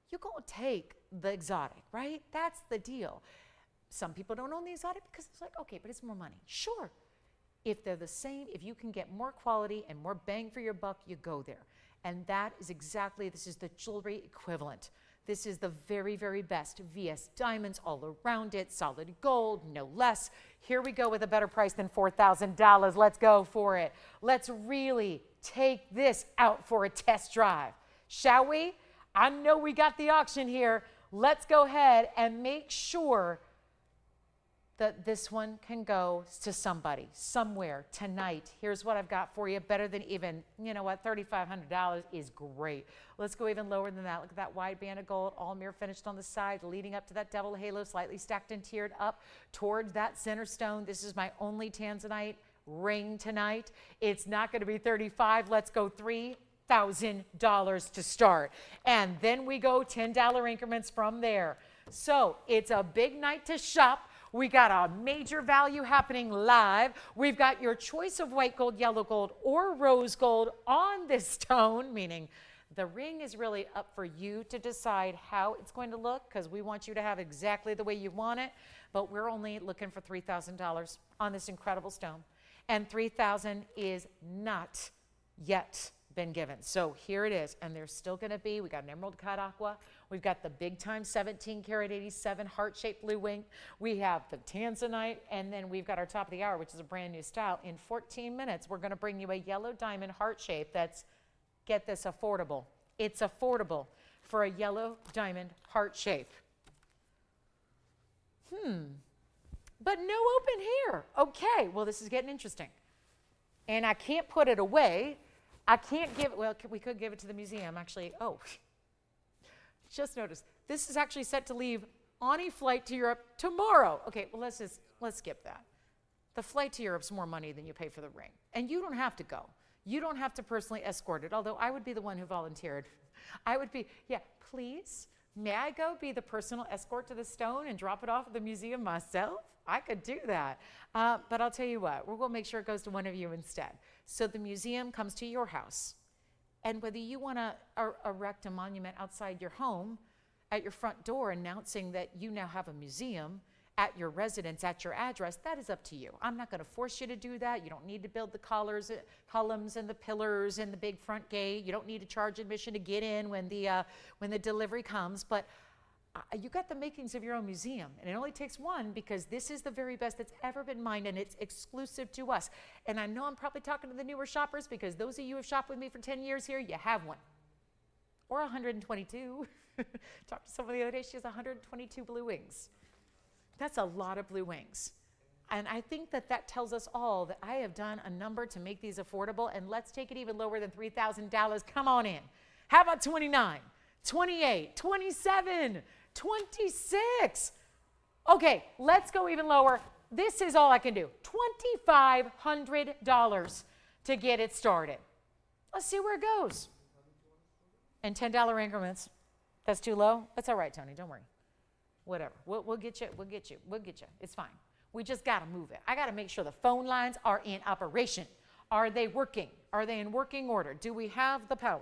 you're going to take the exotic, right? That's the deal. Some people don't own the exotic because it's like, okay, but it's more money. Sure. If they're the same, if you can get more quality and more bang for your buck, you go there. And that is exactly, this is the jewelry equivalent. This is the very, very best. VS diamonds all around it, solid gold, no less. Here we go with a better price than $4,000. Let's go for it. Let's really take this out for a test drive, shall we? I know we got the auction here. Let's go ahead and make sure that this one can go to somebody, somewhere, tonight. Here's what I've got for you, better than even, $3,500 is great. Let's go even lower than that. Look at that wide band of gold, all mirror finished on the side, leading up to that double halo, slightly stacked and tiered up towards that center stone. This is my only Tanzanite ring tonight. It's not gonna be $35, let's go $3,000 to start. And then we go $10 increments from there. So it's a big night to shop. We got a major value happening live. We've got your choice of white gold, yellow gold, or rose gold on this stone, meaning the ring is really up for you to decide how it's going to look, because we want you to have exactly the way you want it, but we're only looking for $3,000 on this incredible stone. And $3,000 is not yet been given. So here it is, and there's still going to be, we got an emerald cut aqua, we've got the big time 17 karat 87 heart-shaped blue wing, we have the Tanzanite, and then we've got our top of the hour, which is a brand new style. In 14 minutes, we're going to bring you a yellow diamond heart shape that's, get this, affordable. It's affordable for a yellow diamond heart shape. But no open here. Okay, well, this is getting interesting. And I can't put it away. I can't give it, well, we could give it to the museum, actually. Oh, just noticed, this is actually set to leave on a flight to Europe tomorrow. Okay, well, let's skip that. The flight to Europe's more money than you pay for the ring. And you don't have to go. You don't have to personally escort it, although I would be the one who volunteered. I would be, yeah, please, may I go be the personal escort to the stone and drop it off at the museum myself? I could do that. But I'll tell you what, we're going to make sure it goes to one of you instead. So the museum comes to your house. And whether you want to erect a monument outside your home, at your front door, announcing that you now have a museum at your residence, at your address, that is up to you. I'm not going to force you to do that. You don't need to build the columns and the pillars and the big front gate. You don't need to charge admission to get in when the delivery comes. But you got the makings of your own museum, and it only takes one, because this is the very best that's ever been mined, and it's exclusive to us. And I know I'm probably talking to the newer shoppers, because those of you who have shopped with me for 10 years here, you have one. Or 122. Talked to someone the other day, she has 122 blue wings. That's a lot of blue wings. And I think that that tells us all that I have done a number to make these affordable, and let's take it even lower than $3,000. Come on in. How about 29, 28, 27, 26? Okay, let's go even lower. This is all I can do. $2,500 to get it started. Let's see where it goes. And $10 increments. That's too low? That's all right, Tony. Don't worry. Whatever. We'll get you. We'll get you. We'll get you. It's fine. We just got to move it. I got to make sure the phone lines are in operation. Are they working? Are they in working order? Do we have the power?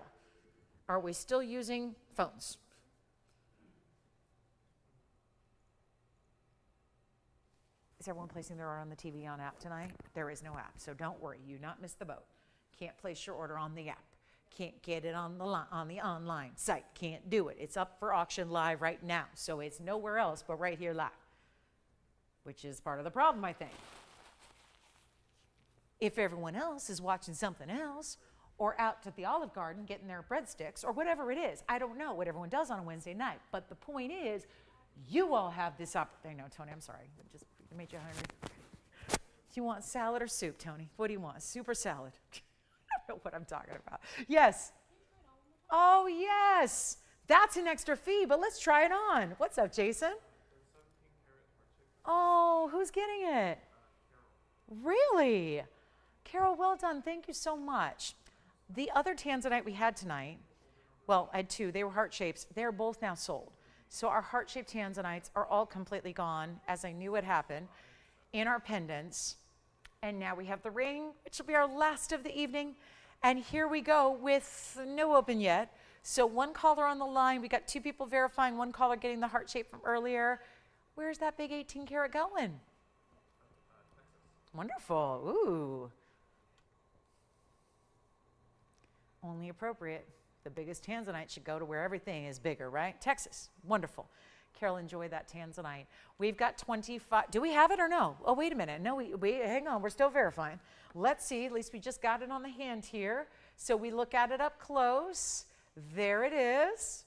Are we still using phones? Is everyone placing their order on the TVON app tonight? There is no app, so don't worry. You not miss the boat. Can't place your order on the app. Can't get it on the online site. Can't do it. It's up for auction live right now, so it's nowhere else but right here live, which is part of the problem, I think. If everyone else is watching something else or out at the Olive Garden getting their breadsticks or whatever it is, I don't know what everyone does on a Wednesday night, but the point is you all have this opportunity. No, Tony, I'm sorry. It just made you hungry. You want salad or soup, Tony? What do you want, soup or salad? I don't know what I'm talking about. Yes. Oh, yes. That's an extra fee, but let's try it on. What's up, Jason? Oh, who's getting it? Really? Carol, well done. Thank you so much. The other Tanzanite we had tonight, well, I had two. They were heart shapes. They're both now sold. So our heart-shaped Tanzanites are all completely gone, as I knew would happen, in our pendants. And now we have the ring, which will be our last of the evening. And here we go with no open yet. So one caller on the line. We got two people verifying, one caller getting the heart shape from earlier. Where's that big 18 karat going? Wonderful. Ooh. Only appropriate. The biggest Tanzanite should go to where everything is bigger, right? Texas. Wonderful. Carol, enjoy that Tanzanite. We've got 25. Do we have it or no? Oh, wait a minute. No, we hang on. We're still verifying. Let's see. At least we just got it on the hand here. So we look at it up close. There it is.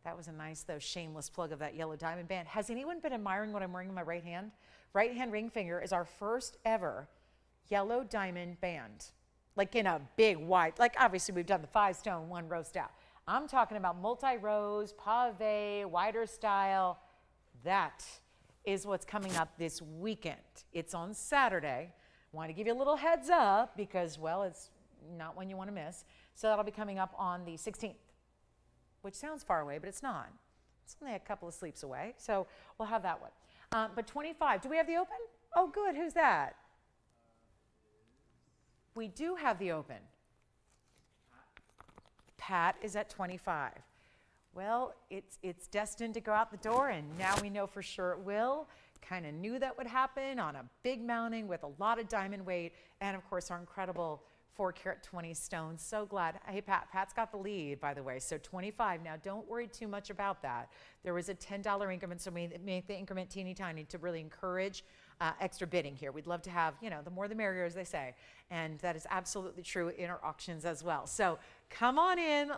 That was a nice, though, shameless plug of that yellow diamond band. Has anyone been admiring what I'm wearing in my right hand? Right hand ring finger is our first ever yellow diamond band. Like in a big wide, like obviously we've done the 5-stone, 1 row style. I'm talking about multi-rows, pave, wider style. That is what's coming up this weekend. It's on Saturday. Want to give you a little heads up because, well, it's not one you want to miss. So that'll be coming up on the 16th, which sounds far away, but it's not. It's only a couple of sleeps away. So we'll have that one. But 25, do we have the open? Oh, good. Who's that? We do have the open. Pat is at 25. Well, it's destined to go out the door, and now we know for sure it will. Kind of knew that would happen on a big mounting with a lot of diamond weight, and of course our incredible 4 carat 20 stones. So glad. Hey, Pat's got the lead, by the way. So 25. Now, don't worry too much about that. There was a $10 increment, so we make the increment teeny tiny to really encourage extra bidding here. We'd love to have, you know, the more the merrier, as they say. And that is absolutely true in our auctions as well. So come on in.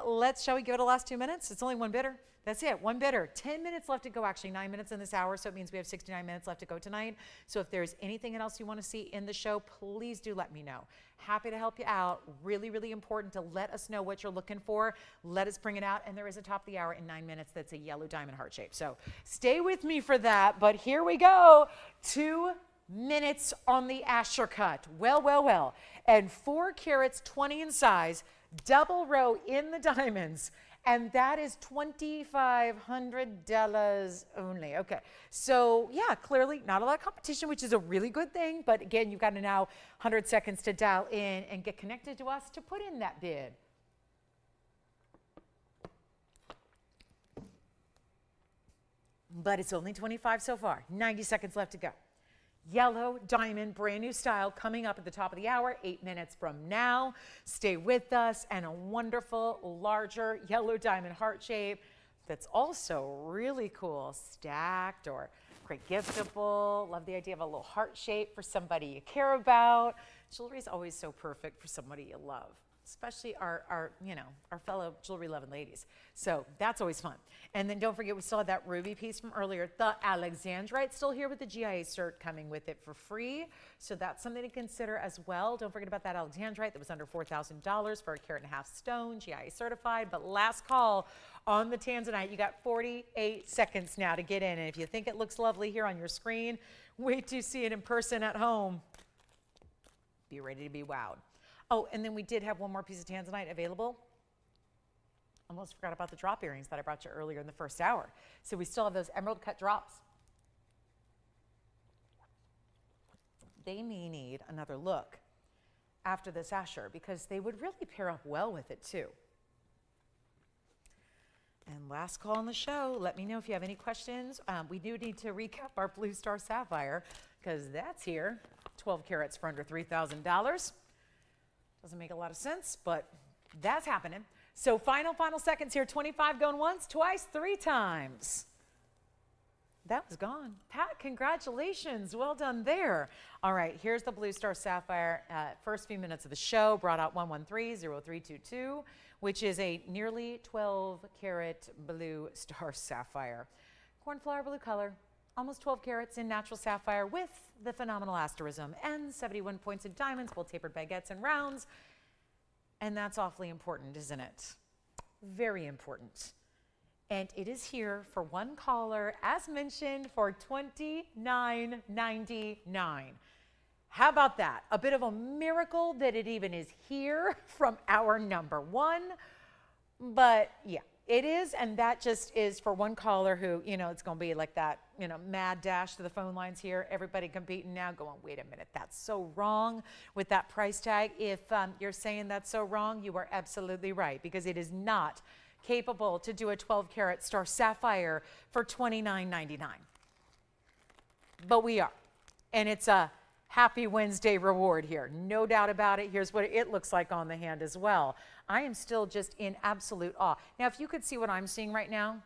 Shall we give it a last 2 minutes? It's only one bidder. That's it, one bidder. 10 minutes left to go, actually 9 minutes in this hour, so it means we have 69 minutes left to go tonight. So if there's anything else you want to see in the show, please do let me know. Happy to help you out. Really, really important to let us know what you're looking for. Let us bring it out, and there is a top of the hour in 9 minutes that's a yellow diamond heart shape. So stay with me for that, but here we go. 2 minutes on the Asher cut. Well, well, well. And 4 carats, 20 in size, double row in the diamonds. And that is $2,500 only. Okay, so yeah, clearly not a lot of competition, which is a really good thing. But again, you've got to now 100 seconds to dial in and get connected to us to put in that bid. But it's only 25 so far. 90 seconds left to go. Yellow diamond, brand new style, coming up at the top of the hour, 8 minutes from now. Stay with us, and a wonderful, larger yellow diamond heart shape that's also really cool, stacked or great giftable. Love the idea of a little heart shape for somebody you care about. Jewelry is always so perfect for somebody you love, especially our fellow jewelry loving ladies. So that's always fun. And then don't forget, we still had that ruby piece from earlier. The Alexandrite still here with the GIA cert coming with it for free. So that's something to consider as well. Don't forget about that Alexandrite that was under $4,000 for a 1.5 carat stone, GIA certified. But last call on the Tanzanite. You got 48 seconds now to get in. And if you think it looks lovely here on your screen, wait to see it in person at home. Be ready to be wowed. Oh, and then we did have one more piece of Tanzanite available. Almost forgot about the drop earrings that I brought you earlier in the first hour. So we still have those emerald cut drops. They may need another look after this Asher because they would really pair up well with it too. And last call on the show, let me know if you have any questions. We do need to recap our Blue Star Sapphire because that's here, 12 carats for under $3,000. Doesn't make a lot of sense, but that's happening. So final seconds here, 25 going once, twice, 3 times. That was gone. Pat, congratulations. Well done there. All right, here's the Blue Star Sapphire. First few minutes of the show brought out 113-0322, which is a nearly 12 carat Blue Star Sapphire. Cornflower blue color, almost 12 carats in natural sapphire with the phenomenal asterism and 71 points in diamonds, full tapered baguettes and rounds. And that's awfully important, isn't it? Very important. And it is here for one caller, as mentioned, for $29.99. How about that? A bit of a miracle that it even is here from our number one. But yeah, it is. And that just is for one caller who, you know, it's going to be like that, you know, mad dash to the phone lines here. Everybody competing now going, wait a minute, that's so wrong with that price tag. If you're saying that's so wrong, you are absolutely right, because it is not capable to do a 12 karat star sapphire for $29.99. But we are. And it's a happy Wednesday reward here. No doubt about it. Here's what it looks like on the hand as well. I am still just in absolute awe. Now, if you could see what I'm seeing right now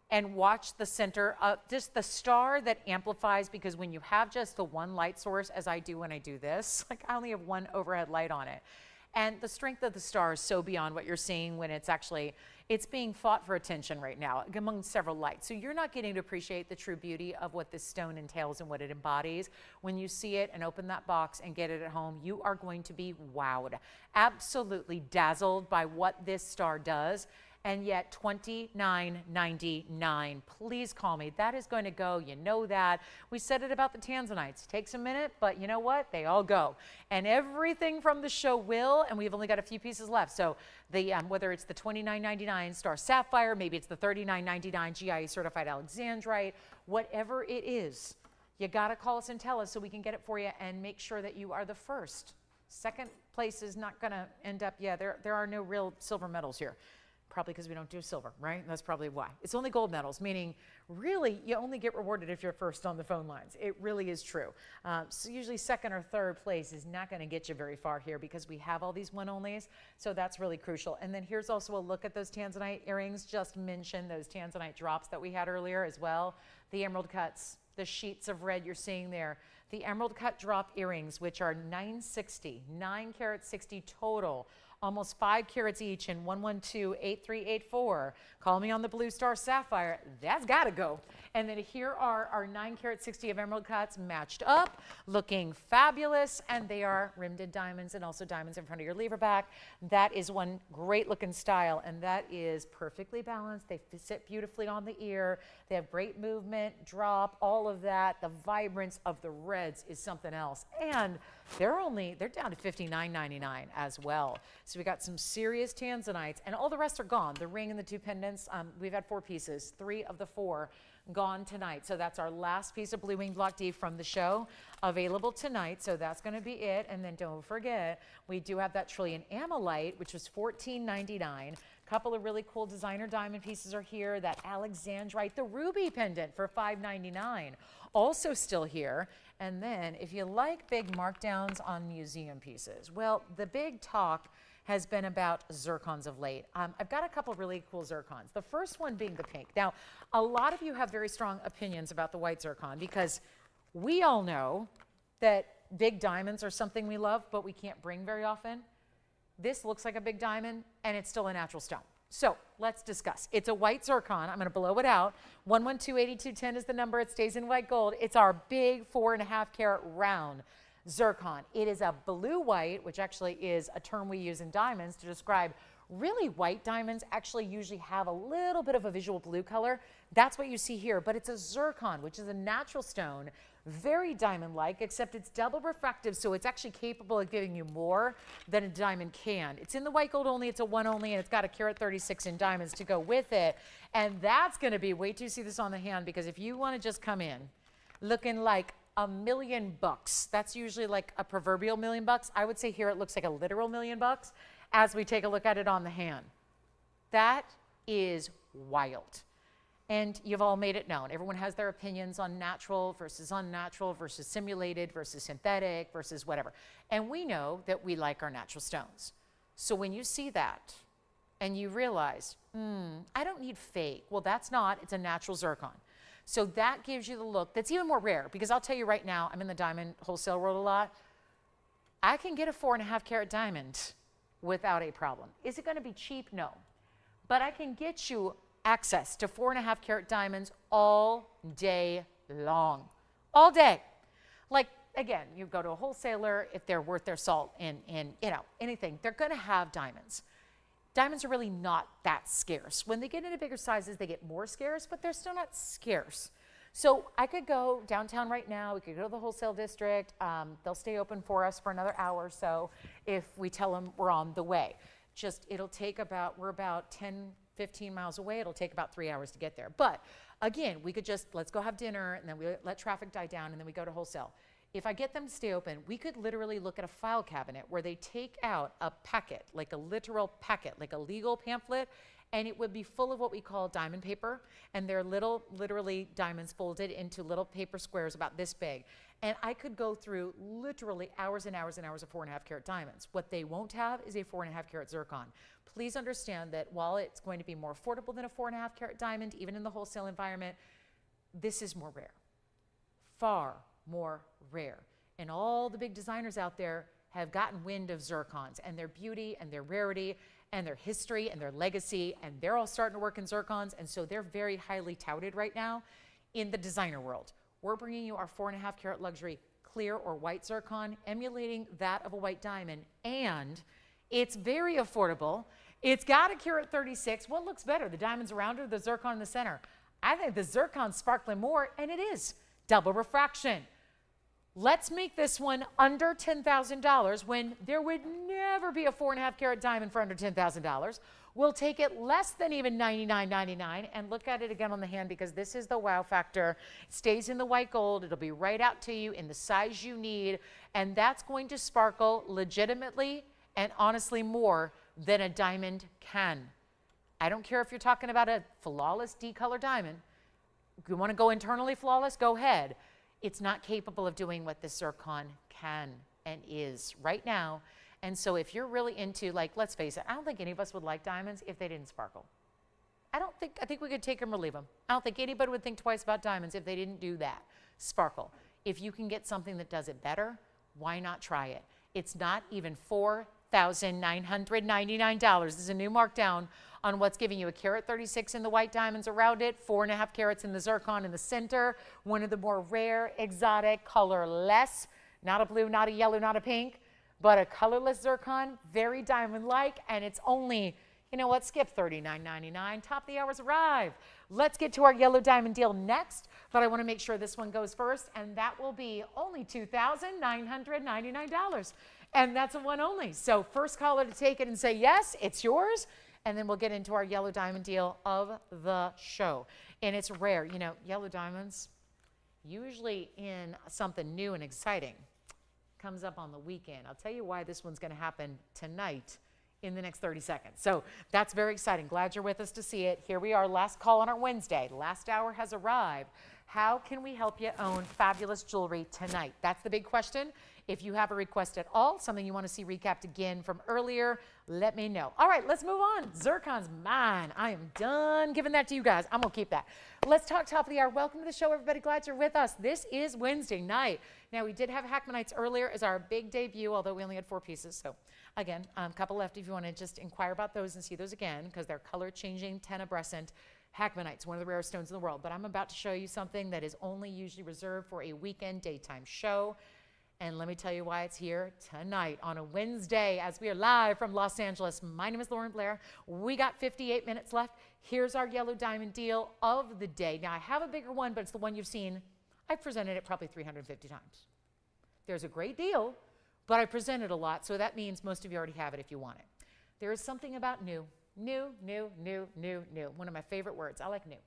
and watch the center, just the star that amplifies, because when you have just the one light source, as I do when I do this, like I only have one overhead light on it. And the strength of the star is so beyond what you're seeing when it's actually, it's being fought for attention right now among several lights. So you're not getting to appreciate the true beauty of what this stone entails and what it embodies. When you see it and open that box and get it at home, you are going to be wowed, absolutely dazzled by what this star does. And yet $29.99. Please call me. That is going to go. You know that. We said it about the Tanzanites. Takes a minute, but you know what? They all go. And everything from the show will, and we've only got a few pieces left. So the whether it's the $29.99 Star Sapphire, maybe it's the $39.99 GIE certified Alexandrite, whatever it is, you got to call us and tell us so we can get it for you and make sure that you are the first. Second place is not going to end up, there are no real silver medals here. Probably because we don't do silver, right? That's probably why. It's only gold medals, meaning really you only get rewarded if you're first on the phone lines. It really is true. So usually second or third place is not going to get you very far here because we have all these one-onlys. So that's really crucial. And then here's also a look at those Tanzanite earrings. Just mention those Tanzanite drops that we had earlier as well. The emerald cuts, the sheets of red you're seeing there. The emerald cut drop earrings, which are $960, 9 carat 60 total. Almost 5 carats each in 112-8384. Call me on the Blue Star Sapphire. That's got to go. And then here are our 9 carat 60 of emerald cuts matched up, looking fabulous. And they are rimmed in diamonds and also diamonds in front of your lever back. That is one great looking style. And that is perfectly balanced. They sit beautifully on the ear. They have great movement, drop, all of that. The vibrance of the reds is something else. And they're down to $59.99 as well. So we got some serious Tanzanites, and all the rest are gone. The ring and the 2 pendants, we've had 4 pieces, 3 of the 4 gone tonight. So that's our last piece of Blue Wing Block D from the show available tonight. So that's going to be it. And then don't forget, we do have that Trillion Ammonite, which was $14.99. Couple of really cool designer diamond pieces are here. That Alexandrite, the ruby pendant for $5.99, also still here. And then if you like big markdowns on museum pieces, well, the big talk has been about zircons of late. I've got a couple really cool zircons. The first one being the pink. Now, a lot of you have very strong opinions about the white zircon because we all know that big diamonds are something we love, but we can't bring very often. This looks like a big diamond, and it's still a natural stone. So let's discuss. It's a white zircon. I'm going to blow it out. 112-8210 is the number. It stays in white gold. It's our big 4.5 carat round zircon. It is a blue white, which actually is a term we use in diamonds to describe Really, white diamonds actually usually have a little bit of a visual blue color. That's what you see here, but it's a zircon, which is a natural stone, very diamond-like, except it's double refractive, so it's actually capable of giving you more than a diamond can. It's in the white gold only, it's a 1 only, and it's got a carat 36 in diamonds to go with it. And that's gonna be, wait till you see this on the hand, because if you wanna just come in looking like $1 million, that's usually like a proverbial $1 million. I would say here it looks like a literal $1 million as we take a look at it on the hand. That is wild. And you've all made it known. Everyone has their opinions on natural versus unnatural versus simulated versus synthetic versus whatever. And we know that we like our natural stones. So when you see that and you realize, I don't need fake. Well, that's not, it's a natural zircon. So that gives you the look that's even more rare, because I'll tell you right now, I'm in the diamond wholesale world a lot. I can get a 4.5 carat diamond without a problem. Is it going to be cheap? No. But I can get you access to 4.5 carat diamonds all day long. All day. Like, again, you go to a wholesaler, if they're worth their salt in you know, anything, they're going to have diamonds. Diamonds are really not that scarce. When they get into bigger sizes, they get more scarce, but they're still not scarce. So I could go downtown right now. We could go to the wholesale district. They'll stay open for us for another hour or so if we tell them we're on the way. Just, it'll take about, we're about 10, 15 miles away. It'll take about 3 hours to get there. But again, we could just, let's go have dinner, and then we let traffic die down, and then we go to wholesale. If I get them to stay open, we could literally look at a file cabinet where they take out a packet, like a literal packet, like a legal pamphlet, and it would be full of what we call diamond paper, and they're little, literally diamonds folded into little paper squares about this big. And I could go through literally hours and hours and hours of 4.5 carat diamonds. What they won't have is a 4.5 carat zircon. Please understand that while it's going to be more affordable than a 4.5 carat diamond, even in the wholesale environment, this is more rare, far more rare. And all the big designers out there have gotten wind of zircons and their beauty and their rarity and their history and their legacy, and they're all starting to work in zircons, and so they're very highly touted right now in the designer world. We're bringing you our 4.5 carat luxury clear or white zircon, emulating that of a white diamond, and it's very affordable. It's got a carat 36. What looks better, the diamonds around it or the zircon in the center? I think the zircon's sparkling more, and it is. Double refraction. Let's make this one under $10,000 when there would never be a 4.5 carat diamond for under $10,000. We'll take it less than even $99.99 and look at it again on the hand, because this is the wow factor. It stays in the white gold. It'll be right out to you in the size you need, and that's going to sparkle legitimately and honestly more than a diamond can. I don't care if you're talking about a flawless D-color diamond. If you want to go internally flawless, go ahead. It's not capable of doing what this zircon can and is right now. And so if you're really into, like, let's face it, I don't think any of us would like diamonds if they didn't sparkle. I think we could take them or leave them. I don't think anybody would think twice about diamonds if they didn't do that. Sparkle. If you can get something that does it better, why not try it? It's not even $4,999. This is a new markdown on what's giving you a carat 36 in the white diamonds around it, 4.5 carats in the zircon in the center, one of the more rare, exotic, colorless, not a blue, not a yellow, not a pink, but a colorless zircon, very diamond-like, and it's only, you know what, skip $39.99, top of the hour's arrived. Let's get to our yellow diamond deal next, but I want to make sure this one goes first, and that will be only $2,999. And that's a one only. So first caller to take it and say yes, it's yours. And then we'll get into our yellow diamond deal of the show. And it's rare. You know, yellow diamonds, usually in something new and exciting, comes up on the weekend. I'll tell you why this one's going to happen tonight in the next 30 seconds. So that's very exciting. Glad you're with us to see it. Here we are, last call on our Wednesday. Last hour has arrived. How can we help you own fabulous jewelry tonight? That's the big question. If you have a request at all, something you want to see recapped again from earlier, let me know. All right, let's move on. Zircon's mine. I am done giving that to you guys. I'm going to keep that. Let's talk top of the hour. Welcome to the show, everybody. Glad you're with us. This is Wednesday night. Now, we did have Hackmanites earlier as our big debut, although we only had 4 pieces. So, again, a couple left if you want to just inquire about those and see those again, because they're color-changing, tenebrescent. Hackmanite's one of the rarest stones in the world. But I'm about to show you something that is only usually reserved for a weekend daytime show. And let me tell you why it's here tonight on a Wednesday as we are live from Los Angeles. My name is Lauren Blair. We got 58 minutes left. Here's our yellow diamond deal of the day. Now, I have a bigger one, but it's the one you've seen. I've presented it probably 350 times. There's a great deal, but I presented a lot, so that means most of you already have it if you want it. There is something about new. New. One of my favorite words. I like new.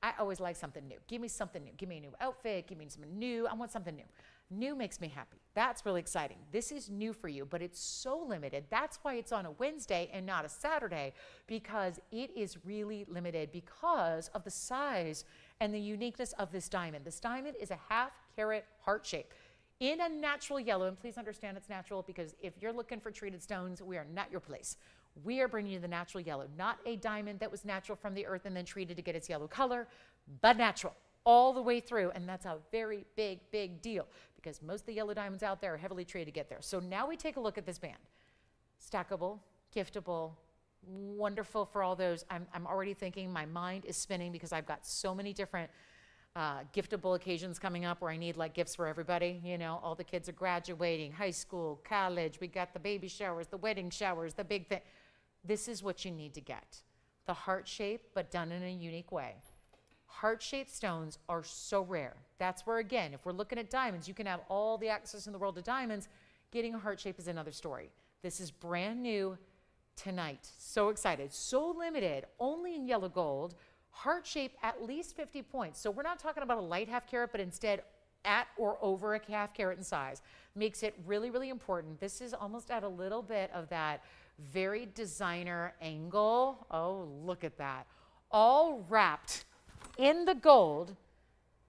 I always like something new. Give me something new. Give me a new outfit. Give me something new. I want something new. New makes me happy. That's really exciting. This is new for you, but it's so limited. That's why it's on a Wednesday and not a Saturday, because it is really limited because of the size and the uniqueness of this diamond. This diamond is a 1/2 carat heart shape in a natural yellow. And please understand it's natural, because if you're looking for treated stones, we are not your place. We are bringing you the natural yellow, not a diamond that was natural from the earth and then treated to get its yellow color, but natural all the way through. And that's a very big deal, because most of the yellow diamonds out there are heavily treated to get there. So now we take a look at this band. Stackable, giftable, wonderful for all those. I'm already thinking, my mind is spinning, because I've got so many different giftable occasions coming up where I need like gifts for everybody. You know, all the kids are graduating, high school, college. We got the baby showers, the wedding showers, the big thing. This is what you need to get. The heart shape, but done in a unique way. Heart-shaped stones are so rare. That's where, again, if we're looking at diamonds, you can have all the access in the world to diamonds. Getting a heart shape is another story. This is brand new tonight. So excited. So limited, only in yellow gold. Heart shape at least 50 points. So we're not talking about a light 1/2 carat, but instead at or over a 1/2 carat in size. Makes it really important. This is almost at a little bit of that very designer angle. Oh, look at that. All wrapped in the gold.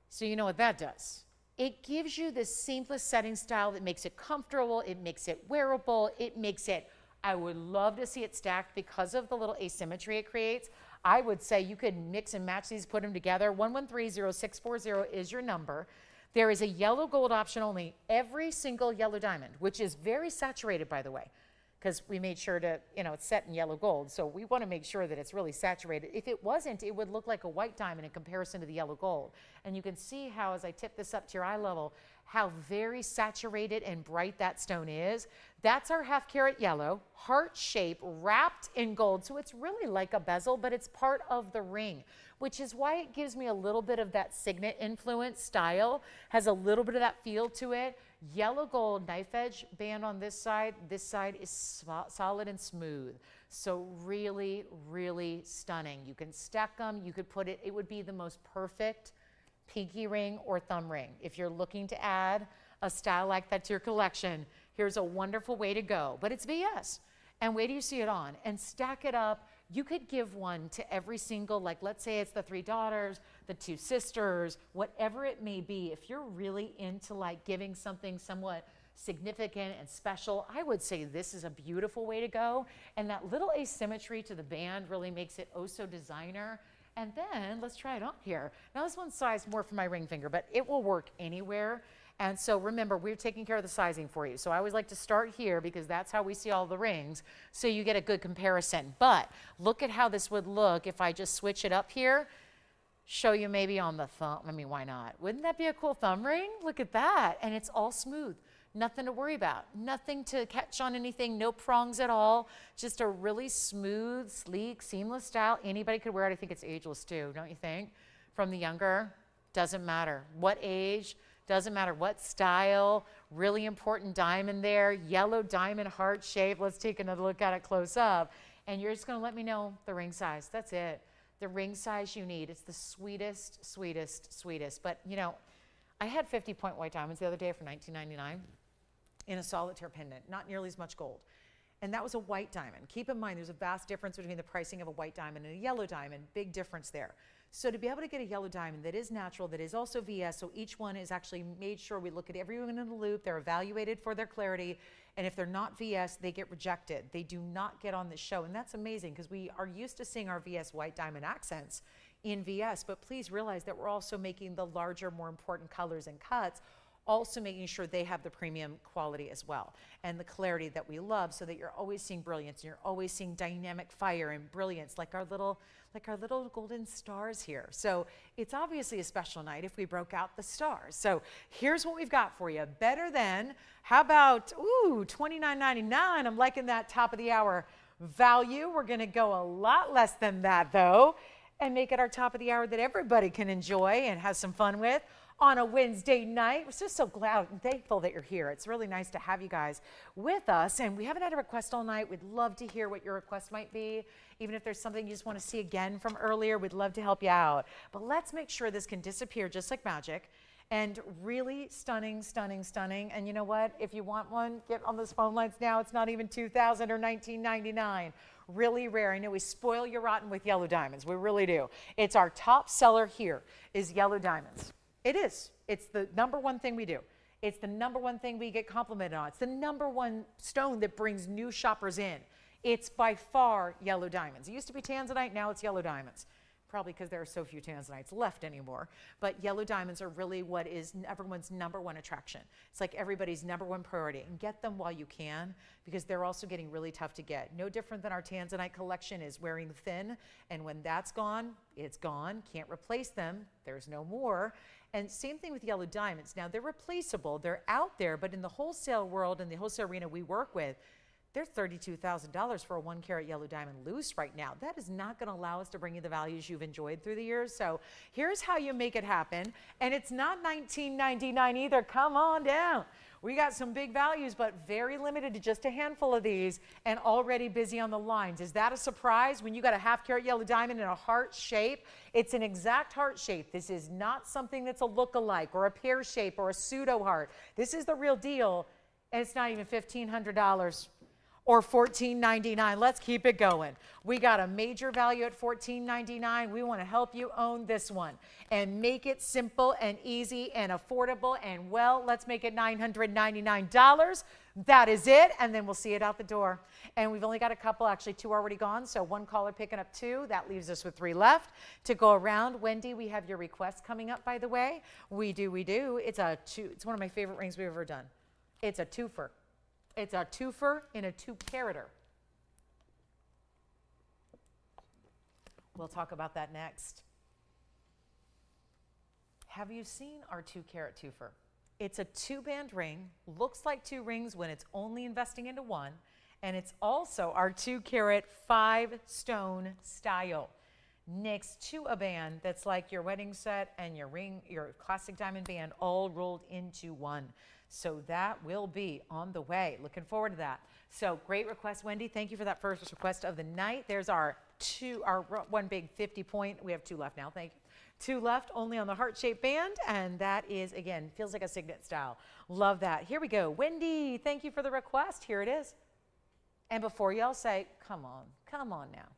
So you know what that does. It gives you this seamless setting style that makes it comfortable. It makes it wearable. It makes it, I would love to see it stacked because of the little asymmetry it creates. I would say you could mix and match these, put them together. 1130640 is your number. There is a yellow gold option only. Every single yellow diamond, which is very saturated, by the way, because we made sure to, you know, it's set in yellow gold. So we want to make sure that it's really saturated. If it wasn't, it would look like a white diamond in comparison to the yellow gold. And you can see how, as I tip this up to your eye level, how very saturated and bright that stone is. That's our 1/2 carat yellow, heart shape, wrapped in gold. So it's really like a bezel, but it's part of the ring, which is why it gives me a little bit of that signet influence style, has a little bit of that feel to it. Yellow gold knife edge band on this side is solid and smooth. So really stunning. You can stack them, you could put it, it would be the most perfect pinky ring or thumb ring. If you're looking to add a style like that to your collection, here's a wonderful way to go. But it's VS. And wait till you see it on and stack it up. You could give one to every single, like let's say it's the 3 daughters, the 2 sisters, whatever it may be. If you're really into like giving something somewhat significant and special, I would say this is a beautiful way to go. And that little asymmetry to the band really makes it oh so designer. And then let's try it on here. Now this one's sized more for my ring finger, but it will work anywhere. And so remember, we're taking care of the sizing for you. So I always like to start here because that's how we see all the rings, so you get a good comparison. But look at how this would look if I just switch it up here, show you maybe on the thumb. I mean, why not? Wouldn't that be a cool thumb ring? Look at that. And it's all smooth. Nothing to worry about. Nothing to catch on anything. No prongs at all. Just a really smooth, sleek, seamless style. Anybody could wear it. I think it's ageless too, don't you think? From the younger, doesn't matter what age, doesn't matter what style. Really important diamond there. Yellow diamond heart shape. Let's take another look at it close up. And you're just going to let me know the ring size. That's it. The ring size you need. It's the sweetest. But, you know, I had 50-point white diamonds the other day for $19.99 in a solitaire pendant, not nearly as much gold. And that was a white diamond. Keep in mind, there's a vast difference between the pricing of a white diamond and a yellow diamond. Big difference there. So to be able to get a yellow diamond that is natural, that is also VS, so each one is actually made sure we look at everyone in the loop. They're evaluated for their clarity. And if they're not VS, they get rejected. They do not get on the show. And that's amazing because we are used to seeing our VS white diamond accents in VS. But please realize that we're also making the larger, more important colors and cuts, also making sure they have the premium quality as well and the clarity that we love, so that you're always seeing brilliance and you're always seeing dynamic fire and brilliance, like our little like our little golden stars here. So it's obviously a special night if we broke out the stars. So here's what we've got for you. Better than, how about, ooh, $29.99. I'm liking that top of the hour value. We're going to go a lot less than that though, and make it our top of the hour that everybody can enjoy and have some fun with on a Wednesday night. We're just so glad and thankful that you're here. It's really nice to have you guys with us, and we haven't had a request all night. We'd love to hear what your request might be. Even if there's something you just want to see again from earlier, we'd love to help you out. But let's make sure this can disappear just like magic. And really stunning, stunning, stunning. And you know what? If you want one, get on those phone lines now. It's not even $2,000 or $19.99. Really rare. I know we spoil you rotten with yellow diamonds. We really do. It's our top seller here is yellow diamonds. It is. It's the number one thing we do. It's the number one thing we get complimented on. It's the number one stone that brings new shoppers in. It's by far yellow diamonds. It used to be Tanzanite, now it's yellow diamonds. Probably because there are so few Tanzanites left anymore. But yellow diamonds are really what is everyone's number one attraction. It's like everybody's number one priority. And get them while you can, because they're also getting really tough to get. No different than our Tanzanite collection is wearing thin. And when that's gone, it's gone. Can't replace them. There's no more. And same thing with yellow diamonds. Now, they're replaceable. They're out there. But in the wholesale world and the wholesale arena we work with, there's $32,000 for a 1 carat yellow diamond loose right now. That is not going to allow us to bring you the values you've enjoyed through the years. So here's how you make it happen. And it's not $19.99 either. Come on down. We got some big values, but very limited to just a handful of these and already busy on the lines. Is that a surprise when you got a 1/2 carat yellow diamond in a heart shape? It's an exact heart shape. This is not something that's a look-alike or a pear shape or a pseudo heart. This is the real deal, and it's not even $1,500. Or $14.99. Let's keep it going. We got a major value at $14.99. We want to help you own this one and make it simple and easy and affordable. And well, let's make it $999. That is it. And then we'll see it out the door. And we've only got a couple, actually 2 already gone. So 1 caller picking up 2. That leaves us with 3 left to go around. Wendy, we have your request coming up, by the way. We do. It's one of my favorite rings we've ever done. It's a twofer. It's a twofer in a 2-carater. We'll talk about that next. Have you seen our 2-carat twofer? It's a 2-band ring, looks like 2 rings when it's only investing into 1, and it's also our 2-carat 5-stone style next to a band that's like your wedding set and your ring, your classic diamond band all rolled into one. So that will be on the way. Looking forward to that. So great request, Wendy. Thank you for that first request of the night. There's our one big 50 point. We have 2 left now. Thank you. 2 left only on the heart-shaped band. And that is, again, feels like a signet style. Love that. Here we go. Wendy, thank you for the request. Here it is. And before y'all say, come on now.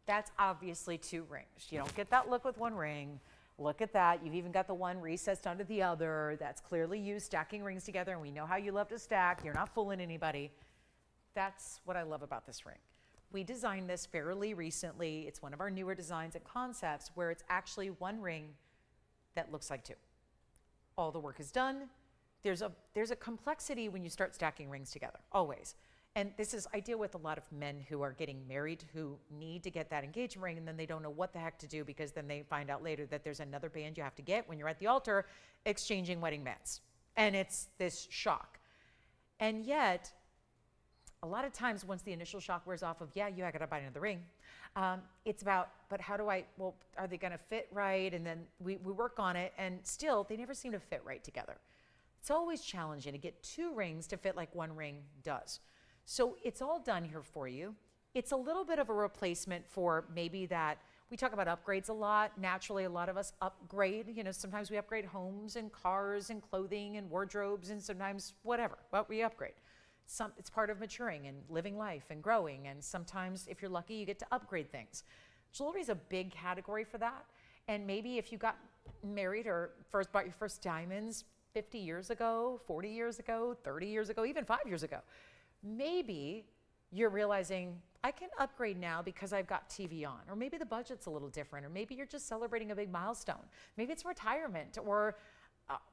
That's obviously 2 rings. You don't get that look with 1 ring. Look at that. You've even got the one recessed under the other. That's clearly you stacking rings together, and we know how you love to stack. You're not fooling anybody. That's what I love about this ring. We designed this fairly recently. It's one of our newer designs and concepts where it's actually 1 ring that looks like 2. All the work is done. There's a complexity when you start stacking rings together, always. And I deal with a lot of men who are getting married who need to get that engagement ring, and then they don't know what the heck to do, because then they find out later that there's another band you have to get when you're at the altar exchanging wedding bands. And it's this shock. And yet, a lot of times once the initial shock wears off of, yeah, you got to buy another ring, it's about, but how do are they going to fit right? And then we work on it, and still, they never seem to fit right together. It's always challenging to get 2 rings to fit like 1 ring does. So it's all done here for you. It's a little bit of a replacement for maybe that. We talk about upgrades a lot. Naturally, a lot of us upgrade. Sometimes we upgrade homes and cars and clothing and wardrobes, and sometimes whatever, but we upgrade. It's part of maturing and living life and growing. And sometimes, if you're lucky, you get to upgrade things. Jewelry is a big category for that. And maybe if you got married or bought your first diamonds 50 years ago, 40 years ago, 30 years ago, even 5 years ago, maybe you're realizing I can upgrade now because I've got TVON, or maybe the budget's a little different, or maybe you're just celebrating a big milestone. Maybe it's retirement, or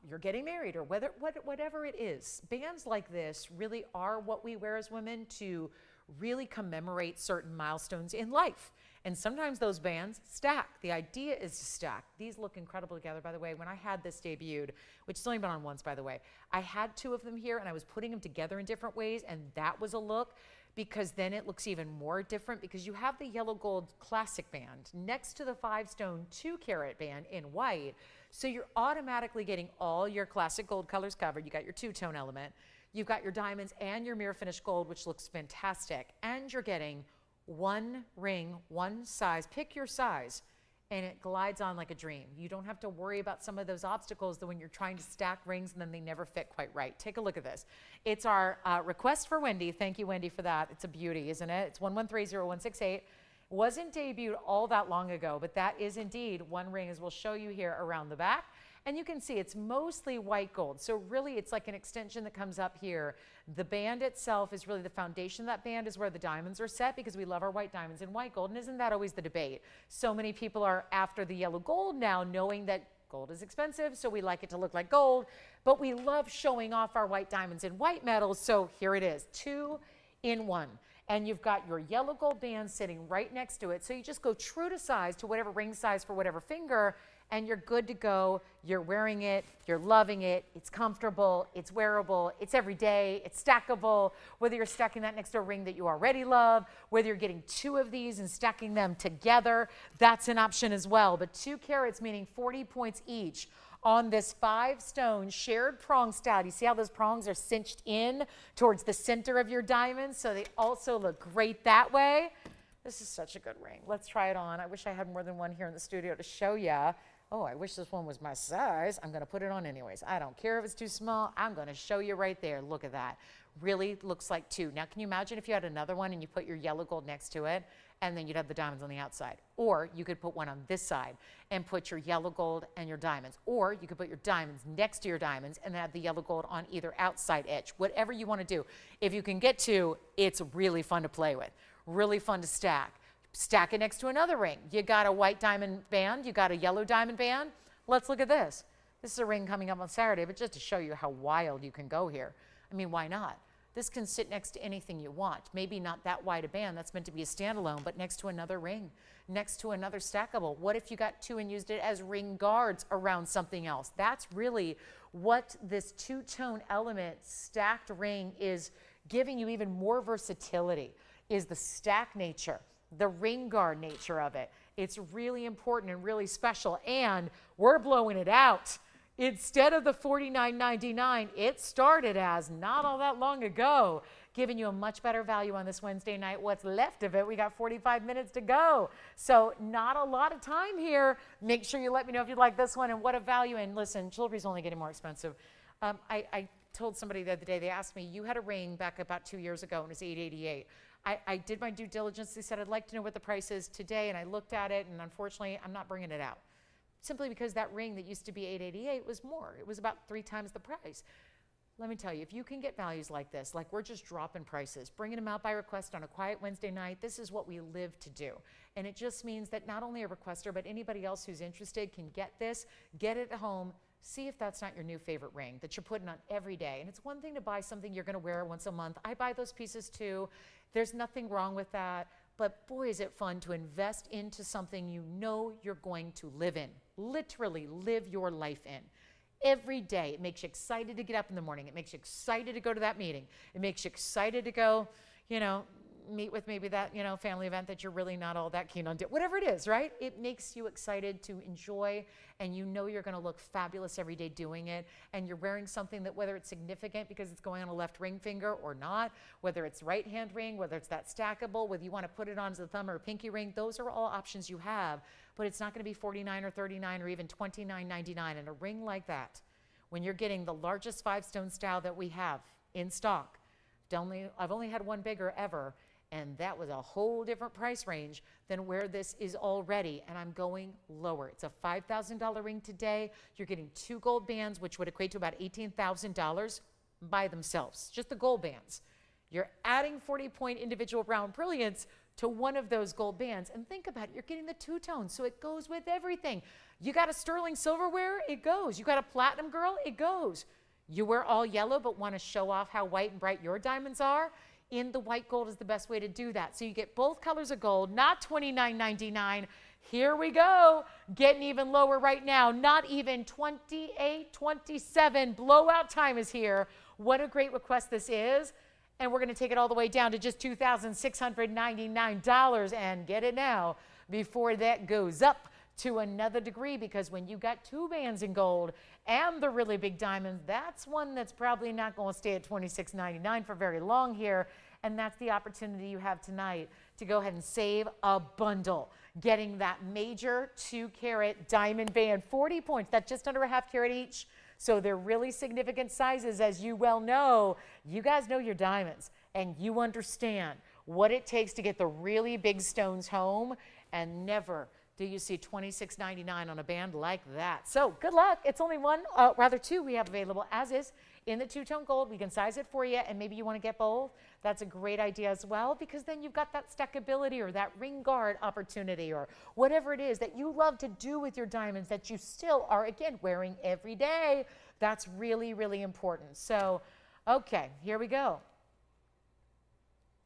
you're getting married, or whatever it is. Bands like this really are what we wear as women to really commemorate certain milestones in life. And sometimes those bands stack. The idea is to stack. These look incredible together, by the way. When I had this debuted, which has only been on once, by the way, I had 2 of them here and I was putting them together in different ways, and that was a look, because then it looks even more different, because you have the yellow gold classic band next to the 5-stone 2-carat band in white. So you're automatically getting all your classic gold colors covered. You got your 2-tone element. You've got your diamonds and your mirror finish gold, which looks fantastic. And you're getting 1 ring, 1 size, pick your size, and it glides on like a dream. You don't have to worry about some of those obstacles that when you're trying to stack rings and then they never fit quite right. Take a look at this. It's our request for Wendy. Thank you, Wendy, for that. It's a beauty, isn't it? It's 1130168. Wasn't debuted all that long ago, but that is indeed 1 ring, as we'll show you here around the back. And you can see it's mostly white gold. So really it's like an extension that comes up here. The band itself is really the foundation of that band, is where the diamonds are set, because we love our white diamonds in white gold. And isn't that always the debate? So many people are after the yellow gold now, knowing that gold is expensive, so we like it to look like gold, but we love showing off our white diamonds in white metals. So here it is, 2 in 1. And you've got your yellow gold band sitting right next to it. So you just go true to size, to whatever ring size for whatever finger, and you're good to go. You're wearing it, you're loving it, it's comfortable, it's wearable, it's every day, it's stackable. Whether you're stacking that next to a ring that you already love, whether you're getting 2 of these and stacking them together, that's an option as well. But 2 carats, meaning 40 points each on this 5-stone shared prong style. You see how those prongs are cinched in towards the center of your diamonds, so they also look great that way. This is such a good ring. Let's try it on. I wish I had more than one here in the studio to show you. Oh, I wish this one was my size. I'm going to put it on anyways. I don't care if it's too small. I'm going to show you right there. Look at that. Really looks like 2. Now, can you imagine if you had another one and you put your yellow gold next to it, and then you'd have the diamonds on the outside? Or you could put one on this side and put your yellow gold and your diamonds. Or you could put your diamonds next to your diamonds and have the yellow gold on either outside edge. Whatever you want to do. If you can get 2, it's really fun to play with. Really fun to stack. Stack it next to another ring. You got a white diamond band, you got a yellow diamond band. Let's look at this. This is a ring coming up on Saturday, but just to show you how wild you can go here. I mean, why not? This can sit next to anything you want. Maybe not that wide a band, that's meant to be a standalone, but next to another ring, next to another stackable. What if you got 2 and used it as ring guards around something else? That's really what this 2-tone element stacked ring is giving you, even more versatility, is the stack nature, the ring guard nature of it. It's really important and really special, and we're blowing it out. Instead of the $49.99, it started as not all that long ago, giving you a much better value on this Wednesday night. What's left of it, we got 45 minutes to go. So not a lot of time here. Make sure you let me know if you like this one and what a value. And listen, jewelry's only getting more expensive. I told somebody the other day, they asked me, you had a ring back about 2 years ago and it was $888. I did my due diligence. They said, I'd like to know what the price is today. And I looked at it, and unfortunately, I'm not bringing it out. Simply because that ring that used to be $888 was more. It was about 3 times the price. Let me tell you, if you can get values like this, like we're just dropping prices, bringing them out by request on a quiet Wednesday night, this is what we live to do. And it just means that not only a requester, but anybody else who's interested can get this, get it at home. See if that's not your new favorite ring that you're putting on every day. And it's one thing to buy something you're going to wear once a month. I buy those pieces too. There's nothing wrong with that. But boy, is it fun to invest into something you know you're going to live in. Literally live your life in. Every day, it makes you excited to get up in the morning. It makes you excited to go to that meeting. It makes you excited to go, meet with maybe that, family event that you're really not all that keen on. Whatever it is, right? It makes you excited to enjoy, and you know you're going to look fabulous every day doing it, and you're wearing something that, whether it's significant because it's going on a left ring finger or not, whether it's right hand ring, whether it's that stackable, whether you want to put it on as a thumb or a pinky ring, those are all options you have, but it's not going to be $49 or $39 or even $29.99. And a ring like that, when you're getting the largest 5-stone style that we have in stock, I've only had one bigger ever, and that was a whole different price range than where this is already, and I'm going lower. It's a $5,000 ring today. You're getting 2 gold bands, which would equate to about $18,000 by themselves, just the gold bands. You're adding 40-point individual round brilliance to one of those gold bands, and think about it, you're getting the 2-tone, so it goes with everything. You got a sterling silverware, it goes. You got a platinum girl, it goes. You wear all yellow but want to show off how white and bright your diamonds are, in the white gold is the best way to do that. So you get both colors of gold, not $29.99. Here we go, getting even lower right now, not even $28.27. Blowout time is here. What a great request this is. And we're going to take it all the way down to just $2,699 and get it now before that goes up to another degree, because when you got two bands in gold and the really big diamonds, that's one that's probably not going to stay at $26.99 for very long here. And that's the opportunity you have tonight to go ahead and save a bundle, getting that major 2-carat diamond band, 40 points. That's just under a ½ carat each. So they're really significant sizes, as you well know. You guys know your diamonds, and you understand what it takes to get the really big stones home, and never do you see $26.99 on a band like that. So good luck. It's only two we have available as is in the two-tone gold. We can size it for you, and maybe you want to get both. That's a great idea as well, because then you've got that stackability or that ring guard opportunity or whatever it is that you love to do with your diamonds that you still are, again, wearing every day. That's really, really important. So, okay, here we go.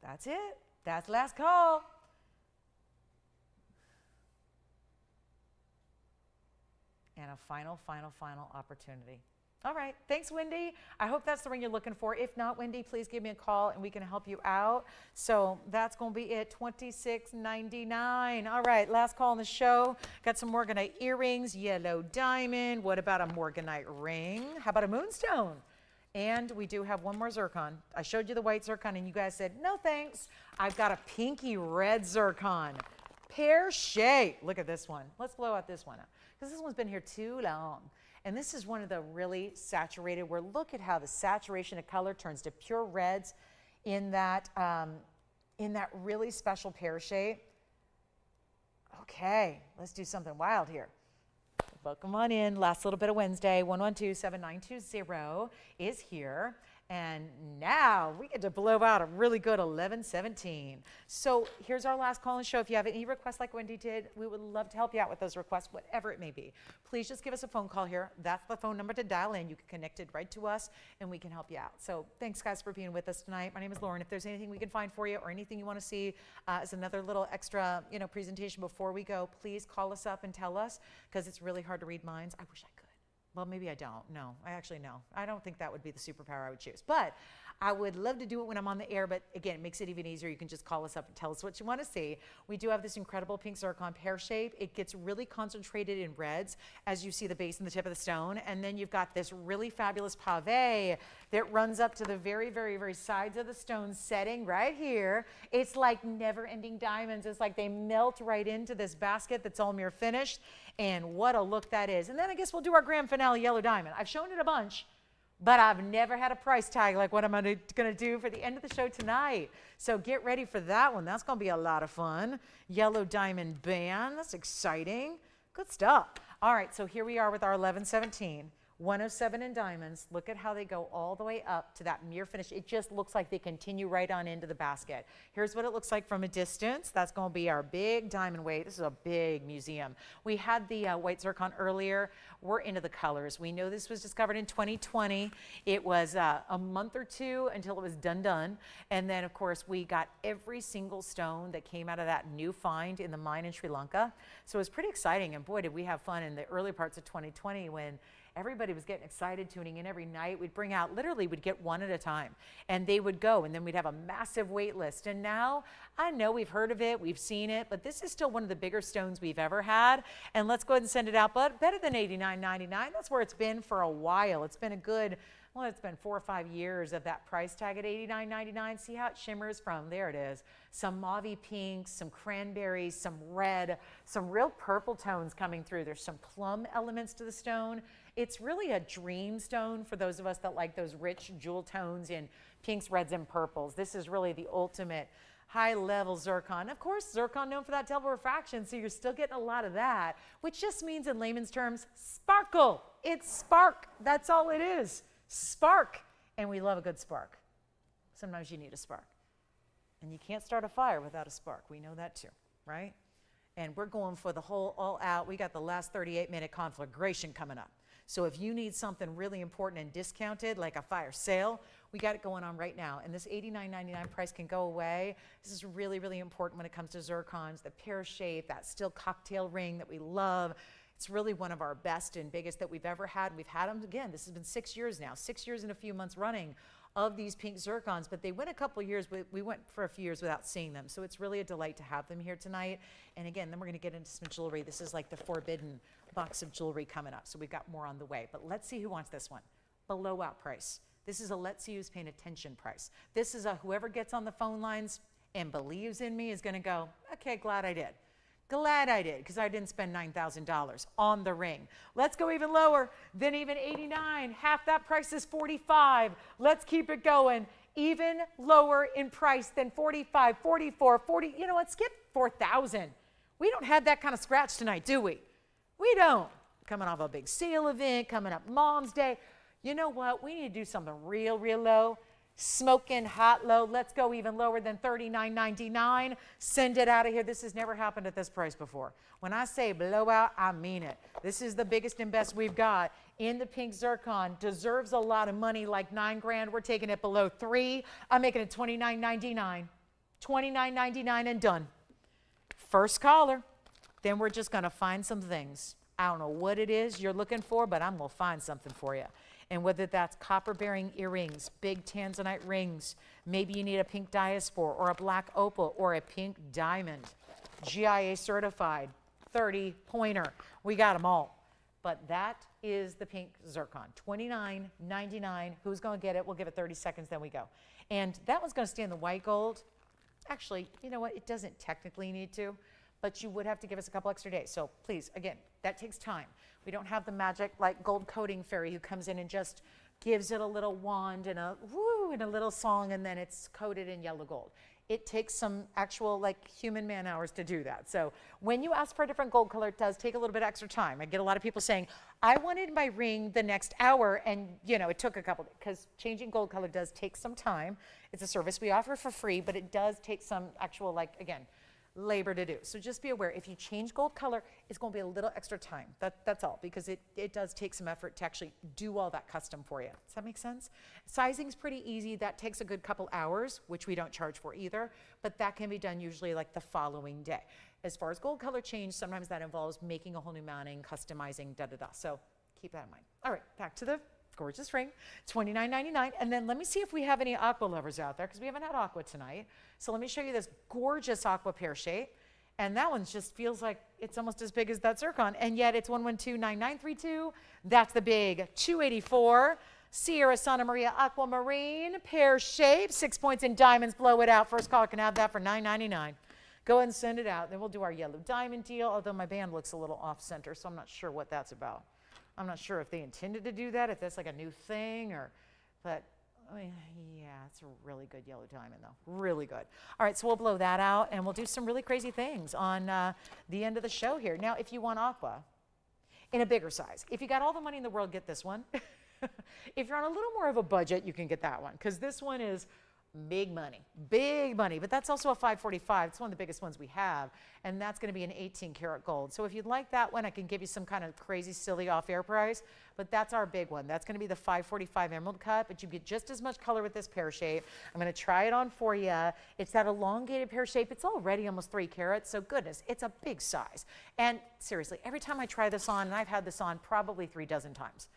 That's it. That's last call. And a final opportunity. All right, thanks, Wendy. I hope that's the ring you're looking for. If not, Wendy, please give me a call and we can help you out. So that's going to be it, $26.99. All right, last call on the show. Got some morganite earrings, yellow diamond. What about a morganite ring? How about a moonstone? And we do have one more zircon. I showed you the white zircon and you guys said, no thanks. I've got a pinky red zircon. Pear shape. Look at this one. Let's blow out this one out, because this one's been here too long. And this is one of the really saturated, where look at how the saturation of color turns to pure reds in that really special pear shape. Okay, let's do something wild here. Welcome on in. Last little bit of Wednesday. 112-7920 is here. And now we get to blow out a really good 11-17. So here's our last call and show. If you have any requests like Wendy did, we would love to help you out with those requests, whatever it may be. Please just give us a phone call here. That's the phone number to dial in. You can connect it right to us, and we can help you out. So thanks, guys, for being with us tonight. My name is Lauren. If there's anything we can find for you or anything you want to see as another little extra presentation before we go, please call us up and tell us, because it's really hard to read minds. I wish I could. Well, maybe I don't. No, I actually no. I don't think that would be the superpower I would choose. But I would love to do it when I'm on the air. But again, it makes it even easier. You can just call us up and tell us what you want to see. We do have this incredible pink zircon pear shape. It gets really concentrated in reds as you see the base and the tip of the stone. And then you've got this really fabulous pave that runs up to the very, very, very sides of the stone setting right here. It's like never-ending diamonds. It's like they melt right into this basket that's all mirror finished. And what a look that is. And then I guess we'll do our grand finale yellow diamond. I've shown it a bunch, but I've never had a price tag like what I'm going to do for the end of the show tonight. So get ready for that one. That's going to be a lot of fun. Yellow diamond band. That's exciting. Good stuff. All right, so here we are with our 11-17. 107 in diamonds. Look at how they go all the way up to that mirror finish. It just looks like they continue right on into the basket. Here's what it looks like from a distance. That's going to be our big diamond weight. This is a big museum. We had the white zircon earlier. We're into the colors. We know this was discovered in 2020. It was a month or two until it was done. And then, of course, we got every single stone that came out of that new find in the mine in Sri Lanka. So it was pretty exciting. And boy, did we have fun in the early parts of 2020 when everybody was getting excited, tuning in every night. We'd bring out, literally, we'd get one at a time, and they would go, and then we'd have a massive wait list. And now, I know we've heard of it, we've seen it, but this is still one of the bigger stones we've ever had. And let's go ahead and send it out, but better than $89.99. That's where it's been for a while. It's been a good, well, it's been 4 or 5 years of that price tag at $89.99. See how it shimmers from, there it is, some mauve pinks, some cranberries, some red, some real purple tones coming through. There's some plum elements to the stone. It's really a dream stone for those of us that like those rich jewel tones in pinks, reds, and purples. This is really the ultimate high-level zircon. Of course, zircon known for that double refraction, so you're still getting a lot of that, which just means in layman's terms, sparkle. It's spark. That's all it is. Spark. And we love a good spark. Sometimes you need a spark. And you can't start a fire without a spark. We know that too, right? And we're going for the whole all out. We got the last 38-minute conflagration coming up. So if you need something really important and discounted, like a fire sale, we got it going on right now. And this $89.99 price can go away. This is really, really important when it comes to zircons, the pear shape, that steel cocktail ring that we love. It's really one of our best and biggest that we've ever had. We've had them, again, this has been 6 years now, 6 years and a few months running of these pink zircons, but they went a couple years, but we went for a few years without seeing them. So it's really a delight to have them here tonight. And again, then we're gonna get into some jewelry. This is like the forbidden box of jewelry coming up. So we've got more on the way, but let's see who wants this one. Below out price. This is a let's see who's paying attention price. This is a whoever gets on the phone lines and believes in me is gonna go, okay, glad I did. Glad I did, because I didn't spend $9,000 on the ring. Let's go even lower than even 89. Half that price is 45. Let's keep it going. Even lower in price than 45, 44, 40. You know what? Skip 4,000. We don't have that kind of scratch tonight, do we? We don't. Coming off a big sale event, coming up Mom's Day. You know what? We need to do something real, real low. Smoking hot low. Let's go even lower than $39.99. Send it out of here. This has never happened at this price before. When I say blowout, I mean it. This is the biggest and best we've got in the pink zircon. Deserves a lot of money, like $9 grand. We're taking it below $3. I'm making it $29.99. $29.99 and done. First caller. Then we're just going to find some things. I don't know what it is you're looking for, but I'm going to find something for you. And whether that's copper-bearing earrings, big Tanzanite rings, maybe you need a pink diaspore or a black opal or a pink diamond, GIA certified, 30-pointer. We got them all. But that is the pink zircon, $29.99. Who's going to get it? We'll give it 30 seconds, then we go. And that one's going to stay in the white gold. Actually, you know what? It doesn't technically need to, but you would have to give us a couple extra days. So please, again, that takes time. We don't have the magic like gold coating fairy who comes in and just gives it a little wand and a woo and a little song and then it's coated in yellow gold. It takes some actual like human man hours to do that. So when you ask for a different gold color, it does take a little bit extra time. I get a lot of people saying, I wanted my ring the next hour and you know, it took a couple, because changing gold color does take some time. It's a service we offer for free, but it does take some actual like, again, labor to do. So just be aware, if you change gold color, it's going to be a little extra time. That's all, because it does take some effort to actually do all that custom for you. Does that make sense? Sizing's pretty easy. That takes a good couple hours, which we don't charge for either, but that can be done usually like the following day. As far as gold color change, sometimes that involves making a whole new mounting, customizing, da-da-da. So keep that in mind. All right, back to the gorgeous ring, $29.99. And then let me see if we have any aqua lovers out there, because we haven't had aqua tonight. So let me show you this gorgeous aqua pear shape. And that one just feels like it's almost as big as that zircon. And yet it's 1129932. That's the big 284. Sierra Santa Maria Aquamarine pear shape, 6 points in diamonds. Blow it out. First caller can have that for $9.99. Go ahead and send it out. Then we'll do our yellow diamond deal, although my band looks a little off center, so I'm not sure what that's about. I'm not sure if they intended to do that, if that's like a new thing, or, but I mean, yeah, it's a really good yellow diamond though, really good. All right, so we'll blow that out and we'll do some really crazy things on the end of the show here. Now, if you want aqua in a bigger size, if you got all the money in the world, get this one. If you're on a little more of a budget, you can get that one, because this one is big money, but that's also a 545. It's one of the biggest ones we have, and that's going to be an 18 karat gold. So if you'd like that one, I can give you some kind of crazy, silly off-air price, but that's our big one. That's going to be the 545 emerald cut, but you get just as much color with this pear shape. I'm going to try it on for you. It's that elongated pear shape. It's already almost 3 carats, so goodness, it's a big size. And seriously, every time I try this on, and I've had this on probably 3 dozen times,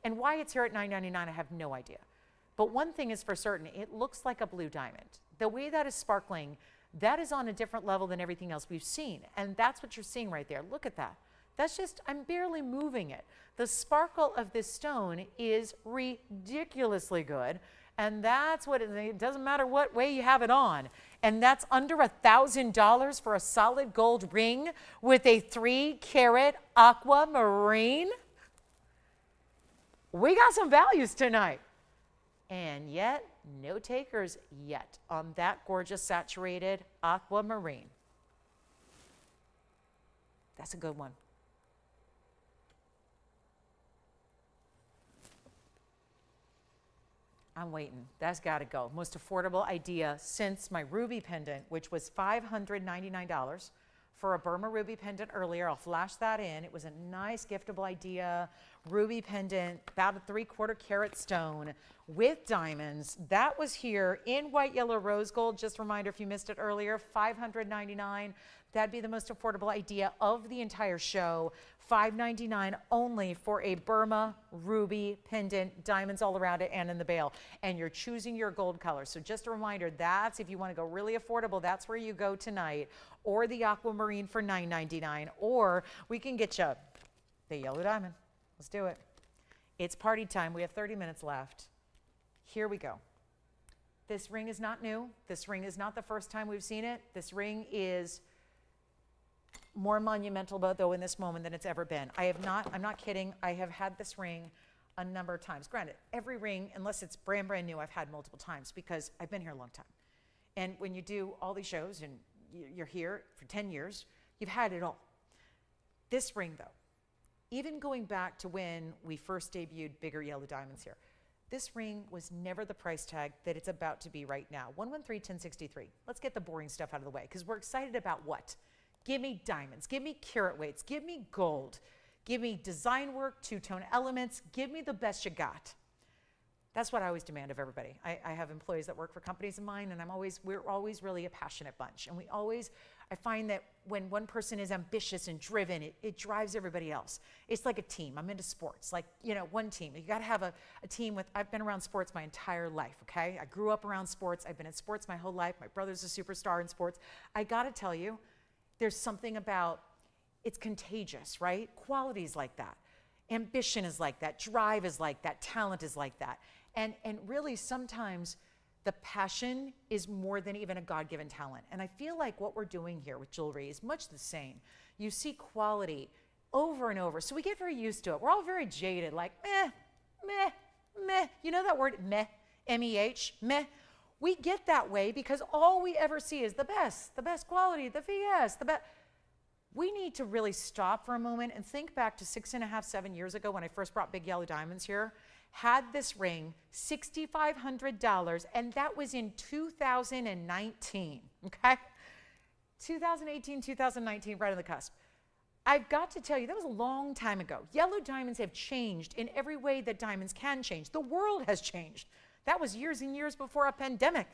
and why it's here at $9.99, I have no idea. But one thing is for certain, it looks like a blue diamond. The way that is sparkling, that is on a different level than everything else we've seen. And that's what you're seeing right there. Look at that. That's just, I'm barely moving it. The sparkle of this stone is ridiculously good. And that's what, it doesn't matter what way you have it on. And that's under $1,000 for a solid gold ring with a 3 carat aquamarine. We got some values tonight. And yet, no takers yet on that gorgeous saturated aquamarine. That's a good one. I'm waiting. That's got to go. Most affordable idea since my ruby pendant, which was $599 for a Burma ruby pendant earlier. I'll flash that in. It was a nice giftable idea. Ruby pendant, about a 3/4 carat stone with diamonds. That was here in white, yellow, rose gold. Just a reminder, if you missed it earlier, $599. That'd be the most affordable idea of the entire show. $599 only for a Burma ruby pendant, diamonds all around it and in the bail. And you're choosing your gold color. So just a reminder, that's if you want to go really affordable, that's where you go tonight. Or the aquamarine for $999. Or we can get you the yellow diamond. Let's do it. It's party time. We have 30 minutes left. Here we go. This ring is not new. This ring is not the first time we've seen it. This ring is more monumental, though, in this moment than it's ever been. I'm not kidding. I have had this ring a number of times. Granted, every ring, unless it's brand new, I've had multiple times because I've been here a long time. And when you do all these shows and you're here for 10 years, you've had it all. This ring, though, even going back to when we first debuted bigger yellow diamonds here, this ring was never the price tag that it's about to be right now. 113-1063. Let's get the boring stuff out of the way because we're excited about what? Give me diamonds, give me carat weights, give me gold, give me design work, two-tone elements, give me the best you got. That's what I always demand of everybody. I have employees that work for companies of mine, and we're always really a passionate bunch. And I find that when one person is ambitious and driven, it drives everybody else. It's like a team. I'm into sports, like, one team. You got to have a team I've been around sports my entire life, okay? I grew up around sports. I've been in sports my whole life. My brother's a superstar in sports. I got to tell you, there's something about, it's contagious, right? Qualities like that. Ambition is like that. Drive is like that. Talent is like that. And really sometimes the passion is more than even a God-given talent. And I feel like what we're doing here with jewelry is much the same. You see quality over and over. So we get very used to it. We're all very jaded, like meh, meh, meh. You know that word meh, M-E-H, meh? We get that way because all we ever see is the best quality, the VS, the best. We need to really stop for a moment and think back to 6.5, 7 years ago when I first brought big yellow diamonds here. Had this ring, $6,500, and that was in 2019, okay? 2018, 2019, right on the cusp. I've got to tell you, that was a long time ago. Yellow diamonds have changed in every way that diamonds can change. The world has changed. That was years and years before a pandemic.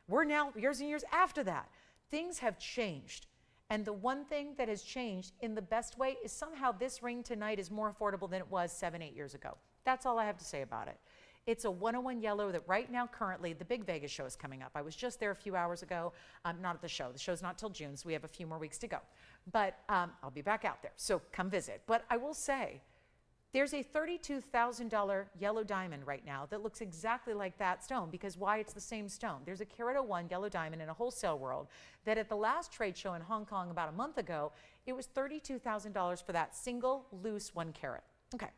We're now years and years after that. Things have changed. And the one thing that has changed in the best way is somehow this ring tonight is more affordable than it was 7, 8 years ago. That's all I have to say about it. It's a 101 yellow that right now, currently, the big Vegas show is coming up. I was just there a few hours ago. Not at the show. The show's not till June, so we have a few more weeks to go. But I'll be back out there, so come visit. But I will say, there's a $32,000 yellow diamond right now that looks exactly like that stone, because why? It's the same stone. There's a carat 01 yellow diamond in a wholesale world that at the last trade show in Hong Kong about a month ago, it was $32,000 for that single loose 1 carat. Okay,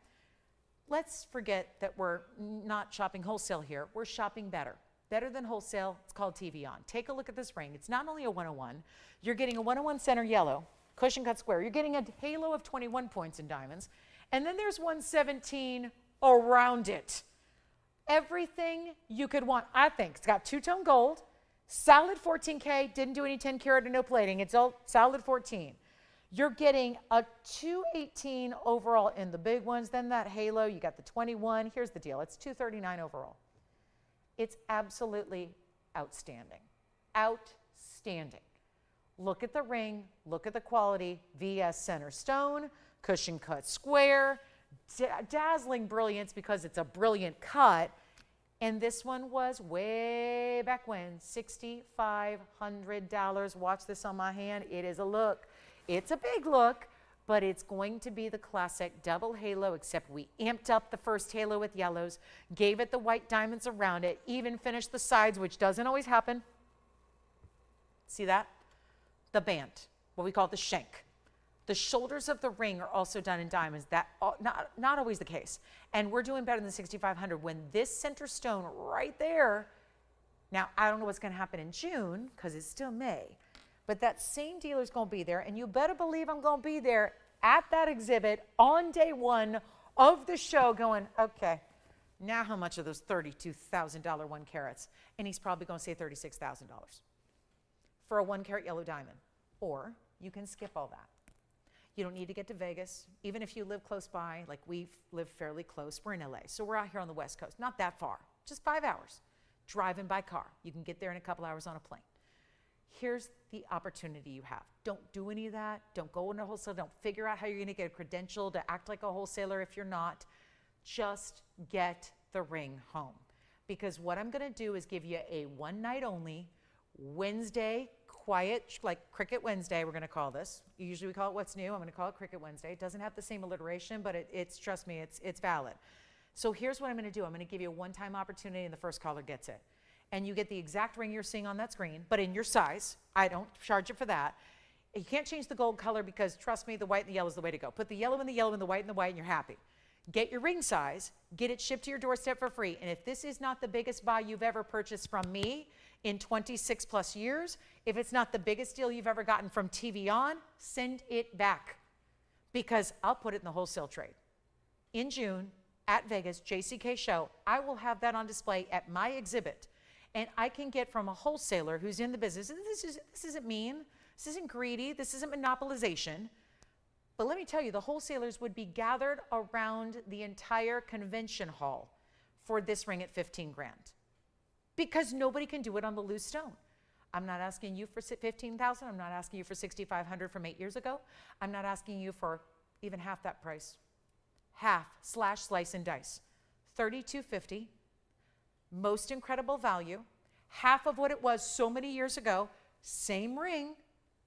let's forget that we're not shopping wholesale here. We're shopping better. Better than wholesale. It's called TVON. Take a look at this ring. It's not only a 101. You're getting a 101 center yellow, cushion cut square. You're getting a halo of 21 points in diamonds. And then there's 117 around it. Everything you could want, I think. It's got two-tone gold, solid 14K, didn't do any 10 karat or no plating. It's all solid 14. You're getting a 218 overall in the big ones. Then that halo, you got the 21. Here's the deal. It's 239 overall. It's absolutely outstanding. Outstanding. Look at the ring. Look at the quality. VS center stone. Cushion cut square, dazzling brilliance because it's a brilliant cut. And this one was way back when, $6,500. Watch this on my hand. It is a look. It's a big look, but it's going to be the classic double halo, except we amped up the first halo with yellows, gave it the white diamonds around it, even finished the sides, which doesn't always happen. See that? The band, what we call the shank. The shoulders of the ring are also done in diamonds. That not always the case. And we're doing better than 6,500 when this center stone right there, now I don't know what's going to happen in June because it's still May, but that same dealer's going to be there, and you better believe I'm going to be there at that exhibit on day 1 of the show going, okay, now how much of those $32,000 1 carats? And he's probably going to say $36,000 for a 1 carat yellow diamond. Or You can skip all that. You don't need to get to Vegas. Even if you live close by, like we live fairly close. We're in LA, so we're out here on the West Coast. Not that far, just 5 hours. Driving by car. You can get there in a couple hours on a plane. Here's the opportunity you have. Don't do any of that. Don't go into wholesale. Don't figure out how you're going to get a credential to act like a wholesaler if you're not. Just get the ring home. Because what I'm going to do is give you a one night only Wednesday quiet, like Cricket Wednesday, we're going to call this. Usually we call it What's New. I'm going to call it Cricket Wednesday. It doesn't have the same alliteration, but it's trust me, it's valid. So here's what I'm going to do. I'm going to give you a one-time opportunity, and the first caller gets it. And you get the exact ring you're seeing on that screen, but in your size. I don't charge you for that. You can't change the gold color because, trust me, the white and the yellow is the way to go. Put the yellow in the yellow and the white in the white, and you're happy. Get your ring size, get it shipped to your doorstep for free. And if this is not the biggest buy you've ever purchased from me in 26 plus years, if it's not the biggest deal you've ever gotten from TVON, send it back, because I'll put it in the wholesale trade. In June at Vegas, JCK show, I will have that on display at my exhibit. And I can get from a wholesaler who's in the business, and this isn't mean, this isn't greedy, this isn't monopolization. But let me tell you, the wholesalers would be gathered around the entire convention hall for this ring at 15 grand. Because nobody can do it on the loose stone. I'm not asking you for 15,000. I'm not asking you for 6,500 from 8 years ago. I'm not asking you for even half that price. Half / slice and dice. $32.50. Most incredible value. Half of what it was so many years ago. Same ring,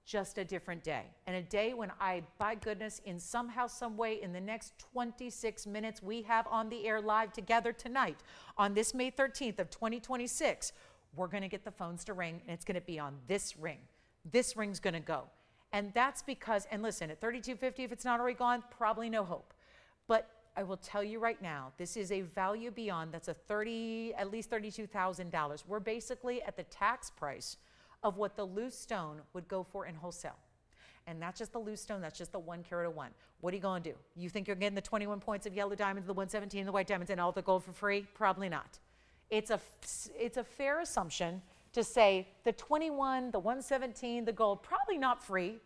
just a different day. And a day when I, by goodness, in somehow, some way, in the next 26 minutes we have on the air live together tonight, on this May 13th of 2026, we're going to get the phones to ring, and it's going to be on this ring. This ring's going to go. And that's because, and listen, at $32.50, if it's not already gone, probably no hope. But I will tell you right now, this is a value beyond, that's at least $32,000. We're basically at the tax price of what the loose stone would go for in wholesale. And that's just the loose stone, that's just the 1 carat of one. What are you going to do? You think you're getting the 21 points of yellow diamonds, the 117, the white diamonds, and all the gold for free? Probably not. It's a fair assumption to say the 21, the 117, the gold, probably not free,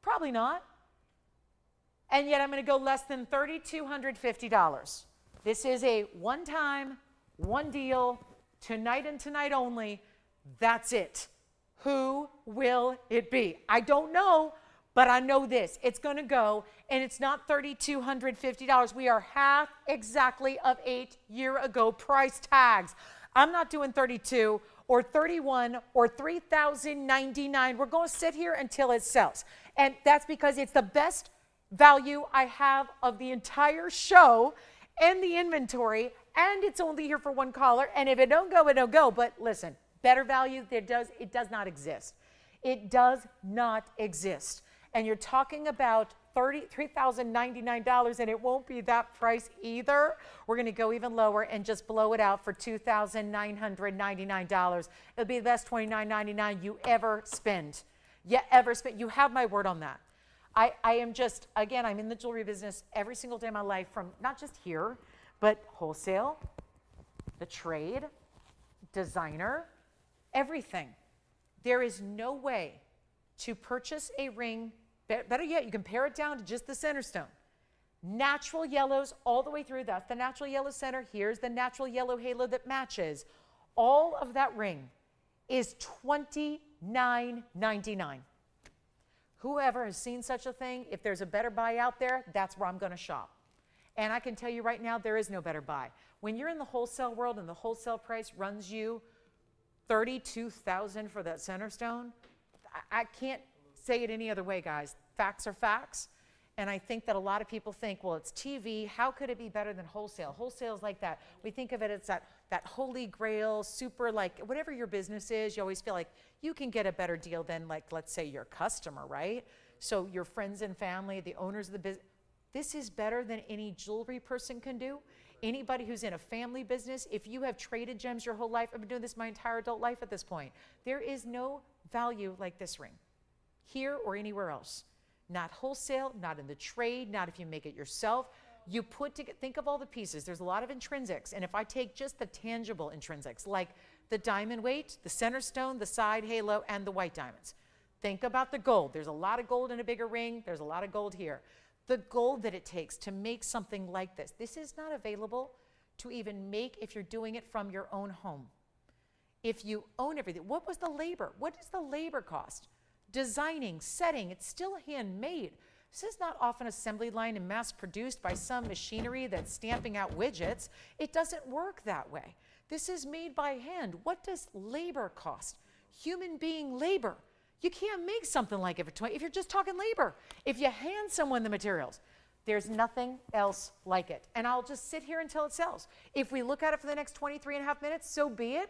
probably not. And yet I'm going to go less than $3,250. This is a one-time, one deal, tonight and tonight only. That's it. Who will it be? I don't know, but I know this. It's going to go, and it's not $3,250. We are half exactly of 8 year ago price tags. I'm not doing 32 or 31 or $3,099. We're going to sit here until it sells. And that's because it's the best value I have of the entire show and the inventory, and it's only here for one caller. And if it don't go, it don't go. But listen, better value, it does not exist. It does not exist. And you're talking about $3,099, and it won't be that price either. We're going to go even lower and just blow it out for $2,999. It'll be the best $29.99 you ever spend. You have my word on that. I am just, again, I'm in the jewelry business every single day of my life, from not just here, but wholesale, the trade, designer, everything. There is no way to purchase a ring, better yet, you can pare it down to just the center stone. Natural yellows all the way through. That's the natural yellow center. Here's the natural yellow halo that matches. All of that ring is $29.99. Whoever has seen such a thing, if there's a better buy out there, that's where I'm going to shop. And I can tell you right now, there is no better buy. When you're in the wholesale world and the wholesale price runs you $32,000 for that center stone, I can't say it any other way, guys. Facts are facts. And I think that a lot of people think, well, it's TV. How could it be better than wholesale? Wholesale is like that. We think of it as that holy grail, super, like, whatever your business is, you always feel like you can get a better deal than, like, let's say your customer, right? So your friends and family, the owners of the business, this is better than any jewelry person can do. Anybody who's in a family business, if you have traded gems your whole life, I've been doing this my entire adult life at this point, there is no value like this ring, here or anywhere else. Not wholesale, not in the trade, not if you make it yourself. You think of all the pieces. There's a lot of intrinsics. And if I take just the tangible intrinsics, like the diamond weight, the center stone, the side halo, and the white diamonds, Think about the gold. There's a lot of gold in a bigger ring. There's a lot of gold here. The gold that it takes to make something like this. This is not available to even make if you're doing it from your own home. If you own everything, what was the labor? What is the labor cost? Designing, setting, it's still handmade. This is not off an assembly line and mass produced by some machinery that's stamping out widgets. It doesn't work that way. This is made by hand. What does labor cost? Human being labor. You can't make something like it for 20, if you're just talking labor. If you hand someone the materials, there's nothing else like it. And I'll just sit here until it sells. If we look at it for the next 23 and a half minutes, so be it.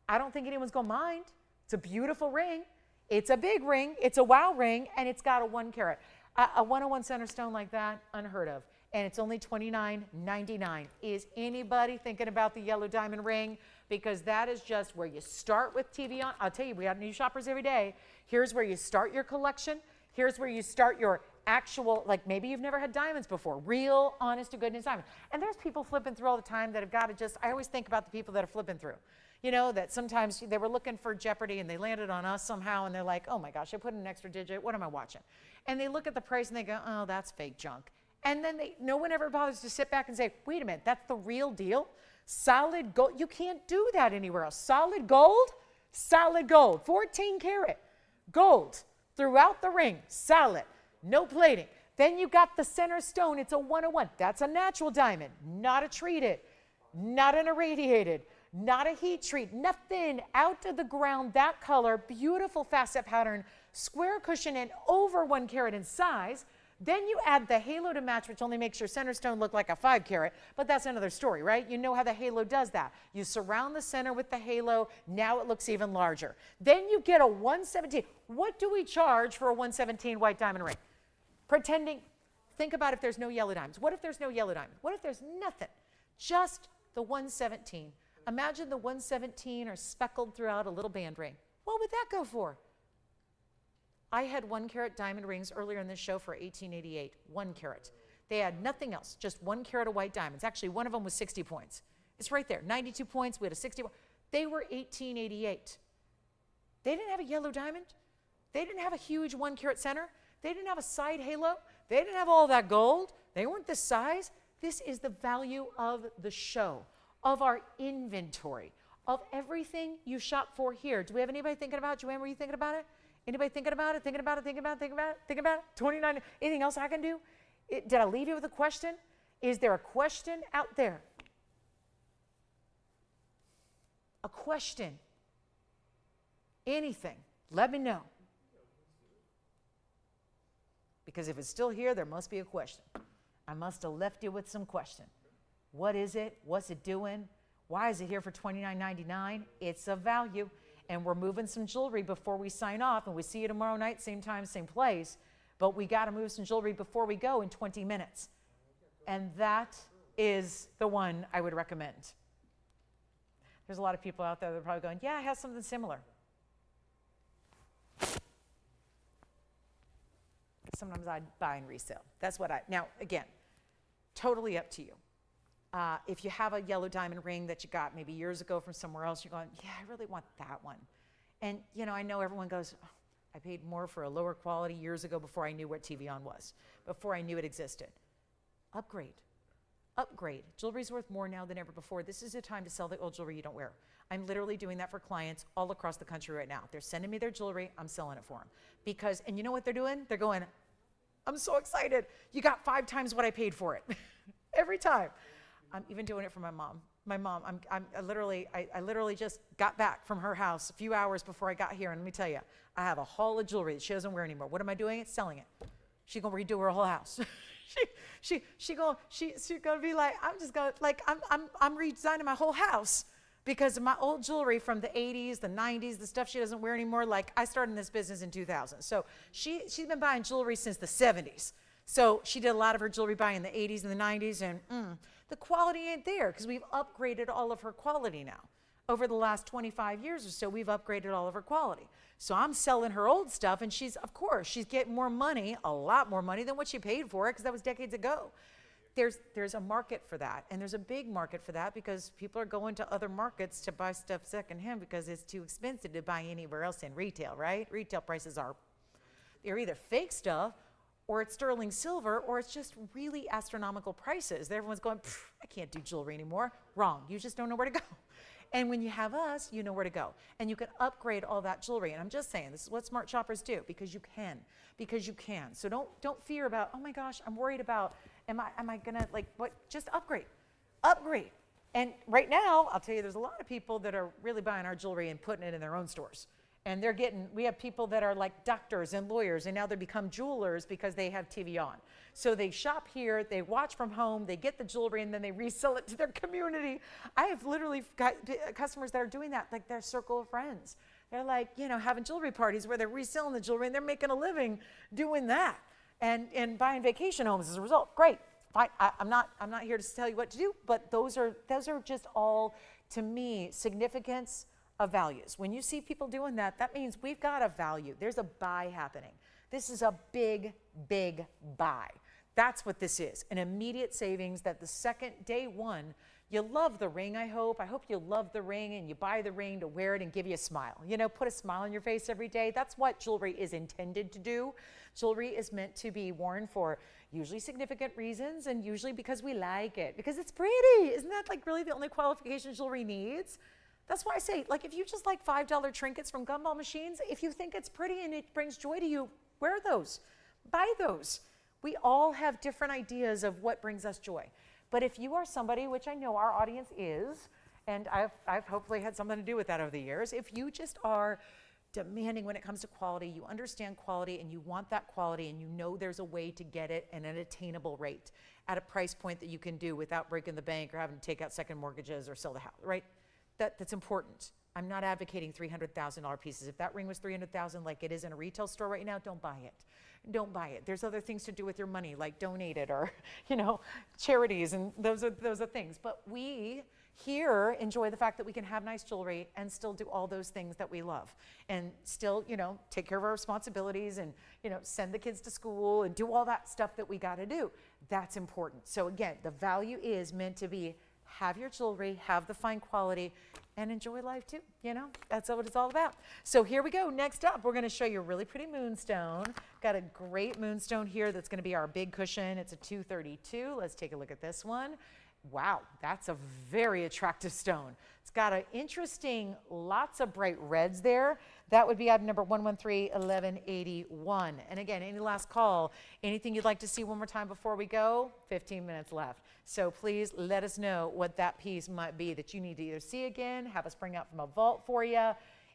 I don't think anyone's gonna mind. It's a beautiful ring. It's a big ring. It's a wow ring, and it's got a 1 carat. A 101 center stone like that, unheard of. And it's only $29.99. Is anybody thinking about the yellow diamond ring? Because that is just where you start with TVON. I'll tell you, we have new shoppers every day. Here's where you start your collection. Here's where you start your actual, like maybe you've never had diamonds before, real, honest to goodness diamonds. And there's people flipping through all the time that have got to just, I always think about the people that are flipping through. You know, that sometimes they were looking for Jeopardy and they landed on us somehow and they're like, oh my gosh, I put in an extra digit, what am I watching? And they look at the price and they go, oh, that's fake junk. And then no one ever bothers to sit back and say, wait a minute, that's the real deal? Solid gold, you can't do that anywhere else. Solid gold, 14 karat gold throughout the ring, solid, no plating. Then you got the center stone, it's a 101. That's a natural diamond, not a treated, not an irradiated, not a heat treat, nothing out of the ground, that color, beautiful facet pattern, square cushion and over 1 carat in size. Then you add the halo to match, which only makes your center stone look like a 5 carat, but that's another story, right? You know how the halo does that. You surround the center with the halo, now it looks even larger. Then you get a 117. What do we charge for a 117 white diamond ring? Pretending, think about if there's no yellow diamonds. What if there's no yellow diamond? What if there's nothing? Just the 117. Imagine the 117 are speckled throughout a little band ring. What would that go for? I had 1 carat diamond rings earlier in this show for $18.88, 1 carat. They had nothing else, just 1 carat of white diamonds. Actually, one of them was 60 points. It's right there, 92 points, we had a 60. They were $18.88. They didn't have a yellow diamond. They didn't have a huge 1 carat center. They didn't have a side halo. They didn't have all that gold. They weren't this size. This is the value of the show, of our inventory, of everything you shop for here. Do we have anybody thinking about it? Joanne, were you thinking about it? Anybody thinking about it, thinking about it, thinking about it, thinking about it, thinking about it? 29, anything else I can do? Did I leave you with a question? Is there a question out there? A question? Anything? Let me know. Because if it's still here, there must be a question. I must have left you with some question. What is it? What's it doing? Why is it here for $29.99? It's a value. And we're moving some jewelry before we sign off, and we see you tomorrow night, same time, same place. But we got to move some jewelry before we go in 20 minutes. And that is the one I would recommend. There's a lot of people out there that are probably going, yeah, I have something similar. Sometimes I buy and resell. That's what now, again, totally up to you. If you have a yellow diamond ring that you got maybe years ago from somewhere else, you're going, yeah, I really want that one. And, you know, I know everyone goes, oh, I paid more for a lower quality years ago before I knew what TVON was, before I knew it existed. Upgrade. Upgrade. Jewelry's worth more now than ever before. This is a time to sell the old jewelry you don't wear. I'm literally doing that for clients all across the country right now. They're sending me their jewelry. I'm selling it for them. Because, and you know what they're doing? They're going, I'm so excited. You got 5 times what I paid for it. Every time. I'm even doing it for my mom. My mom, I literally just got back from her house a few hours before I got here, and let me tell you, I have a haul of jewelry that she doesn't wear anymore. What am I doing? It's selling it. She's gonna redo her whole house. she's gonna be like, I'm redesigning my whole house because of my old jewelry from the 80s, the 90s, the stuff she doesn't wear anymore. Like, I started in this business in 2000, so she's been buying jewelry since the 70s. So she did a lot of her jewelry buying in the 80s and the 90s, and the quality ain't there because we've upgraded all of her quality now. Over the last 25 years or so, we've upgraded all of her quality. So I'm selling her old stuff, and she's, of course, she's getting more money, a lot more money than what she paid for it because that was decades ago. there's a market for that, and there's a big market for that because people are going to other markets to buy stuff secondhand because it's too expensive to buy anywhere else in retail, right? Retail prices they're either fake stuff, or it's sterling silver, or it's just really astronomical prices. Everyone's going, I can't do jewelry anymore. Wrong, you just don't know where to go. And when you have us, you know where to go. And you can upgrade all that jewelry. And I'm just saying, this is what smart shoppers do, because you can. So don't fear about, oh my gosh, I'm worried about, am I gonna, like, what? Just upgrade. And right now, I'll tell you, there's a lot of people that are really buying our jewelry and putting it in their own stores. And we have people that are like doctors and lawyers, and now they become jewelers because they have TVON. So they shop here, they watch from home, they get the jewelry, and then they resell it to their community. I have literally got customers that are doing that, like their circle of friends. They're like, having jewelry parties where they're reselling the jewelry, and they're making a living doing that, and buying vacation homes as a result. Great, fine. I'm not here to tell you what to do, but those are just all, to me, significance of values. When you see people doing that, that means we've got a value. There's a buy happening. This is a big, big buy. That's what this is, an immediate savings that the second, day one, you love the ring, I hope. I hope you love the ring and you buy the ring to wear it and give you a smile. Put a smile on your face every day. That's what jewelry is intended to do. Jewelry is meant to be worn for usually significant reasons, and usually because we like it, because it's pretty. Isn't that like really the only qualification jewelry needs? That's why I say, like, if you just like $5 trinkets from gumball machines, if you think it's pretty and it brings joy to you, wear those, buy those. We all have different ideas of what brings us joy. But if you are somebody, which I know our audience is, and I've hopefully had something to do with that over the years, if you just are demanding when it comes to quality, you understand quality and you want that quality, and you know there's a way to get it at an attainable rate at a price point that you can do without breaking the bank or having to take out second mortgages or sell the house, right? That's important. I'm not advocating $300,000 pieces. If that ring was $300,000 like it is in a retail store right now, don't buy it. Don't buy it. There's other things to do with your money, like donate it or, charities, and those are things. But we here enjoy the fact that we can have nice jewelry and still do all those things that we love, and still, take care of our responsibilities, and, send the kids to school and do all that stuff that we got to do. That's important. So again, the value is meant to be, have your jewelry, have the fine quality, and enjoy life too. That's what it's all about. So here we go. Next up, we're going to show you a really pretty moonstone. Got a great moonstone here that's going to be our big cushion. It's a 232. Let's take a look at this one. Wow, that's a very attractive stone. It's got an interesting, lots of bright reds there. That would be item number 113-1181. And again, any last call, anything you'd like to see one more time before we go? 15 minutes left. So please let us know what that piece might be that you need to either see again, have us bring out from a vault for you,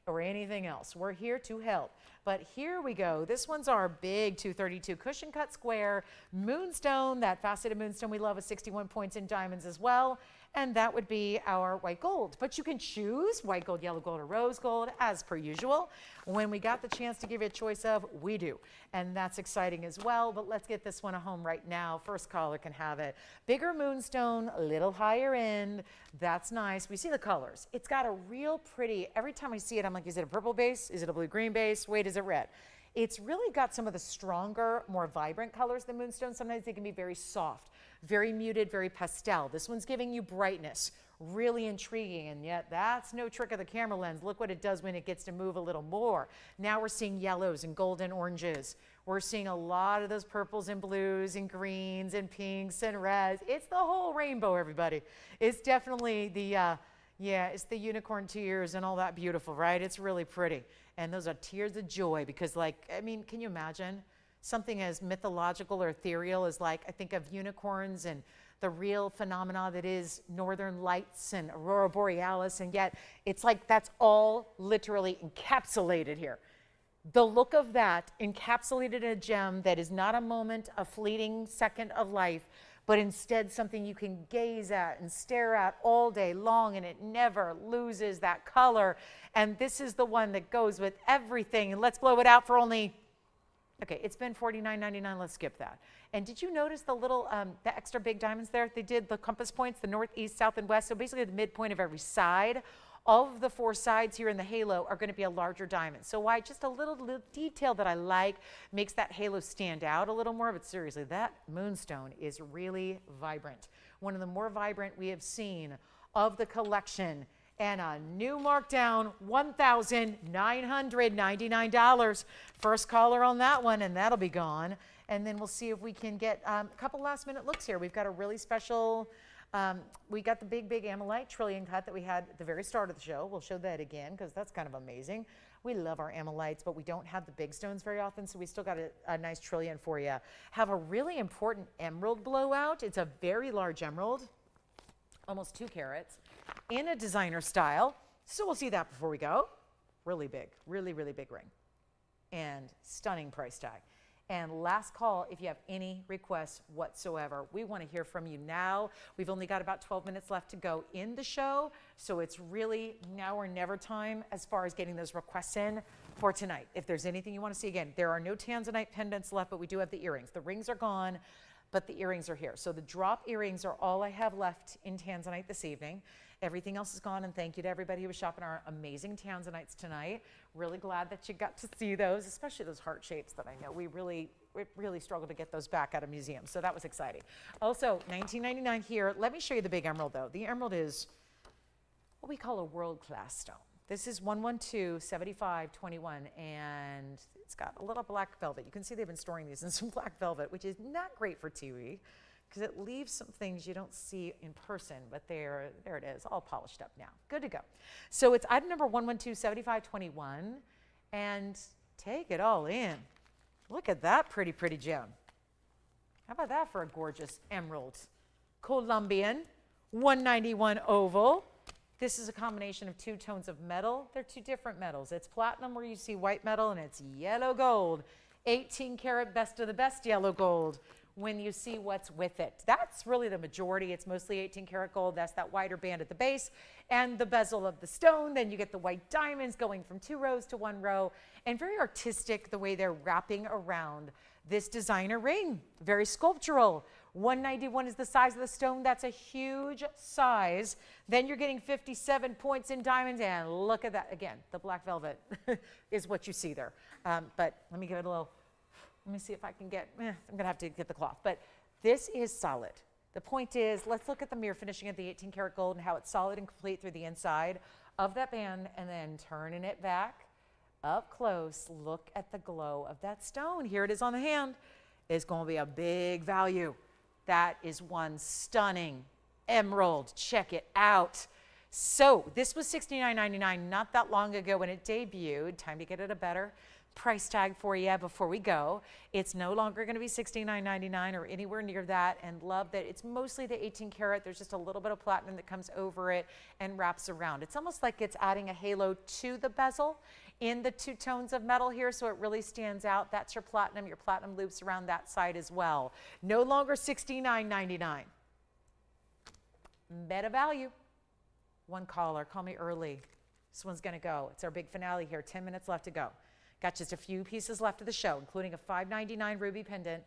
or anything else. We're here to help. But here we go. This one's our big 232 cushion cut square moonstone, that faceted moonstone we love with 61 points in diamonds as well. And that would be our white gold. But you can choose white gold, yellow gold, or rose gold as per usual. When we got the chance to give you a choice of, we do. And that's exciting as well. But let's get this one at home right now. First caller can have it. Bigger moonstone, a little higher end. That's nice. We see the colors. It's got a real pretty, every time I see it, I'm like, is it a purple base? Is it a blue-green base? Wait, is it red? It's really got some of the stronger, more vibrant colors than moonstone. Sometimes they can be very soft, very muted, very pastel. This one's giving you brightness, really intriguing, and yet that's no trick of the camera lens. Look what it does when it gets to move a little more. Now we're seeing yellows and golden oranges. We're seeing a lot of those purples and blues and greens and pinks and reds. It's the whole rainbow, everybody. It's definitely the, it's the unicorn tears and all that beautiful, right? It's really pretty. And those are tears of joy because, can you imagine something as mythological or ethereal as, I think of unicorns and the real phenomena that is northern lights and aurora borealis, and yet it's like that's all literally encapsulated here. The look of that encapsulated in a gem that is not a moment, a fleeting second of life, but instead something you can gaze at and stare at all day long, and it never loses that color. And this is the one that goes with everything. And let's blow it out for only, okay, it's been $49.99. Let's skip that. And did you notice the little, the extra big diamonds there? They did the compass points, the north, east, south, and west. So basically the midpoint of every side. all of the 4 sides here in the halo are going to be a larger diamond. So why? Just a little detail that I like, makes that halo stand out a little more. But seriously, that moonstone is really vibrant. One of the more vibrant we have seen of the collection. And a new markdown, $1,999. First caller on that one, and that'll be gone. And then we'll see if we can get a couple last minute looks here. We've got a really special, we got the big Ammonite trillion cut that we had at the very start of the show. We'll show that again because that's kind of amazing. We love our Ammonites, but we don't have the big stones very often, so we still got a nice trillion for you. Have a really important emerald blowout. It's a very large emerald, almost 2 carats, in a designer style. So we'll see that before we go. Really big, really big ring. And stunning price tag. And last call, if you have any requests whatsoever. We want to hear from you now. We've only got about 12 minutes left to go in the show, so it's really now or never time as far as getting those requests in for tonight. If there's anything you want to see, again, there are no Tanzanite pendants left, but we do have the earrings. The rings are gone, but the earrings are here. So the drop earrings are all I have left in Tanzanite this evening. Everything else is gone, and thank you to everybody who was shopping our amazing Tanzanites tonight. Really glad that you got to see those, especially those heart shapes that I know we really struggled to get those back out of museums, so that was exciting. Also, $19.99 here. Let me show you the big emerald, though. The emerald is what we call a world-class stone. This is 112-7521, and it's got a little black velvet. You can see they've been storing these in some black velvet, which is not great for TV, because it leaves some things you don't see in person, but there it is, all polished up now. Good to go. So it's item number 112-7521, and take it all in. Look at that pretty gem. How about that for a gorgeous emerald? Colombian, 191 oval. This is a combination of 2 tones of metal. They're 2 different metals. It's platinum where you see white metal, and it's yellow gold. 18 karat best of the best yellow gold when you see what's with it. That's really the majority. It's mostly 18 karat gold. That's that wider band at the base and the bezel of the stone. Then you get the white diamonds going from 2 rows to 1 row, and very artistic the way they're wrapping around this designer ring. Very sculptural. 191 is the size of the stone. That's a huge size. Then you're getting 57 points in diamonds, and look at that. Again, the black velvet is what you see there. But let me give it a little, let me see if I can get, I'm gonna have to get the cloth, but this is solid. The point is, let's look at the mirror finishing at the 18 karat gold and how it's solid and complete through the inside of that band, and then turning it back up close. Look at the glow of that stone. Here it is on the hand. It's gonna be a big value. That is one stunning emerald. Check it out. So this was $69.99 not that long ago when it debuted. Time to get it a better price tag for you before we go. It's no longer going to be $69.99 or anywhere near that, and love that it's mostly the 18 karat. There's just a little bit of platinum that comes over it and wraps around. It's almost like it's adding a halo to the bezel in the 2 tones of metal here, so it really stands out. That's your platinum loops around that side as well. No longer $69.99. Better value. One caller, call me early. This one's gonna go. It's our big finale here, 10 minutes left to go. Got just a few pieces left of the show, including a $5.99 ruby pendant,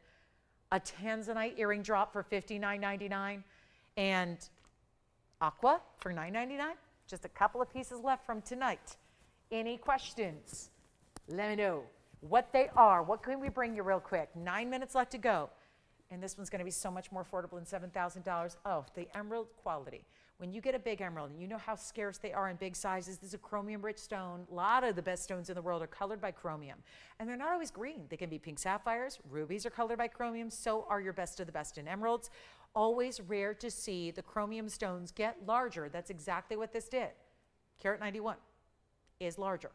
a Tanzanite earring drop for $59.99, and aqua for $9.99. Just a couple of pieces left from tonight. Any questions? Let me know what they are. What can we bring you real quick? 9 minutes left to go. And this one's going to be so much more affordable than $7,000. Oh, the emerald quality. When you get a big emerald, and you know how scarce they are in big sizes, this is a chromium-rich stone. A lot of the best stones in the world are colored by chromium. And they're not always green. They can be pink sapphires. Rubies are colored by chromium. So are your best of the best in emeralds. Always rare to see the chromium stones get larger. That's exactly what this did. Carat 91 is larger.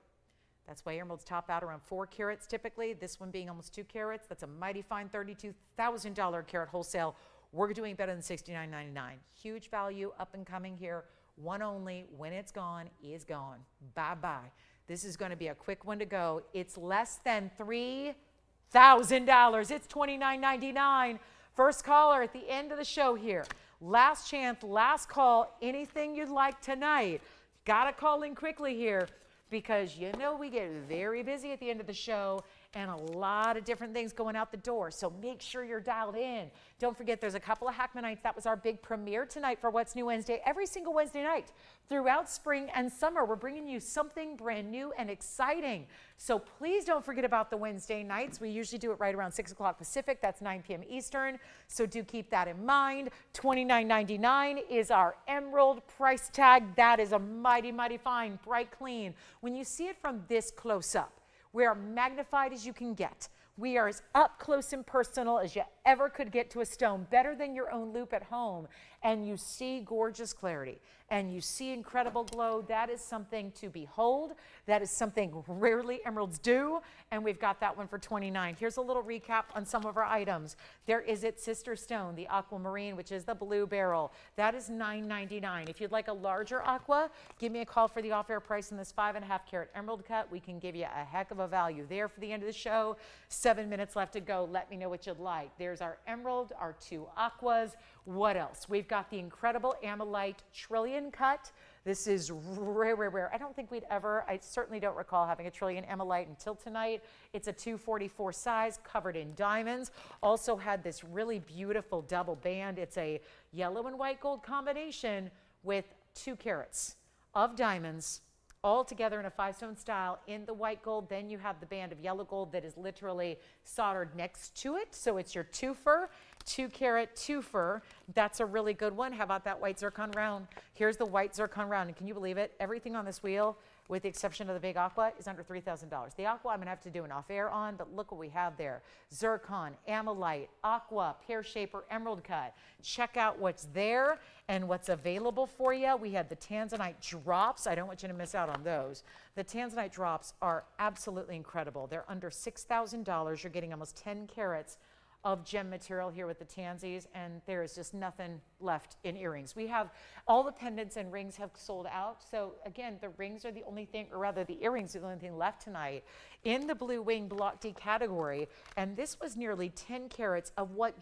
That's why emeralds top out around 4 carats typically. This one being almost 2 carats. That's a mighty fine $32,000 carat wholesale. We're doing better than $69.99. Huge value up and coming here. One only. When it's gone, is gone. Bye-bye. This is going to be a quick one to go. It's less than $3,000. It's $29.99. First caller at the end of the show here. Last chance, last call. Anything you'd like tonight. Got to call in quickly here, because you know we get very busy at the end of the show, and a lot of different things going out the door. So make sure you're dialed in. Don't forget, there's a couple of Hackmanites. That was our big premiere tonight for What's New Wednesday. Every single Wednesday night throughout spring and summer, we're bringing you something brand new and exciting. So please don't forget about the Wednesday nights. We usually do it right around 6 o'clock Pacific. That's 9 p.m. Eastern. So do keep that in mind. $29.99 is our emerald price tag. That is a mighty, mighty fine, bright, clean. When you see it from this close up, we are magnified as you can get. We are as up close and personal as you ever could get to a stone, better than your own loop at home. And you see gorgeous clarity and you see incredible glow. That is something to behold. That is something rarely emeralds do. And we've got that one for $29. Here's a little recap on some of our items. There is its sister stone, the aquamarine, which is the blue beryl. That is $9.99. If you'd like a larger aqua, give me a call for the off-air price in this 5.5 carat emerald cut. We can give you a heck of a value there for the end of the show. 7 minutes left to go. Let me know what you'd like. There's our emerald, our 2 aquas. What else? We've got the incredible Ammonite trillion cut. This is rare, rare, rare. I don't think we'd ever, I certainly don't recall having a trillion Ammonite until tonight. It's a 244 size, covered in diamonds. Also had this really beautiful double band. It's a yellow and white gold combination with 2 carats of diamonds, all together in a 5-stone style in the white gold. Then you have the band of yellow gold that is literally soldered next to it. So it's your twofer, 2 carat twofer. That's a really good one. How about that white zircon round? Here's the white zircon round. And can you believe it? Everything on this wheel, with the exception of the big aqua, is under $3,000. The aqua I'm gonna have to do an off-air on, but look what we have there. Zircon, ammonite, aqua, pear shape, or emerald cut. Check out what's there and what's available for you. We had the Tanzanite drops. I don't want you to miss out on those. The Tanzanite drops are absolutely incredible. They're under $6,000. You're getting almost 10 carats of gem material here with the Tansies, and there is just nothing left in earrings. We have all the pendants and rings have sold out. So again, the rings are the only thing, or rather the earrings are the only thing left tonight in the blue wing block D category. And this was nearly 10 carats of what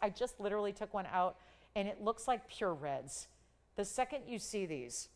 I just literally took one out, and it looks like pure reds. The second you see these,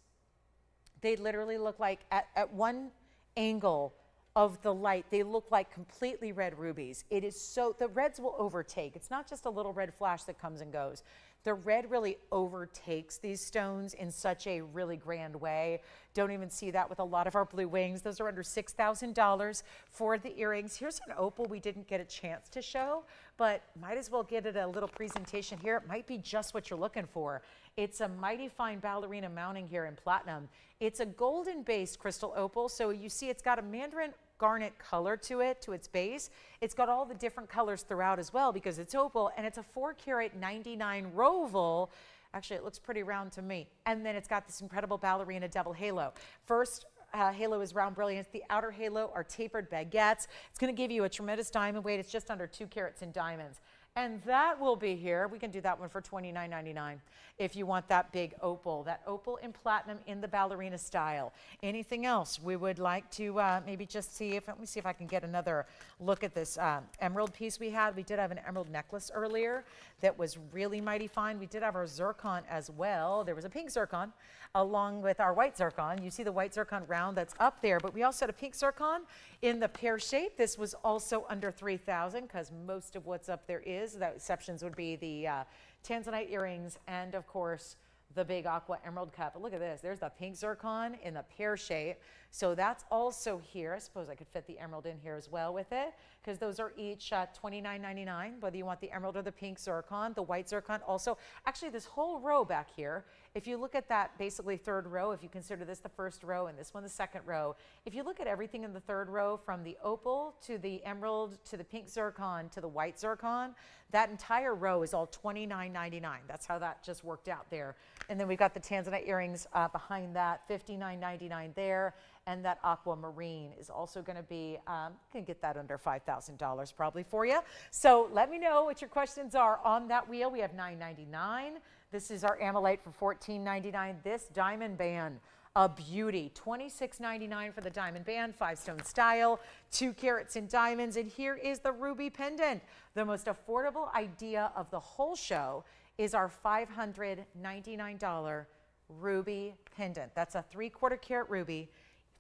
they literally look like at one angle of the light, they look like completely red rubies. It is so, the reds will overtake. It's not just a little red flash that comes and goes. The red really overtakes these stones in such a really grand way. Don't even see that with a lot of our blue wings. Those are under $6,000 for the earrings. Here's an opal we didn't get a chance to show, but might as well get it a little presentation here. It might be just what you're looking for. It's a mighty fine ballerina mounting here in platinum. It's a golden based crystal opal. So you see it's got a mandarin garnet color to it, to its base. It's got all the different colors throughout as well because it's opal, and it's a 4 carat 99 roval. Actually, it looks pretty round to me. And then it's got this incredible ballerina double halo. First halo is round brilliance. The outer halo are tapered baguettes. It's going to give you a tremendous diamond weight. It's just under 2 carats in diamonds. And that will be here. We can do that one for $29.99 if you want that big opal. That opal in platinum in the ballerina style. Anything else we would like to maybe just see if, let me see if I can get another look at this emerald piece we had. We did have an emerald necklace earlier that was really mighty fine. We did have our zircon as well. There was a pink zircon along with our white zircon. You see the white zircon round that's up there, but we also had a pink zircon in the pear shape. This was also under $3,000 because most of what's up there is. The exceptions would be the Tanzanite earrings and, of course, the big aqua emerald cut. But look at this. There's the pink zircon in the pear shape. So that's also here. I suppose I could fit the emerald in here as well with it because those are each $29.99, whether you want the emerald or the pink zircon. The white zircon also. Actually, this whole row back here, if you look at that basically third row, if you consider this the first row and this one the second row, if you look at everything in the third row from the opal to the emerald to the pink zircon to the white zircon, that entire row is all $29.99. That's how that just worked out there. And then we've got the Tanzanite earrings behind that, $59.99 there. And that aquamarine is also going to be, can get that under $5,000 probably for you. So let me know what your questions are on that wheel. We have $9.99. This is our Ammonite for $14.99. This diamond band, a beauty, $26.99 for the diamond band, 5-stone style, 2 carats in diamonds. And here is the ruby pendant. The most affordable idea of the whole show is our $599 ruby pendant. That's a 3/4 carat ruby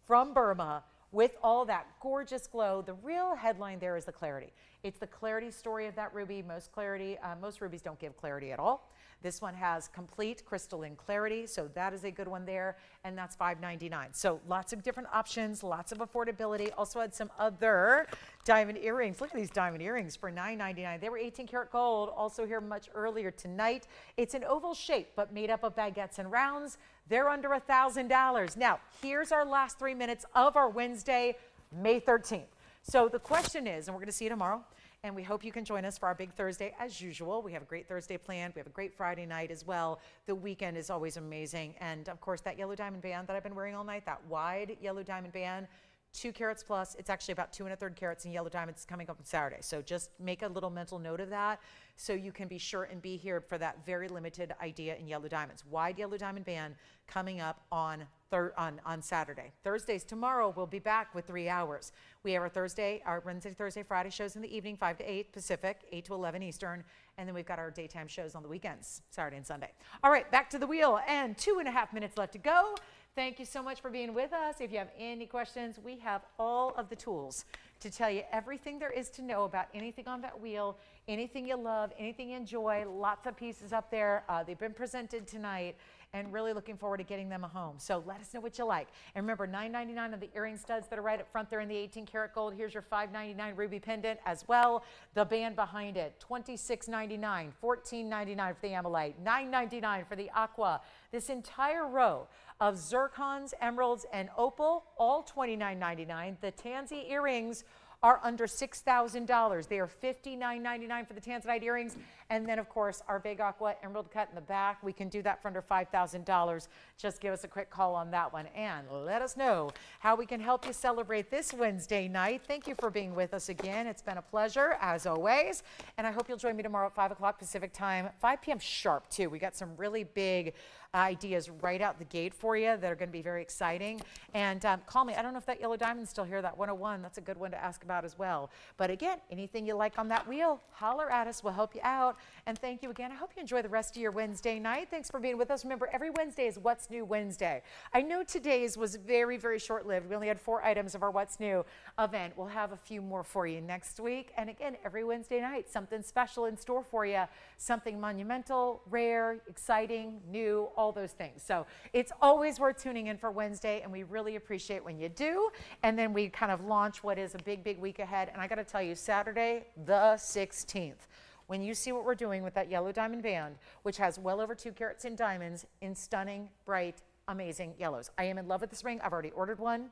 from Burma, with all that gorgeous glow. The real headline there is the clarity. It's the clarity story of that ruby. Most rubies don't give clarity at all. This one has complete crystalline clarity, so that is a good one there, and that's $5.99. So lots of different options, lots of affordability. Also had some other diamond earrings. Look at these diamond earrings for $9.99. They were 18 karat gold, also here much earlier tonight. It's an oval shape, but made up of baguettes and rounds. They're under $1,000. Now, here's our last 3 minutes of our Wednesday, May 13th. So the question is, and we're going to see you tomorrow, and we hope you can join us for our big Thursday as usual. We have a great Thursday planned. We have a great Friday night as well. The weekend is always amazing. And of course, that yellow diamond band that I've been wearing all night, that wide yellow diamond band, 2 carats plus. It's actually about 2 1/3 carats in yellow diamonds coming up on Saturday. So just make a little mental note of that so you can be sure and be here for that very limited idea in yellow diamonds. Wide yellow diamond band coming up on Saturday. Thursdays, tomorrow, we'll be back with 3 hours. We have our Wednesday, Thursday, Friday shows in the evening, 5 to 8 Pacific, 8 to 11 Eastern, and then we've got our daytime shows on the weekends, Saturday and Sunday. All right, back to the wheel, and 2.5 minutes left to go. Thank you so much for being with us. If you have any questions, we have all of the tools to tell you everything there is to know about anything on that wheel, anything you love, anything you enjoy. Lots of pieces up there. They've been presented tonight, and really looking forward to getting them home. So let us know what you like. And remember, $9.99 on the earring studs that are right up front there in the 18 karat gold. Here's your $5.99 ruby pendant as well. The band behind it, $26.99, $14.99 for the Ammonite, $9.99 for the aqua. This entire row of zircons, emeralds, and opal, all $29.99. The Tanzanite earrings are under $6,000. They are $59.99 for the Tanzanite earrings. And then, of course, our big aqua emerald cut in the back. We can do that for under $5,000. Just give us a quick call on that one and let us know how we can help you celebrate this Wednesday night. Thank you for being with us again. It's been a pleasure, as always. And I hope you'll join me tomorrow at 5 o'clock Pacific time, 5 p.m. sharp, too. We got some really big ideas right out the gate for you that are going to be very exciting. And call me. I don't know if that yellow diamond's still here, that 101. That's a good one to ask about as well. But again, anything you like on that wheel, holler at us. We'll help you out. And thank you again. I hope you enjoy the rest of your Wednesday night. Thanks for being with us. Remember, every Wednesday is What's New Wednesday. I know today's was very, very short-lived. We only had 4 items of our What's New event. We'll have a few more for you next week. And again, every Wednesday night, something special in store for you. Something monumental, rare, exciting, new, all those things. So it's always worth tuning in for Wednesday, and we really appreciate when you do. And then we kind of launch what is a big, big week ahead. And I got to tell you, Saturday, the 16th, when you see what we're doing with that yellow diamond band, which has well over 2 carats in diamonds in stunning, bright, amazing yellows. I am in love with this ring. I've already ordered one.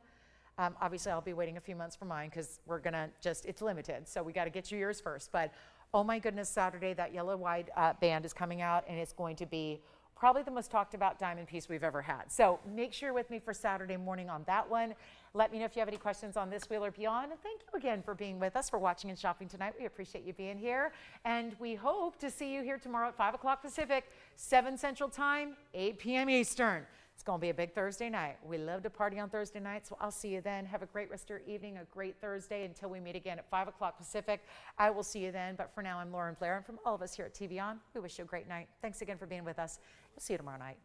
Obviously, I'll be waiting a few months for mine because we're going to it's limited. So we got to get you yours first. But oh my goodness, Saturday, that yellow wide band is coming out, and it's going to be probably the most talked about diamond piece we've ever had. So make sure you're with me for Saturday morning on that one. Let me know if you have any questions on this wheel or beyond. And thank you again for being with us, for watching and shopping tonight. We appreciate you being here. And we hope to see you here tomorrow at 5 o'clock Pacific, 7 Central Time, 8 p.m. Eastern. It's going to be a big Thursday night. We love to party on Thursday nights, so I'll see you then. Have a great rest of your evening, a great Thursday until we meet again at 5 o'clock Pacific. I will see you then. But for now, I'm Lauren Blair, and from all of us here at TVON, we wish you a great night. Thanks again for being with us. We'll see you tomorrow night.